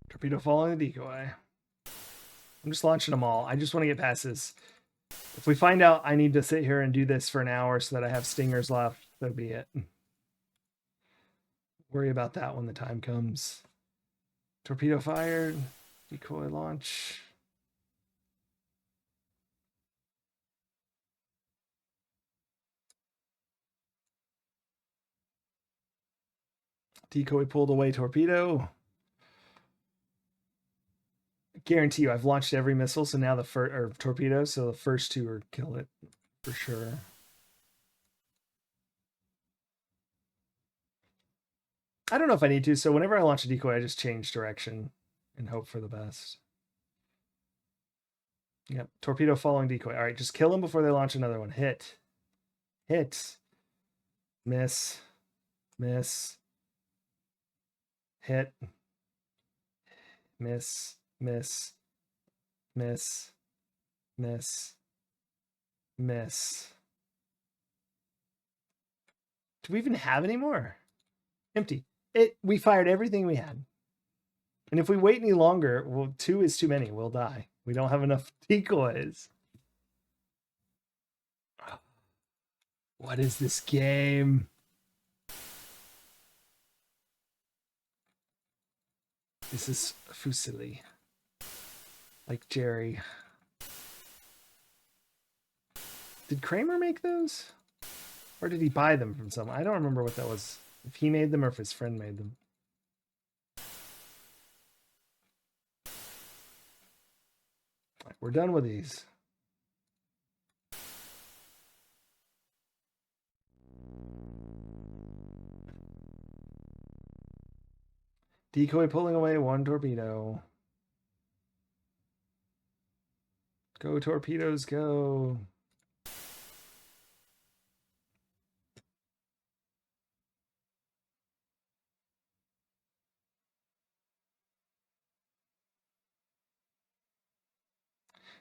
Torpedo following the decoy. I'm just launching them all. I just want to get past this. If we find out I need to sit here and do this for an hour so that I have stingers left, that'll be it. Worry about that when the time comes. Torpedo fired. Decoy launch. Decoy pulled away torpedo. I guarantee you I've launched every missile, so now the first or torpedo, so the first 2 are kill it for sure. I don't know if I need to, so whenever I launch a decoy, I just change direction and hope for the best. Yep, torpedo following decoy. All right, just kill them before they launch another one. Hit. Hit. Miss. Miss. Hit. Miss. Miss. Miss. Miss. Miss. Do we even have any more? Empty. We fired everything we had. And if we wait any longer, well, 2 is too many. We'll die. We don't have enough decoys. What is this game? This is Fusili. Like Jerry. Did Kramer make those? Or did he buy them from someone? I don't remember what that was. If he made them or if his friend made them. Right, we're done with these. Decoy pulling away 1 torpedo. Go torpedoes, go.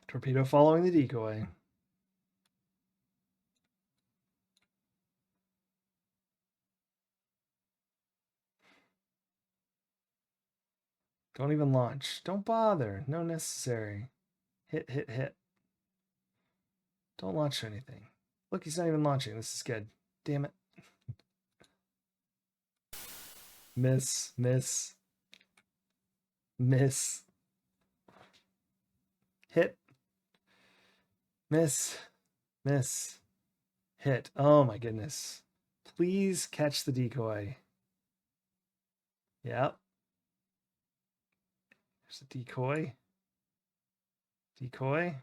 Torpedo following the decoy. Don't even launch. Don't bother. No necessary. Hit, hit, hit. Don't launch anything. Look, he's not even launching. This is good. Damn it. Miss, miss. Miss. Hit. Miss. Miss. Hit. Oh my goodness. Please catch the decoy. Yep. There's a decoy. Decoy.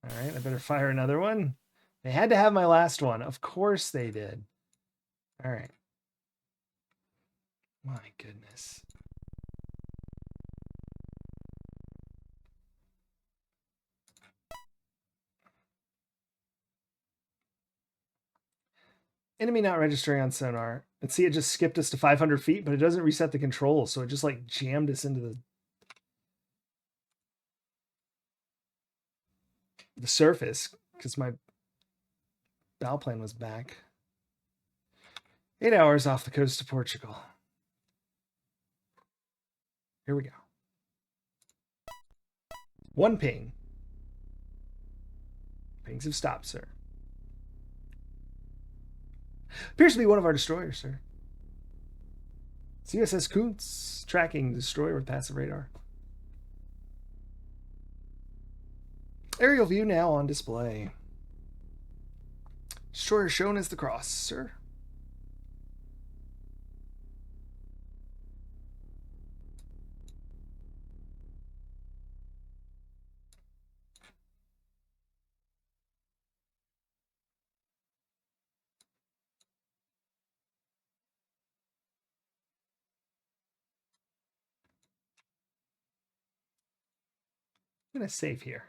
All right, I better fire another one. They had to have my last one. Of course they did. All right. My goodness. Enemy not registering on sonar. And see, it just skipped us to 500 feet, but it doesn't reset the controls, so it just like jammed us into the surface because my bow plane was back. 8 hours off the coast of Portugal. Here we go. 1 ping. Pings have stopped, sir. Appears to be one of our destroyers, sir. CSS Kuntz tracking destroyer with passive radar. Aerial view now on display. Destroyer shown as the cross, sir. I'm going to save here.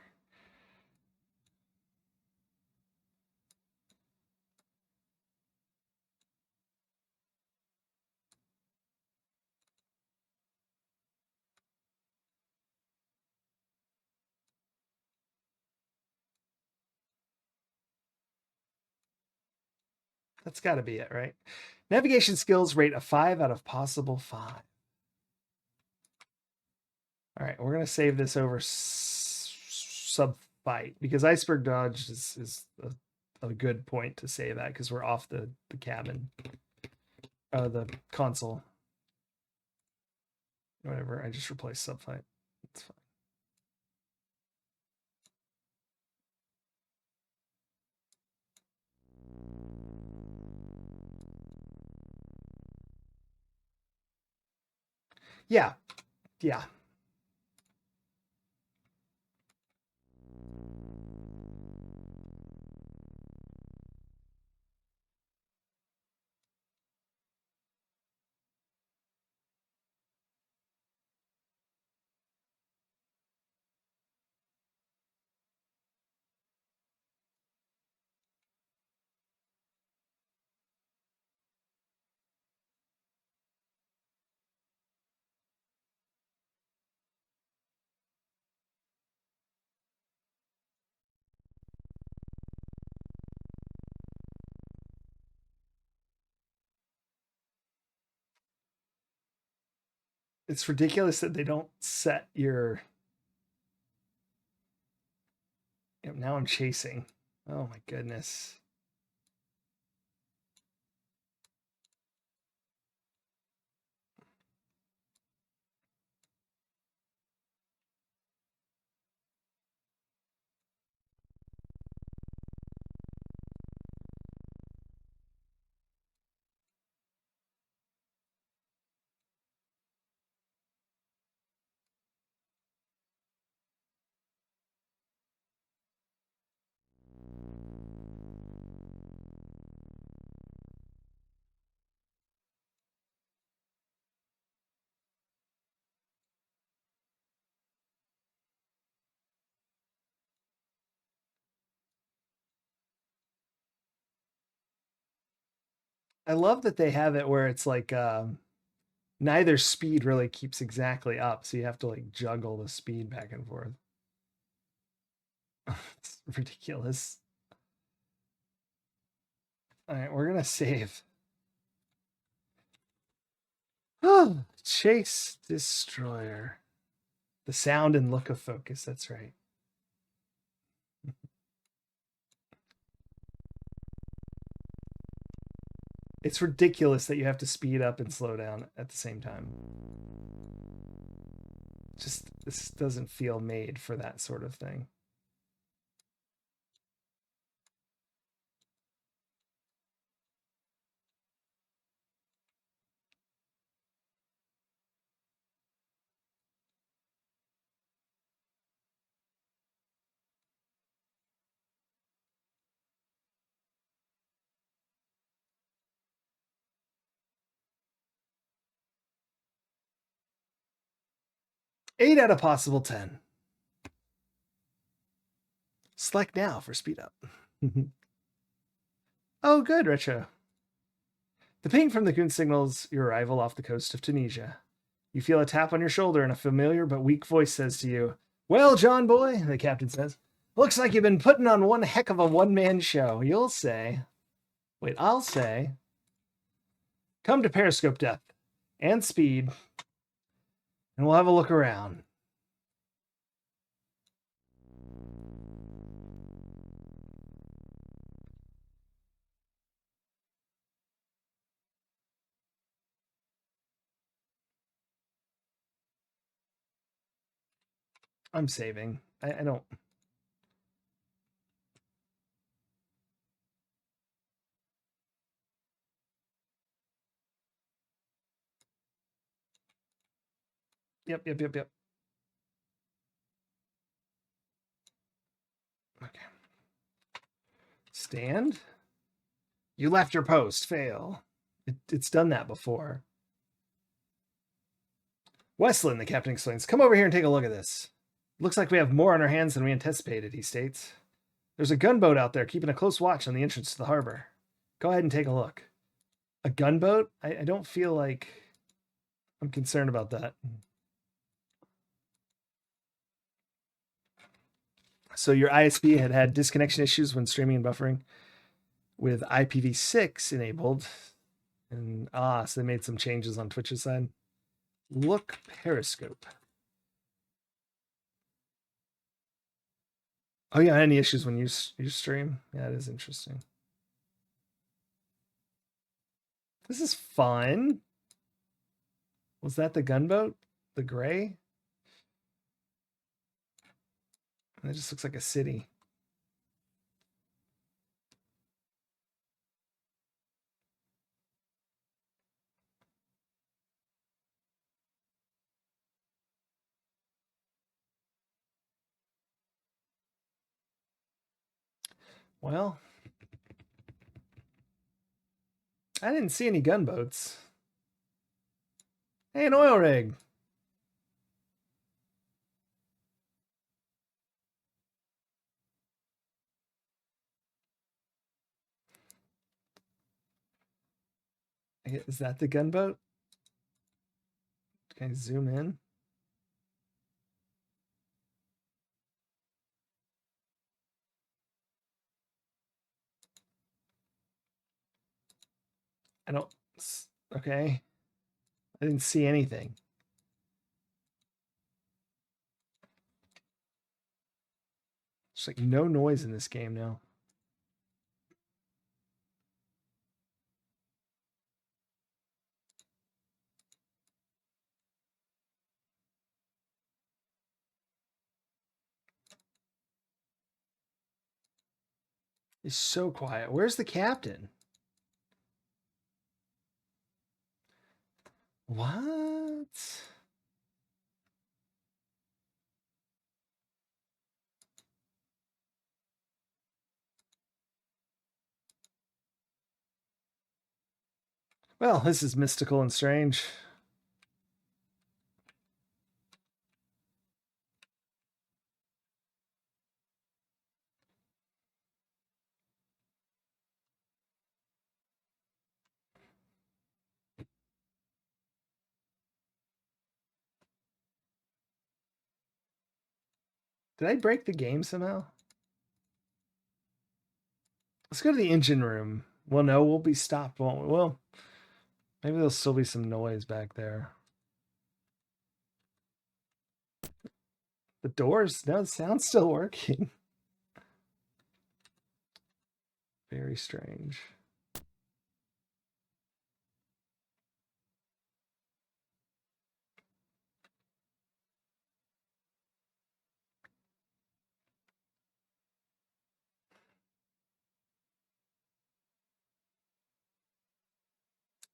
That's got to be it, right? Navigation skills rate a 5 out of possible 5. All right, we're going to save this over sub fight because iceberg dodge is a good point to save that because we're off the cabin, the console. Whatever, I just replaced sub fight. It's fine. Yeah. It's ridiculous that they don't set your... Now I'm chasing. Oh my goodness. I love that they have it where it's like neither speed really keeps exactly up, so you have to like juggle the speed back and forth. It's ridiculous. All right, we're gonna save. Oh, chase destroyer. The sound and look of focus. That's right. It's ridiculous that you have to speed up and slow down at the same time. Just this doesn't feel made for that sort of thing. Eight out of possible 10. Select now for speed up. Oh, good, Retro. The ping from the Coon signals your arrival off the coast of Tunisia. You feel a tap on your shoulder and a familiar but weak voice says to you, "Well, John boy," the captain says, "looks like you've been putting on one heck of a one-man show." You'll say, wait, I'll say, "Come to periscope depth and speed, and we'll have a look around." I'm saving. I don't. Yep. Okay. Stand. You left your post. Fail. It's done that before. Westland, the captain explains. Come over here and take a look at this. Looks like we have more on our hands than we anticipated, he states. There's a gunboat out there keeping a close watch on the entrance to the harbor. Go ahead and take a look. A gunboat? I don't feel like I'm concerned about that. So your ISP had disconnection issues when streaming and buffering with IPv6 enabled. And so they made some changes on Twitch's side. Look Periscope. Oh yeah, any issues when you stream? Yeah, that is interesting. This is fun. Was that the gunboat? The gray? That just looks like a city. Well, I didn't see any gunboats. Hey, an oil rig. Is that the gunboat? Can I zoom in? I don't. Okay. I didn't see anything. There's like no noise in this game now. It's so quiet. Where's the captain? What? Well, this is mystical and strange. Did I break the game somehow? Let's go to the engine room. Well, no, we'll be stopped, won't we? Well, maybe there'll still be some noise back there. The doors, no, the sound's still working. Very strange.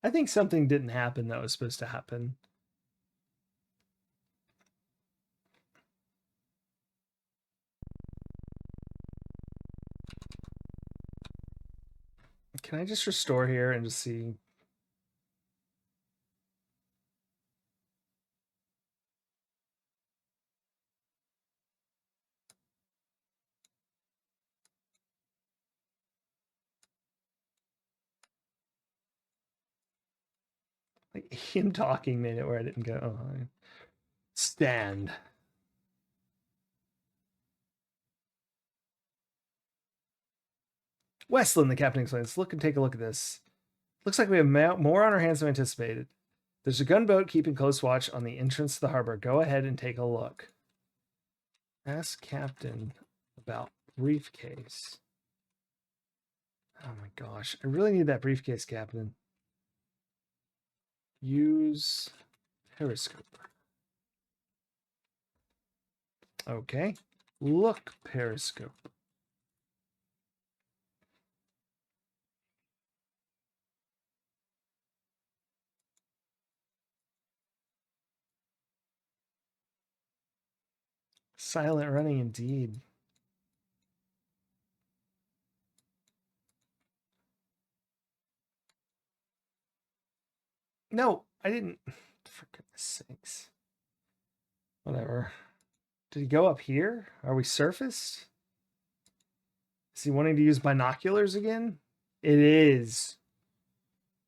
I think something didn't happen that was supposed to happen. Can I just restore here and just see? Like him talking made it where I didn't go. Oh, stand. Westland, the captain explains. Look and take a look at this. Looks like we have more on our hands than anticipated. There's a gunboat keeping close watch on the entrance to the harbor. Go ahead and take a look. Ask captain about briefcase. Oh my gosh. I really need that briefcase, captain. Use Periscope. Okay. Look, periscope. Silent running indeed. No, I didn't. For goodness sakes. Whatever. Did he go up here? Are we surfaced? Is he wanting to use binoculars again? It is.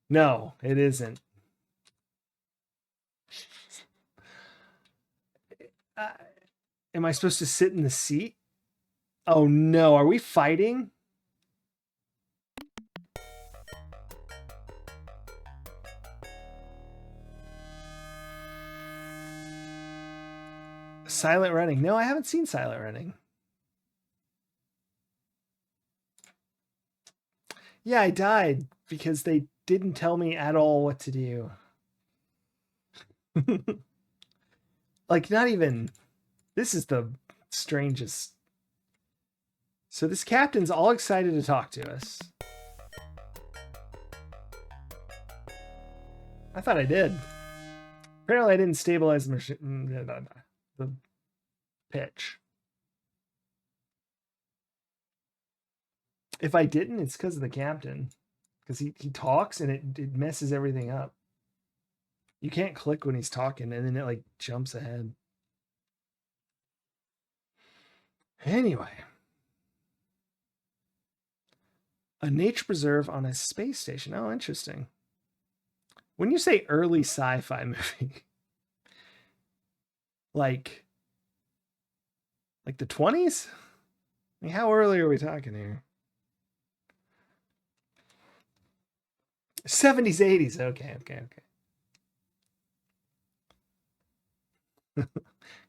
No, it isn't. Uh, am I supposed to sit in the seat? Oh no, are we fighting? Silent running. No, I haven't seen silent running. Yeah, I died because they didn't tell me at all what to do. Like, not even. This is the strangest. So this captain's all excited to talk to us. I thought I did. Apparently I didn't stabilize the machine. The pitch. If I didn't, it's because of the captain. Because he talks and it messes everything up. You can't click when he's talking and then it like jumps ahead. Anyway. A nature preserve on a space station. Oh, interesting. When you say early sci-fi movie, like the 20s? I mean, how early are we talking here? 70s, 80s. Okay. So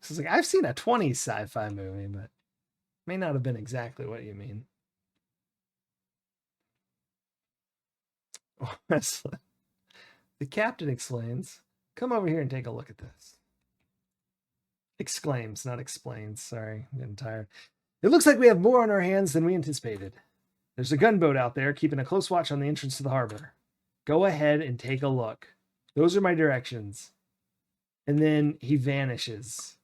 it's like, I've seen a 20s sci-fi movie, but may not have been exactly what you mean. The captain explains, come over here and take a look at this. Exclaims, not explains. Sorry, I'm getting tired. It looks like we have more on our hands than we anticipated. There's a gunboat out there keeping a close watch on the entrance to the harbor. Go ahead and take a look. Those are my directions. And then he vanishes.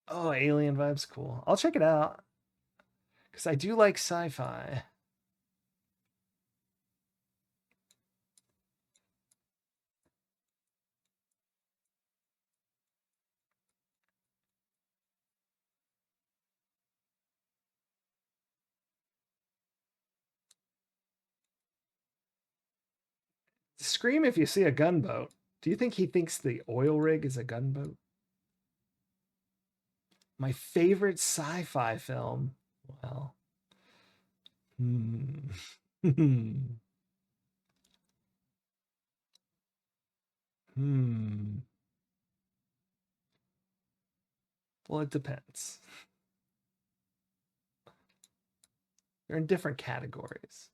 Oh, alien vibes, cool. I'll check it out. Because I do like sci-fi. Scream if you see a gunboat. Do you think he thinks the oil rig is a gunboat? My favorite sci-fi film. Well. Well, it depends. They're in different categories.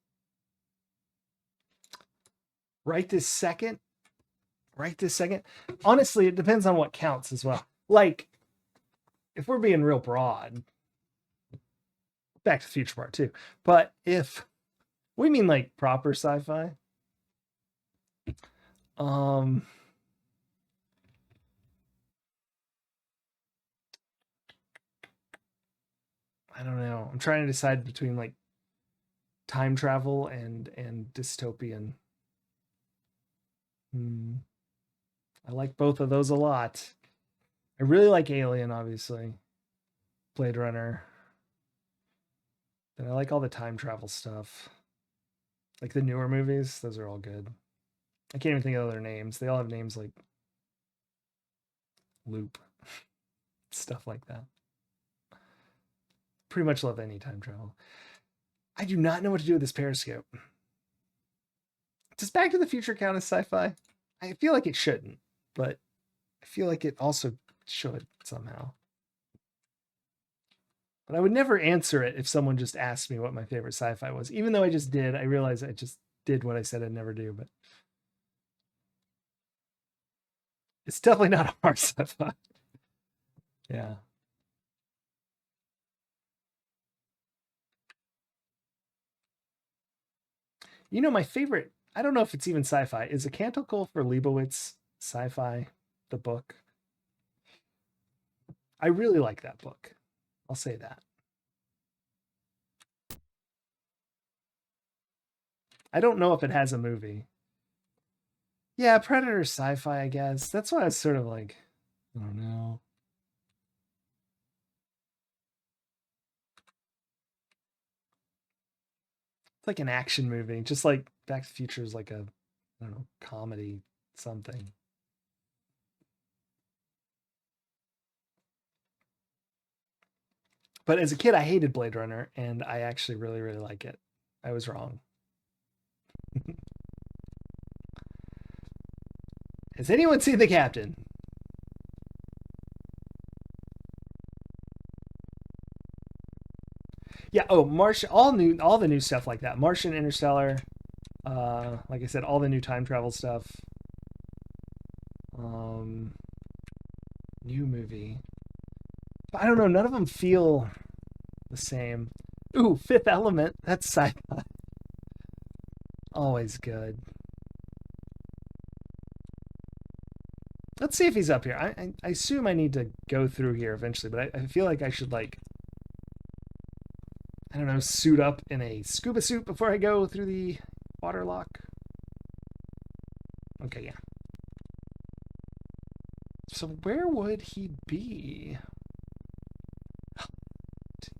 Right this second. Honestly, it depends on what counts as well. Like, if we're being real broad, Back to the Future Part 2. But if we mean like proper sci-fi, I don't know. I'm trying to decide between like time travel and dystopian. I like both of those a lot. I really like Alien, obviously. Blade Runner. And I like all the time travel stuff. Like the newer movies, those are all good. I can't even think of their names. They all have names like Loop. Stuff like that. Pretty much love any time travel. I do not know what to do with this periscope. Does Back to the Future count as sci-fi? I feel like it shouldn't, but I feel like it also should somehow. But I would never answer it if someone just asked me what my favorite sci-fi was. Even though I just did, I realized I just did what I said I'd never do. But It's definitely not a hard sci-fi. Yeah. You know, my favorite, I don't know if it's even sci-fi, is A Canticle for Leibowitz sci-fi, the book. I really like that book. I'll say that. I don't know if it has a movie. Yeah, Predator sci-fi, I guess. That's why I was sort of like, I don't know. It's like an action movie, just like Back to the Future is like a, I don't know, comedy something. But as a kid, I hated Blade Runner, and I actually really, really like it. I was wrong. Has anyone seen The Captain? Yeah. Oh, Martian. All the new stuff like that. Martian, Interstellar. Like I said, all the new time travel stuff. Um, New movie. I don't know. None of them feel the same. Ooh, Fifth Element. That's sci-fi. Always good. Let's see if he's up here. I assume I need to go through here eventually, but I feel like I should like, I don't know, suit up in a scuba suit before I go through the water lock. Okay, yeah. So where would he be?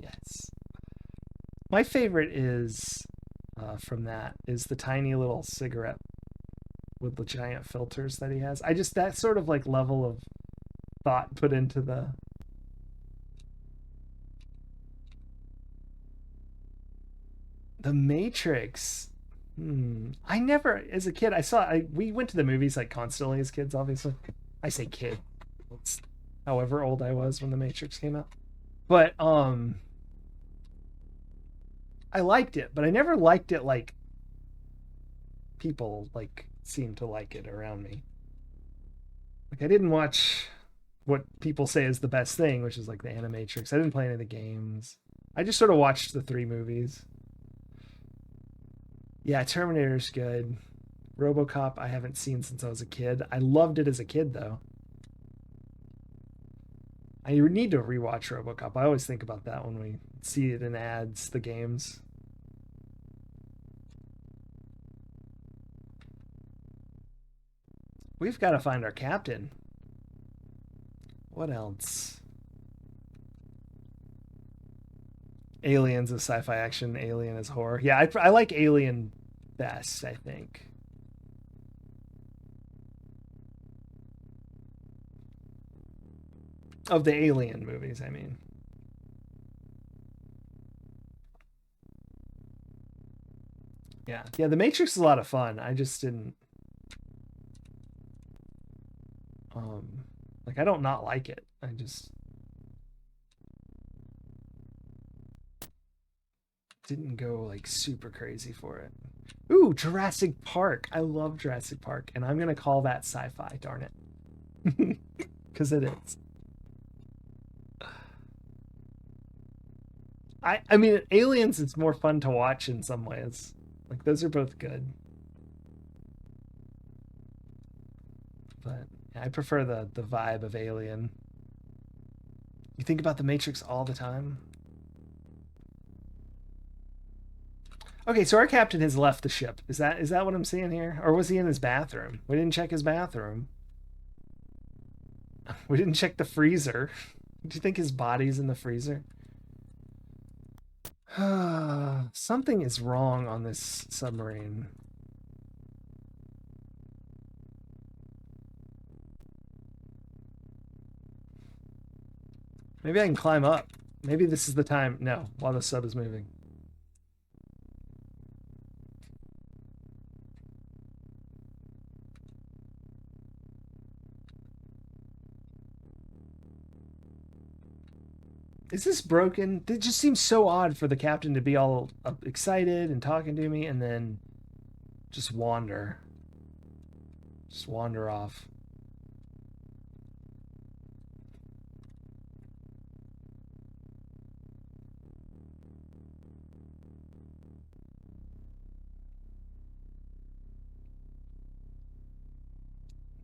Yes. My favorite is from that is the tiny little cigarette with the giant filters that he has. I just that sort of like level of thought put into the Matrix. I never, as a kid, we went to the movies like constantly as kids, obviously. I say kid. It's however old I was when the Matrix came out. But I liked it, but I never liked it like people like seem to like it around me. Like I didn't watch what people say is the best thing, which is like the Animatrix. I didn't play any of the games. I just sort of watched the three movies. Yeah, Terminator's good. RoboCop I haven't seen since I was a kid. I loved it as a kid though. I need to rewatch RoboCop. I always think about that when we see it in ads, the games. We've got to find our captain. What else? Aliens is sci-fi action. Alien is horror. Yeah, I like Alien best, I think. Of the Alien movies, I mean. Yeah. Yeah, The Matrix is a lot of fun. I just didn't like I don't not like it. I just didn't go like super crazy for it. Ooh, Jurassic Park. I love Jurassic Park, and I'm gonna call that sci-fi, darn it. Because it is. I mean Aliens is more fun to watch in some ways. Like those are both good. But yeah, I prefer the vibe of Alien. You think about the Matrix all the time? Okay, so our captain has left the ship. Is that what I'm seeing here? Or was he in his bathroom? We didn't check his bathroom. We didn't check the freezer. Do you think his body's in the freezer? Something is wrong on this submarine. Maybe I can climb up. Maybe this is the time. No, while the sub is moving. Is this broken? It just seems so odd for the captain to be all excited and talking to me and then just wander. Just wander off.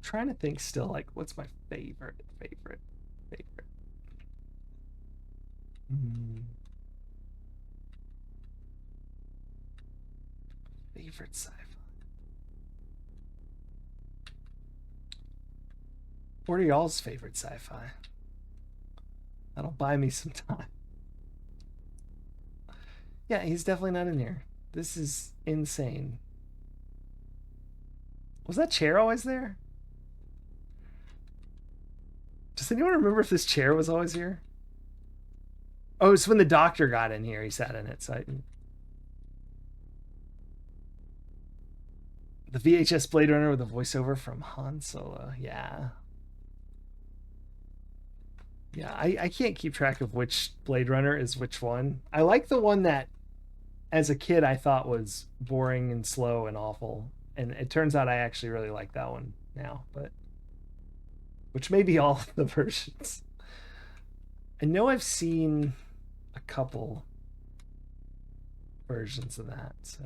trying to think still, like, what's my favorite? Hmm. Favorite sci-fi. What are y'all's favorite sci-fi? That'll buy me some time. Yeah, he's definitely not in here. This is insane. Was that chair always there? Does anyone remember if this chair was always here? Oh, it's when the doctor got in here. He sat in it. So the VHS Blade Runner with a voiceover from Han Solo. Yeah. Yeah, I can't keep track of which Blade Runner is which one. I like the one that, as a kid, I thought was boring and slow and awful. And it turns out I actually really like that one now, but which may be all the versions. I know I've seen a couple versions of that, so.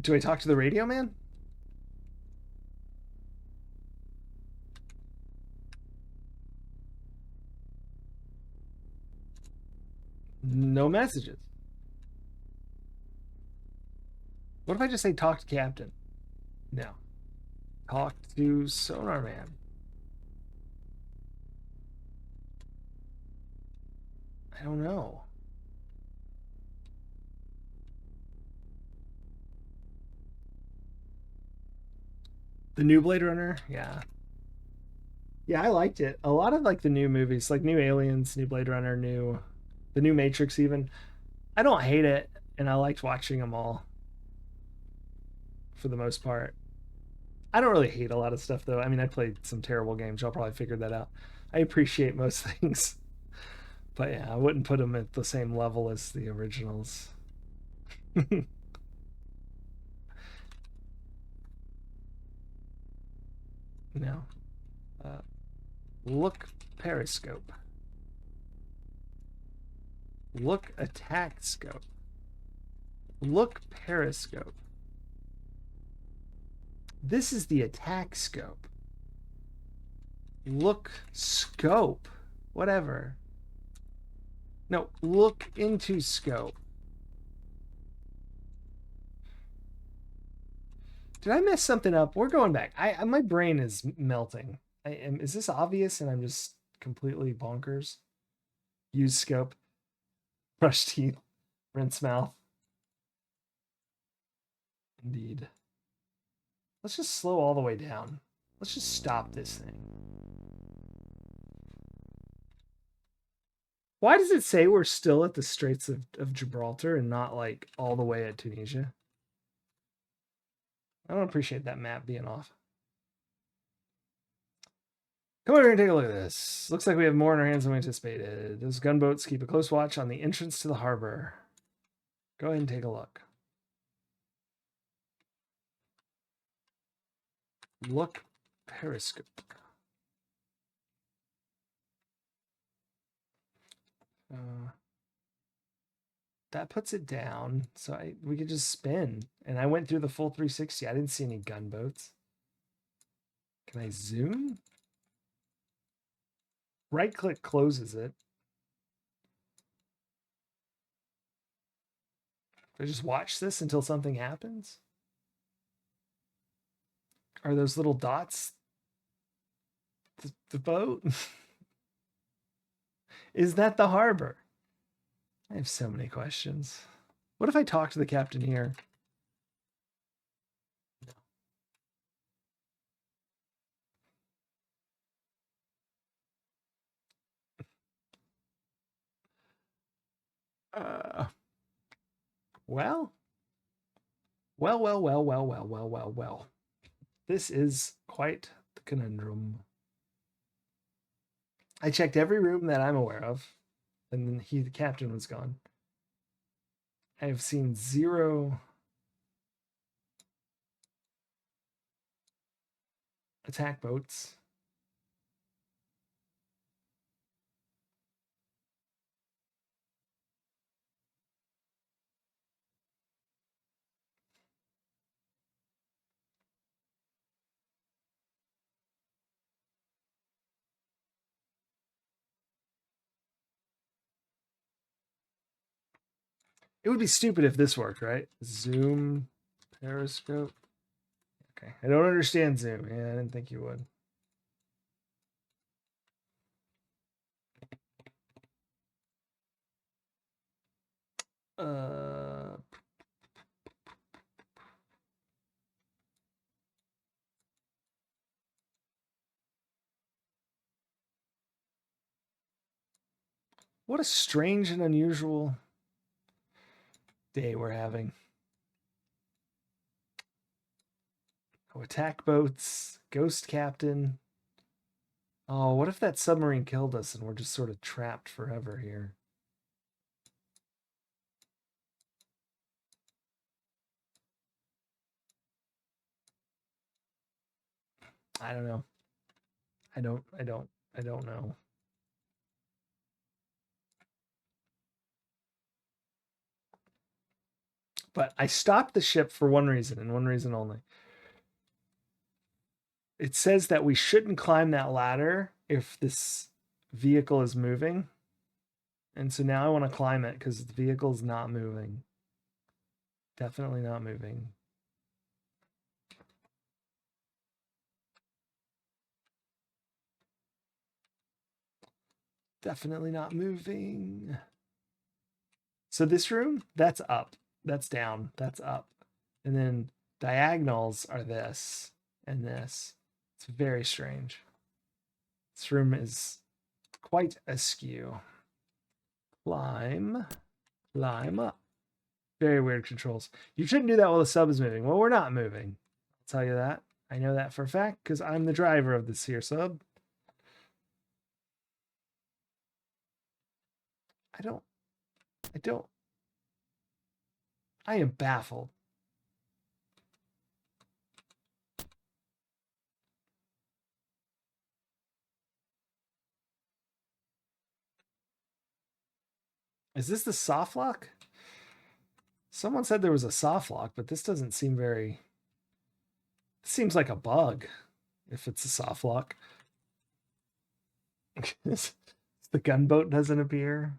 Do I talk to the radio man? No messages. What if I just say talk to Captain? No. Talk to Sonar Man. I don't know. The new Blade Runner? Yeah. Yeah, I liked it. A lot of like the new movies, like new Aliens, new Blade Runner, the new Matrix even. I don't hate it, and I liked watching them all for the most part. I don't really hate a lot of stuff though. I mean, I played some terrible games. Y'all probably figured that out. I appreciate most things, but yeah, I wouldn't put them at the same level as the originals. No. Uh, look periscope. Look attack scope. Look periscope. This is the attack scope. Look scope. Whatever. No, look into scope. Did I mess something up? We're going back. My brain is melting. Is this obvious and I'm just completely bonkers? Use scope. Brush teeth. Rinse mouth. Indeed. Let's just slow all the way down. Let's just stop this thing. Why does it say we're still at the Straits of Gibraltar and not like all the way at Tunisia? I don't appreciate that map being off. Come over here and take a look at this. Looks like we have more in our hands than we anticipated. Those gunboats keep a close watch on the entrance to the harbor. Go ahead and take a look. Look periscope. That puts it down, so we could just spin. And I went through the full 360. I didn't see any gunboats. Can I zoom? Right click closes it. Do I just watch this until something happens? Are those little dots the boat? Is that the harbor? I have so many questions. What if I talk to the captain here? Uh, well. This is quite the conundrum. I checked every room that I'm aware of, and then the captain was gone. I have seen 0 attack boats. It would be stupid if this worked, right? Zoom, periscope. Okay, I don't understand Zoom. Yeah, I didn't think you would. What a strange and unusual day we're having. Oh, attack boats, ghost captain. Oh, what if that submarine killed us and we're just sort of trapped forever here? I don't know. I don't know. But I stopped the ship for one reason and one reason only. It says that we shouldn't climb that ladder if this vehicle is moving. And so now I want to climb it because the vehicle's not moving. Definitely not moving. Definitely not moving. So this room, that's up. That's down. That's up. And then diagonals are this and this. It's very strange. This room is quite askew. Climb up. Very weird controls. You shouldn't do that while the sub is moving. Well, we're not moving. I'll tell you that. I know that for a fact because I'm the driver of this here sub. I am baffled. Is this the soft lock? Someone said there was a soft lock, but this doesn't seem very... This seems like a bug if it's a soft lock. The gunboat doesn't appear.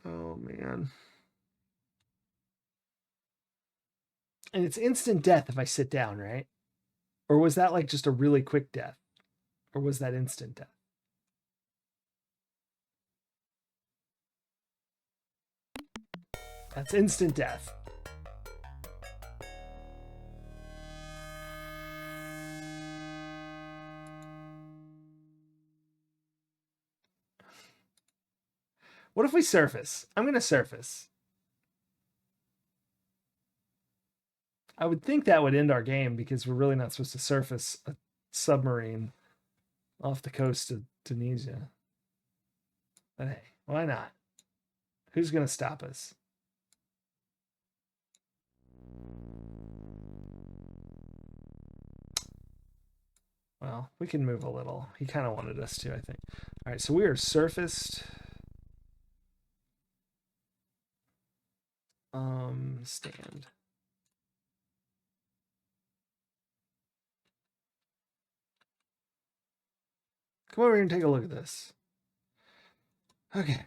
Oh, man. And it's instant death if I sit down, right? Or was that like just a really quick death? Or was that instant death? That's instant death. What if we surface? I'm going to surface. I would think that would end our game because we're really not supposed to surface a submarine off the coast of Tunisia. But hey, why not? Who's going to stop us? Well, we can move a little. He kind of wanted us to, I think. All right, so we are surfaced. Stand. Come over here and take a look at this. Okay.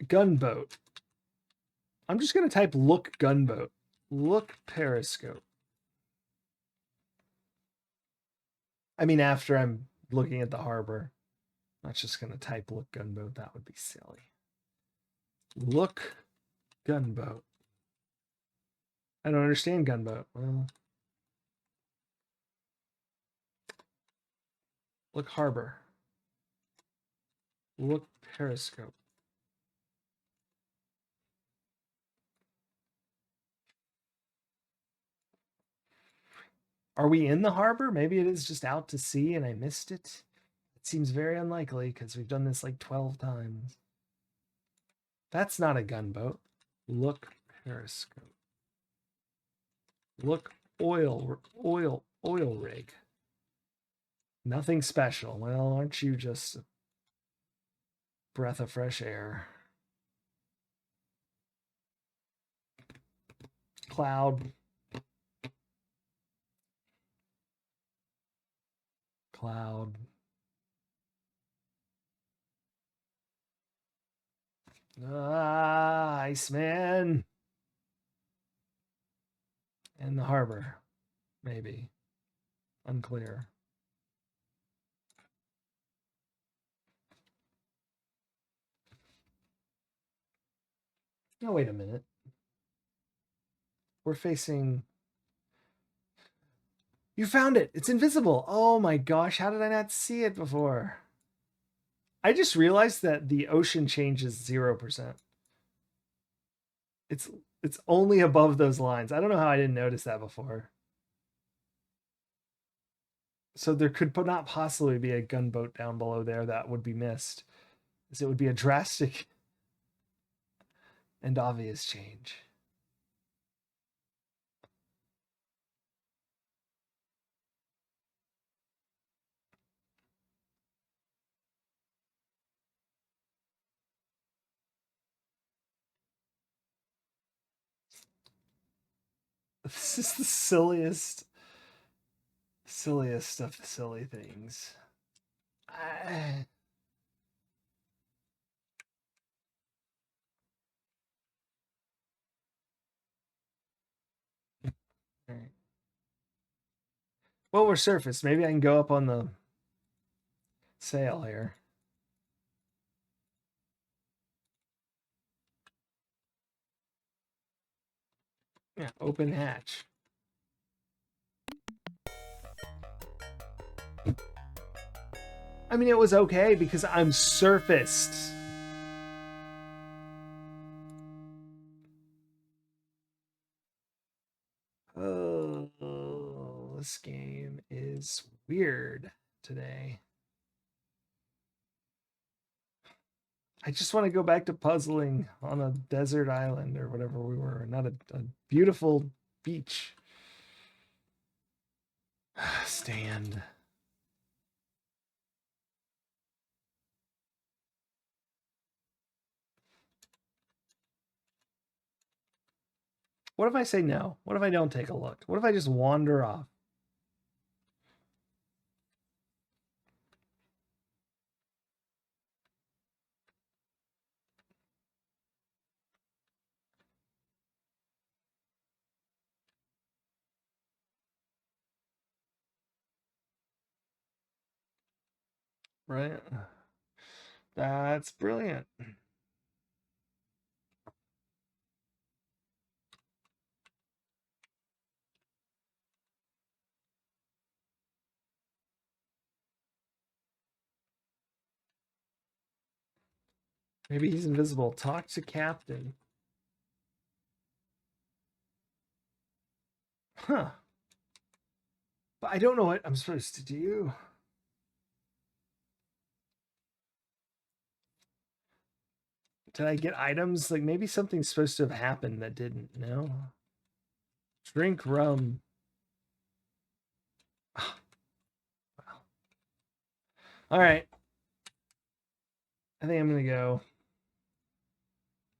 Gunboat. I'm just going to type look gunboat. Look periscope. I mean, after I'm looking at the harbor. I'm not just going to type look gunboat. That would be silly. Look gunboat. I don't understand gunboat. Well, look harbor. Look periscope. Are we in the harbor? Maybe it is just out to sea and I missed it. It seems very unlikely because we've done this like 12 times. That's not a gunboat. Look periscope. Look oil rig. Nothing special. Well, aren't you just a breath of fresh air? Cloud. Iceman. And the harbor. Maybe. Unclear. Oh, wait a minute. We're facing... You found it! It's invisible! Oh my gosh, how did I not see it before? I just realized that the ocean changes 0%. It's only above those lines. I don't know how I didn't notice that before. So there could not possibly be a gunboat down below there that would be missed. As it would be a drastic and obvious change. This is the silliest of the silly things. Right. Well, we're surfaced. Maybe I can go up on the sail here. Yeah, open hatch. I mean, it was okay because I'm surfaced. Oh, this game is weird today. I just want to go back to puzzling on a desert island or whatever we were, not a beautiful beach. Stand. What if I say no? What if I don't take a look? What if I just wander off? Right? That's brilliant. Maybe he's invisible. Talk to Captain. Huh. But I don't know what I'm supposed to do. Did I get items? Like maybe something's supposed to have happened that didn't. No. Drink rum. Oh, wow. All right. I think I'm going to go.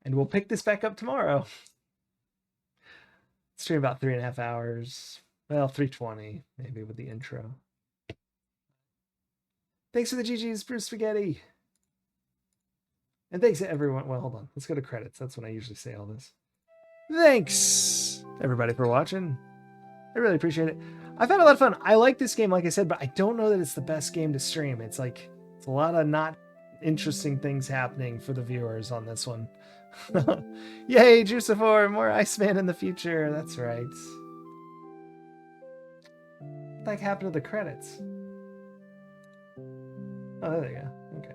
And we'll pick this back up tomorrow. Stream about 3.5 hours. Well, 3:20 maybe with the intro. Thanks for the GG's, Bruce Spaghetti. And thanks to everyone. Well, hold on. Let's go to credits. That's when I usually say all this. Thanks, everybody, for watching. I really appreciate it. I've had a lot of fun. I like this game, like I said, but I don't know that it's the best game to stream. It's like, it's a lot of not interesting things happening for the viewers on this one. Yay, Juicifor, more Iceman in the future. That's right. What the heck happened to the credits? Oh, there you go. Okay.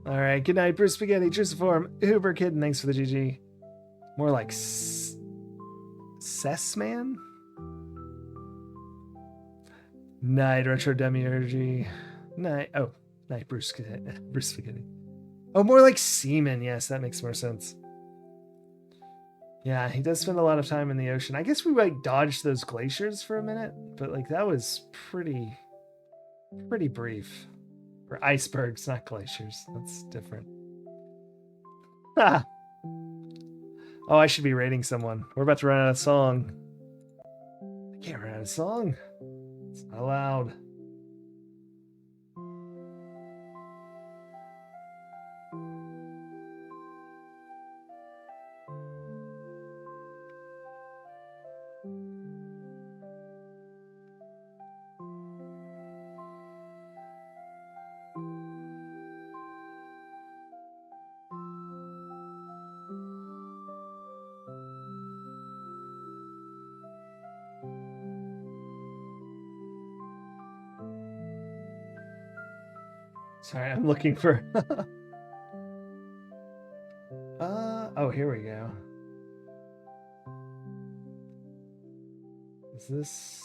All right. Good night, Bruce Spaghetti, Juiciform, Uber Kid, thanks for the GG. More like Sessman? Night, Retro Demiurgy. Night. Oh, night, Bruce Spaghetti. Oh, more like Seaman. Yes, that makes more sense. Yeah, he does spend a lot of time in the ocean. I guess we like dodged those glaciers for a minute, but like that was pretty brief. Or icebergs, not glaciers. That's different. Oh, I should be rating someone. We're about to run out of song. I can't run out of song. It's not allowed. Sorry, I'm looking for... oh, here we go. Is this...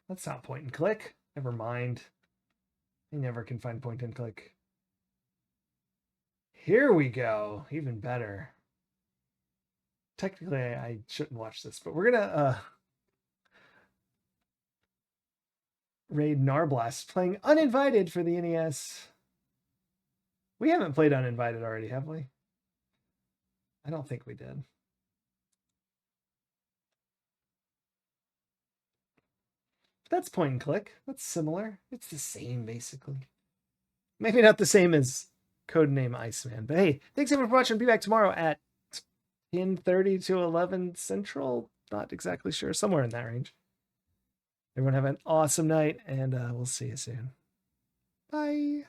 That's not point and click. Never mind. I never can find point and click. Here we go. Even better. Technically, I shouldn't watch this, but we're gonna raid Narblast, playing Uninvited for the NES. We haven't played Uninvited already, have we? I don't think we did. That's point and click. That's similar. It's the same, basically. Maybe not the same as Codename ICEMAN. But hey, thanks everyone for watching. Be back tomorrow at 10:30 to 11 Central. Not exactly sure. Somewhere in that range. Everyone have an awesome night, and we'll see you soon. Bye.